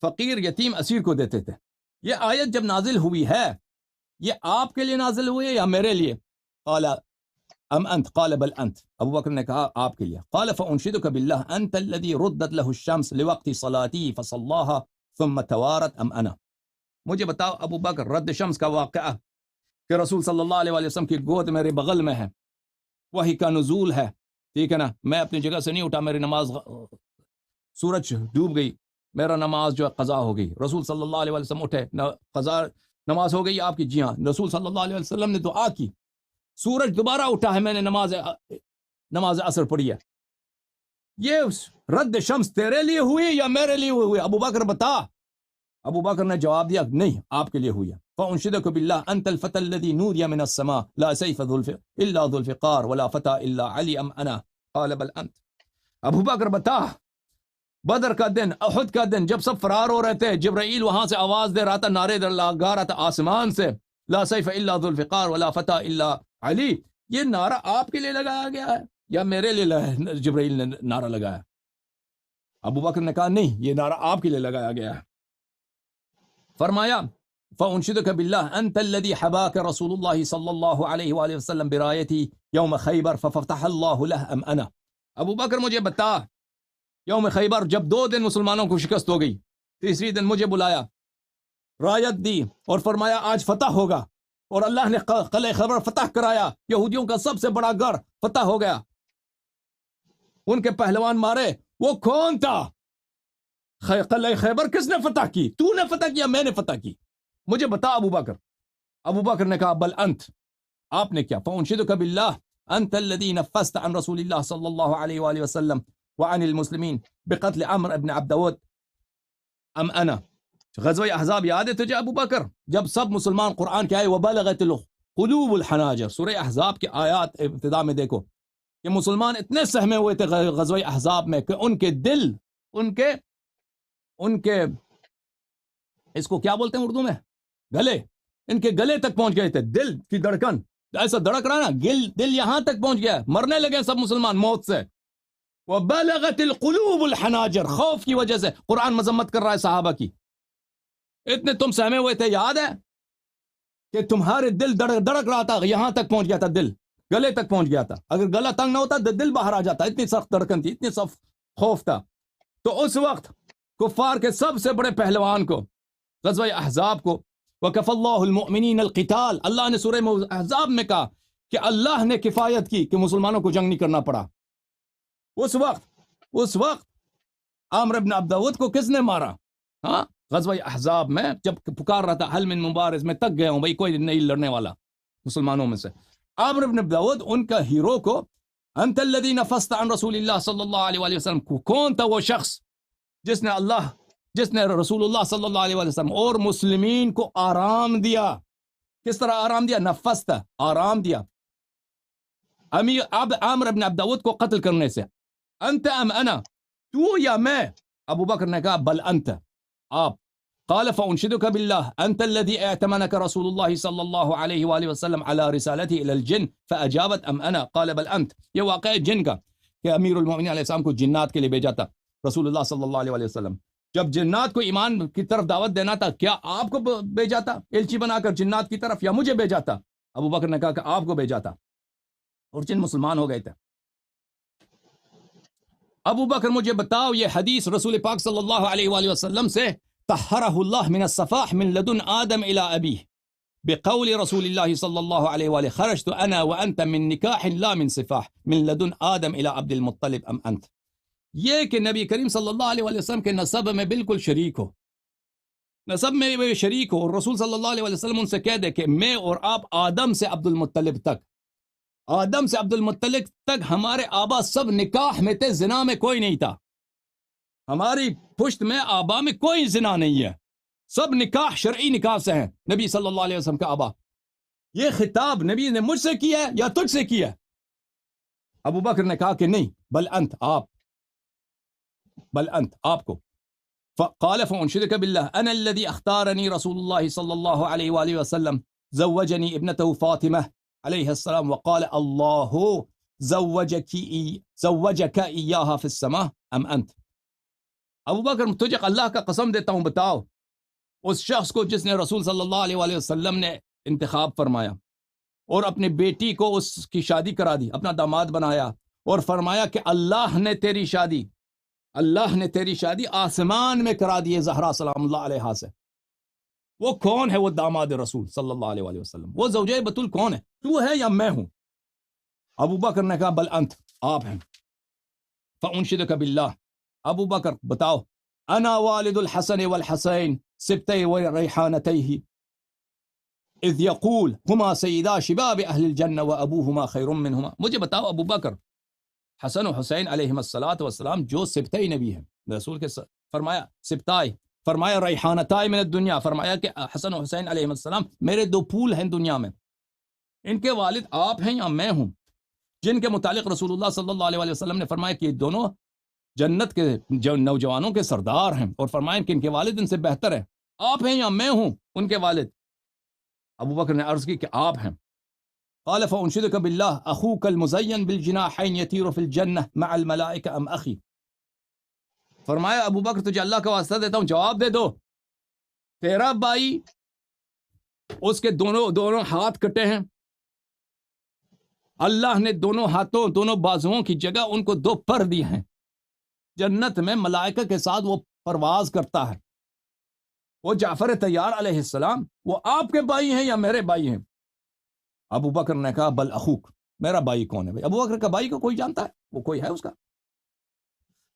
فقیر یتیم اسیر کو دیتے تھے. یہ آیت جب نازل ہوئی ہے، یہ آپ کے لیے نازل ہوئی ہے یا میرے لیے؟ قال ام انت، قال بل انت. ابو بکر نے کہا آپ کے لیے. قال فانشدک باللہ انت الذی ردت له الشمس لوقت صلاتی فصلاها ثم توارت ام انا. مجھے بتاؤ ابو بکر، رد شمس کا واقعہ کہ رسول صلی اللہ علیہ وسلم کی گود میرے بغل میں ہے، وحی کا نزول ہے، ٹھیک ہے نا، میں اپنی جگہ سے نہیں اٹھا، میری نماز سورج ڈوب گئی، میرا نماز جو ہے قضا ہو گئی. رسول صلی اللہ علیہ وسلم اٹھے، قضا نماز ہو گئی آپ کی؟ جی ہاں. رسول صلی اللہ علیہ وسلم نے دعا کی، سورج دوبارہ اٹھا ہے، میں نے نماز عصر پڑھی ہے. یہ رد شمس تیرے لیے ہوئی یا میرے لیے ہوئی؟ ابو بکر بتا. ابو بکر نے جواب دیا نہیں، آپ کے لیے ہوئی ہے. فانشدک باللہ انت الفتى الذي نودي من السماء لا سيف الا ذو الفقار ولا فتى الا علي ام انا. قال بل انت. ابو بکر بتا، بدر کا دن، احد کا دن، جب سب فرار ہو رہے تھے، جبرائیل وہاں سے آواز دے رہا تھا، نعرے لگا رہا تھا آسمان سے، لا سیف الا ذو الفقار ولا فتى الا علی. یہ نعرہ آپ کے لیے لگایا گیا ہے یا میرے لیے جبرائیل نے نعرہ لگایا؟ ابو بکر نے کہا نہیں، یہ نعرہ آپ کے لیے لگایا گیا ہے. فرمایا فانشدک باللہ انت الذی حباک رسول اللہ صلی اللہ علیہ وآلہ وسلم برایتی یوم خیبر ففتح اللہ لہ ام انا. ابو بکر مجھے بتا، یوم خیبر جب 2 دن مسلمانوں کو شکست ہو گئی، تیسری دن مجھے بلایا، رایت دی اور فرمایا آج فتح ہوگا، اور اللہ نے قلعہ خیبر فتح کرایا، یہودیوں کا سب سے بڑا گڑھ فتح ہو گیا، ان کے پہلوان مارے. وہ کون تھا؟ قلعہ خیبر کس نے فتح کی؟ تو نے فتح کیا، میں نے فتح کی؟ مجھے بتا ابو بکر. ابو بکر نے کہا بل انت، آپ نے کیا؟ فانشدک باللہ انت الذی نفست عن رسول اللہ صلی اللہ علیہ وآلہ وسلم وعن المسلمین بقتل عمرو بن عبد ود ام انا. غزوہ احزاب یاد ہے تجھے ابو بکر؟ جب سب مسلمان قرآن کے آئے وبلغت القلوب الحناجر، سورہ احزاب کی آیات ابتدا میں دیکھو کہ مسلمان اتنے سہمے ہوئے تھے غزوہ احزاب میں کہ ان کے دل، ان کے اس کو کیا بولتے ہیں اردو میں؟ گلے، ان کے گلے تک پہنچ گئے تھے. دل کی دھڑکن ایسا دھڑک رہا نا، دل یہاں تک پہنچ گیا، مرنے لگے سب مسلمان موت سے. وبلغت القلوب الحناجر، خوف کی وجہ سے قرآن مذمت کر رہا ہے صحابہ کی. اتنے تم سہمے ہوئے تھے، یاد ہے کہ تمہارے دل دھڑک رہا تھا، یہاں تک پہنچ گیا تھا، دل گلے تک پہنچ گیا تھا. اگر گلا تنگ نہ ہوتا تو دل باہر آ جاتا، اتنی سخت دھڑکن تھی، اتنی سخت خوف تھا. تو اس وقت کفار کے سب سے بڑے پہلوان کو غزوہ احزاب کو وَكَفَى اللَّهُ الْمُؤْمِنِينَ الْقِتَالَ، اللہ نے سورہ احزاب میں کہا کہ اللہ نے کفایت کی کہ مسلمانوں کو جنگ نہیں کرنا پڑا. اس وقت عامر بن عبد ود کو کس نے مارا؟ ہاں، غزوہ احزاب میں جب پکار رہا تھا حل من مبارز، میں تک گیا ہوں بھائی، کوئی نہیں لڑنے والا مسلمانوں میں سے. عامر بن عبد ود ان کا ہیرو کو انت الذی نفست عن رسول اللہ صلی اللہ علیہ وآلہ وسلم، کون تھا وہ شخص جس نے رسول اللہ صلی اللہ علیہ وسلم اور مسلمین کو آرام دیا؟ کس طرح آرام دیا؟ نفست، آرام دیا عامر بن عبد ود کو قتل کرنے سے. انت ام انا، تو یا میں؟ ابو بکر نے کہا بل انت، آپ. قال فانشدک باللہ انت الذی اعتمنک رسول اللہ صلی اللہ علیہ وآلہ وسلم على رسالته الى الجن فاجابت ام انا قال بل انت. یہ واقعہ جن کا کہ امیر المومنین علیہ السلام کو جنات کے لیے بھیجا تھا رسول اللہ صلی اللہ علیہ وسلم. جب جنات کو ایمان کی طرف دعوت دینا تھا، کیا آپ کو بھیجا تھا ایلچی بنا کر جنات کی طرف، یا مجھے بھیجا تھا؟ ابو بکر نے کہا کہ آپ کو بھیجا تھا، اور جن مسلمان ہو گئے تھے. ابو بکر مجھے بتاؤ، یہ حدیث رسول پاک صلی اللہ علیہ وآلہ وسلم سے طہرہ اللہ من الصفاح من لدن آدم الى ابیہ بقول رسول اللہ صلی اللہ علیہ وآلہ خرجت انا وانت من نکاح لا من صفاح من لدن آدم الى عبد المطلب ام انت. یہ کہ نبی کریم صلی اللہ علیہ وسلم کے نسب میں بالکل شریک ہو، نسب میں شریک ہو، اور رسول صلی اللہ علیہ وسلم ان سے کہہ دے کہ میں اور آپ آدم سے عبد المطلب تک ہمارے آبا سب نکاح میں تھے، زنا میں کوئی نہیں تھا. ہماری پشت میں آبا میں کوئی زنا نہیں ہے، سب نکاح شرعی نکاح سے ہیں نبی صلی اللہ علیہ وسلم کا آبا. یہ خطاب نبی نے مجھ سے کیا ہے یا تجھ سے کیا ہے؟ ابو بکر نے کہا کہ نہیں، بل انت، آپ کو. قال فانشدک باللہ انا الذی اختارنی رسول اللہ صلی اللہ علیہ وآلہ وسلم زوجنی ابنته فاطمہ علیہ السلام وقال اللہ زوجک ایاہا فی السماء ام انت. ابو بکر تجھے اللہ کا قسم دیتا ہوں، بتاؤ اس شخص کو جس نے رسول صلی اللہ علیہ وآلہ وسلم نے انتخاب فرمایا اور اپنی بیٹی کو اس کی شادی کرا دی، اپنا داماد بنایا، اور فرمایا کہ اللہ نے تیری شادی آسمان میں کرا دی زہرا سلام اللہ علیہ سے. وہ کون ہے؟ وہ داماد رسول صلی اللہ علیہ وآلہ وسلم، وہ زوجہ بتول کون ہے؟ تو ہے یا میں ہوں؟ ابو بکر نے کہا بل انت، آپ ہیں. فانشدک باللہ، ابو بکر بتاؤ، انا والد الحسن والحسین سبتي وريحانتيه اذ يقول هما سيدا شباب اہل الجنہ وابوهما خیر منهما. مجھے بتاؤ ابو بکر، حسن و حسین علیہم الصلاۃ والسلام جو سبتئی نبی ہیں، رسول کے فرمایا سبتائی، فرمایا ریحانتائی من الدنیا، فرمایا کہ حسن و حسین علیہم السلام میرے 2 پھول ہیں دنیا میں. ان کے والد آپ ہیں یا میں ہوں؟ جن کے متعلق رسول اللہ صلی اللہ علیہ وسلم نے فرمایا کہ یہ دونوں جنت کے نوجوانوں کے سردار ہیں، اور فرمایا کہ ان کے والد ان سے بہتر ہیں. آپ ہیں یا میں ہوں ان کے والد؟ ابو بکر نے عرض کی کہ آپ ہیں. قال فانشدک باللہ اخوک المزین بالجناحین یطیر فی الجنہ مع الملائکہ ام اخی. فرمایا ابو بکر تجھے اللہ کا واسطہ دیتا ہوں جواب دے دو، تیرا بھائی اس کے دونوں ہاتھ کٹے ہیں، اللہ نے دونوں ہاتھوں دونوں بازوؤں کی جگہ ان کو 2 پر دیے ہیں، جنت میں ملائکہ کے ساتھ وہ پرواز کرتا ہے، وہ جعفر طیار علیہ السلام وہ آپ کے بھائی ہیں یا میرے بھائی ہیں؟ ابو بکر نے کہا بل اخوک، میرا بھائی کون ہے بھائی؟ ابو بکر کا بھائی کو کوئی جانتا ہے؟ وہ کوئی ہے اس کا؟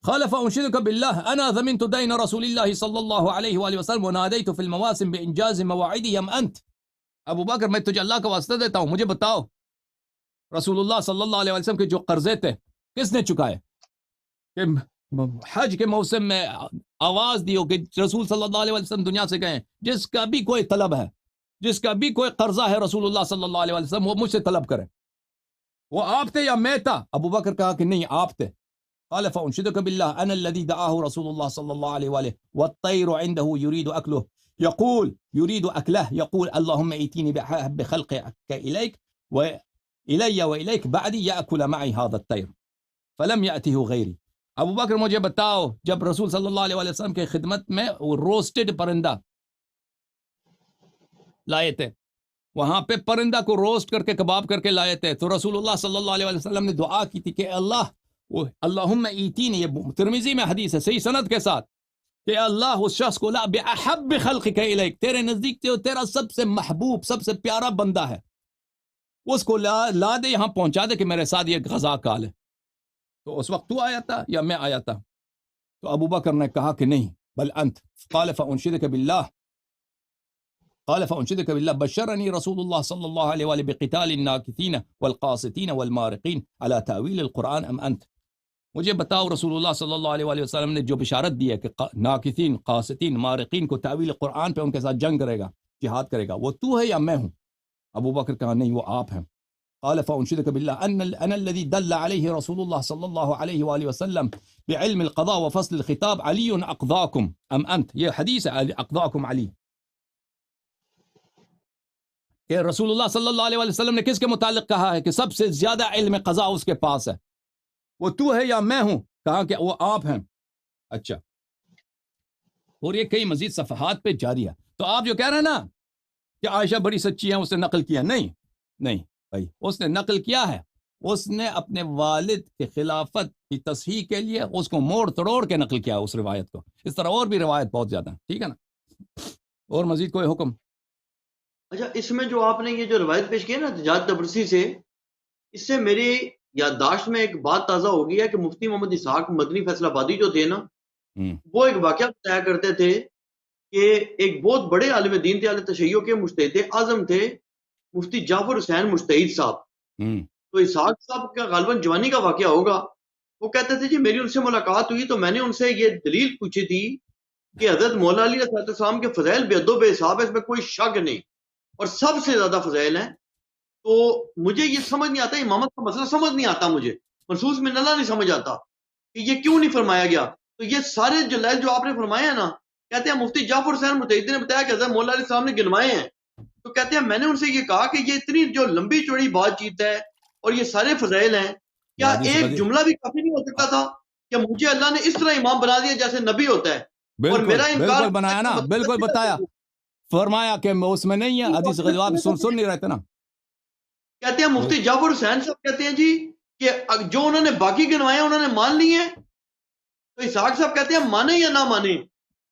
خالف انشدک باللہ انا ضمنت دین رسول اللہ صلی اللہ علیہ وآلہ وسلم ونادیت فی المواسم بانجاز مواعیدی ام انت؟ ابو بکر میں تجھے اللہ کا واسطہ دیتا ہوں، مجھے بتاؤ رسول اللہ صلی اللہ علیہ وسلم کے جو قرضے تھے کس نے چکائے؟ کہ حج کے موسم میں آواز دیو کہ رسول صلی اللہ علیہ وسلم دنیا سے گئے، جس کا بھی کوئی طلب ہے، جس کا بھی کوئی قرضہ ہے رسول اللہ صلی اللہ علیہ وسلم وہ مجھ سے طلب کرے۔ وہ آپ تھے یا میں تھا؟ ابو بکر کہا کہ نہیں آپ تھے۔ قال فانشدك بالله انا الذي دعاه رسول الله صلى الله عليه واله والطير عنده يريد اكله يريد اكله يقول اللهم ائتني بحب خلقك اليك والي واليك بعدي ياكل معي هذا الطير فلم ياته غيري۔ ابو بکر مجھے بتاؤ جب رسول صلی اللہ علیہ وسلم کے خدمت میں وہ روسٹڈ پرندہ لائے تھے، وہاں پہ پرندہ کو روسٹ کر کے کباب کر کے لائے تھے، تو رسول اللہ صلی اللہ علیہ وسلم نے دعا کی تھی کہ اللہم ایتینی، یہ ترمذی میں حدیث ہے صحیح سند کے ساتھ، کہ اللہ اس شخص کو لا بأحب خلقک الیک، تیرے نزدیک تیرا سب سے محبوب سب سے پیارا بندہ ہے، اس کو لا دے یہاں پہنچا دے کہ میرے ساتھ یہ غذا کھا لے۔ تو اس وقت تو آیا تھا یا میں آیا تھا؟ تو ابو بکر نے کہا کہ نہیں بل انت۔ قال فانشدک باللہ بشرنی رسول اللہ صلی اللہ علیہ وآلہ بقتال الناکثین والقاسطین والمارقین علی تأویل القرآن ام انت؟ مجھے بتاؤ رسول اللہ صلی اللہ علیہ وآلہ وسلم نے جو بشارت دی ہے کہ ناکثین قاسطین مارقین کو تأویل قرآن پہ ان کے ساتھ جنگ کرے گا، جہاد کرے گا، وہ تو ہے یا میں ہوں؟ ابو بکر کہا نہیں وہ آپ ہیں۔ قال فانشدک باللہ انا الذی دل علیہ رسول اللہ صلی اللہ علیہ وآلہ وسلم بعلم القضاء وفصل الخطاب علی اقضاکم ام انت؟ یہ حدیث ہے اقضاکم علی، کہ رسول اللہ صلی اللہ علیہ وآلہ وسلم نے کس کے متعلق کہا ہے کہ سب سے زیادہ علم قضاء اس کے پاس ہے، وہ تو ہے یا میں ہوں؟ کہا کہ وہ آپ ہیں۔ اچھا، اور یہ کئی مزید صفحات پہ جاری ہے۔ تو آپ جو کہہ رہے ہیں نا کہ عائشہ بڑی سچی ہے، اس نے نقل کیا، نہیں بھائی، اس نے نقل کیا ہے، اس نے اپنے والد کے خلافت کی تصحیح کے لیے اس کو موڑ توڑ کے نقل کیا اس روایت کو۔ اس طرح اور بھی روایت بہت زیادہ ہیں، ٹھیک ہے نا؟ اور مزید کوئی حکم؟ اچھا، اس میں جو آپ نے یہ جو روایت پیش کی ہے نا تجاد تبرسی سے، اس سے میری یادداشت میں ایک بات تازہ ہو گئی ہے کہ مفتی محمد اسحاق مدنی فیصل آبادی جو تھے نا، وہ ایک واقعہ بتایا کرتے تھے کہ ایک بہت بڑے عالم دین تھے، اہل تشیع کے مجتہد اعظم تھے، مفتی جعفر حسین مجتہد صاحب۔ تو اسحاق صاحب کا غالباً جوانی کا واقعہ ہوگا، وہ کہتے تھے جی میری ان سے ملاقات ہوئی تو میں نے ان سے یہ دلیل پوچھی تھی کہ حضرت مولا علی علیہ السلام کے فضائل بے حد و بے حساب ہے، اس میں کوئی شک نہیں، اور سب سے زیادہ فضائل ہیں۔ تو مجھے یہ سمجھ نہیں آتا، امامت کا مسئلہ سمجھ نہیں آتا، مجھے منصوص من اللہ نہیں سمجھ آتا کہ یہ کیوں نہیں فرمایا گیا۔ تو یہ سارے دلائل جو آپ نے فرمائے ہیں نا، کہتے ہیں مفتی جعفر حسین مجتہد نے بتایا کہ حضرت مولا علیہ السلام نے گنوائے ہیں، تو کہتے ہیں میں نے ان سے یہ کہا کہ یہ اتنی جو لمبی چوڑی بات چیت ہے اور یہ سارے فضائل ہیں، کیا ایک جملہ بھی کافی نہیں ہو سکتا تھا کہ مجھے اللہ نے اس طرح امام بنا دیا جیسے نبی ہوتا ہے؟ اور میرا بالکل بنایا نا، بالکل بتایا، فرمایا کہ اس میں نہیں ہے حدیث غریب، آپ سن نہیں رہتے نا۔ کہتے ہیں مفتی جعفر حسین صاحب کہتے ہیں جی کہ جو انہوں نے باقی گنوائے انہوں نے مان لی ہیں، تو اسحاق صاحب کہتے ہیں مانے یا نہ مانے،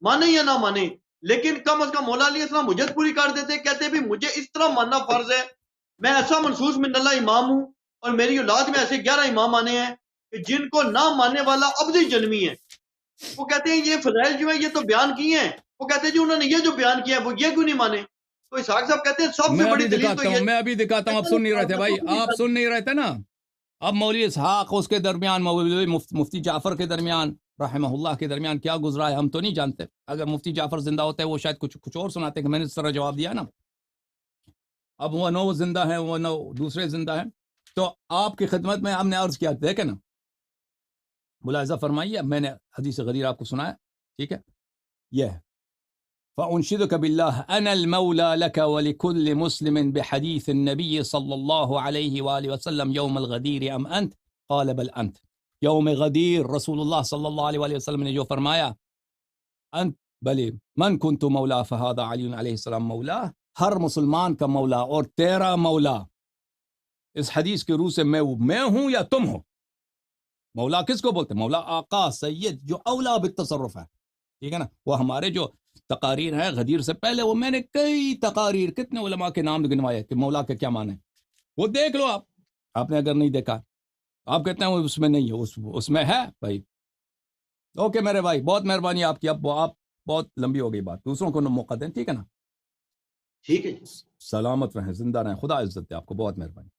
مانے یا نہ مانے، لیکن کم از کم مولا علیہ السلام مجھت پوری کر دیتے، کہتے ہیں بھی مجھے اس طرح ماننا فرض ہے، میں ایسا منصوص من اللہ امام ہوں، اور میری اولاد میں ایسے 11 امام آنے ہیں کہ جن کو نہ ماننے والا ابدی جنمی ہے۔ وہ کہتے ہیں یہ فضائل جو ہیں یہ تو بیان کیے ہیں، وہ کہتے ہیں جی انہوں نے یہ جو بیان کیا ہے وہ یہ کیوں نہیں مانے؟ تو اسحاق صاحب کہتے ہیں سب سے بڑی دلیل تو یہ، میں ابھی دکھاتا ہوں، آپ سن نہیں رہتے بھائی، آپ سن نہیں رہتے نا۔ اب مولوی اسحاق اس کے درمیان، مفتی جعفر کے درمیان رحمہ اللہ کے درمیان کیا گزرا ہے ہم تو نہیں جانتے۔ اگر مفتی جعفر زندہ ہوتے ہیں وہ شاید کچھ اور سناتے کہ میں نے اس طرح جواب دیا نا۔ اب وہ نو زندہ ہیں، وہ نو دوسرے زندہ ہیں، تو آپ کی خدمت میں ہم نے عرض کیا، دیکھیں نا، ملاحظہ فرمائیے، میں نے حدیث غدیر آپ کو سنایا، ٹھیک ہے؟ یہ فأنشدك بالله أنا المولى لك ولكل مسلم بحديث النبي صلى الله عليه وآله وسلم يوم الغدير أم أنت؟ قال بل أنت۔ یوم غدیر رسول اللہ صلی اللہ علیہ وسلم نے جو فرمایا انت بلی من کنت مولا فہذا علی علیہ السلام مولا، ہر مسلمان کا مولا اور تیرا مولا اس حدیث کے روح سے میں ہوں یا تم ہو. مولا کس کو بولتے ہیں؟ مولا آقا سید جو اولا بالتصرف ہے، ٹھیک ہے نا. وہ ہمارے جو تقاریر ہیں غدیر سے پہلے، وہ میں نے کئی تقاریر کتنے علماء کے نام گنوائے کہ مولا کے کیا معنی ہے، وہ دیکھ لو آپ نے اگر نہیں دیکھا. آپ کہتے ہیں وہ اس میں نہیں ہے، اس میں ہے بھائی. اوکے میرے بھائی، بہت مہربانی آپ کی. اب آپ بہت لمبی ہو گئی بات، دوسروں کو موقع دیں، ٹھیک ہے نا. ٹھیک ہے، سلامت رہیں، زندہ رہیں، خدا عزت دے آپ کو. بہت مہربانی.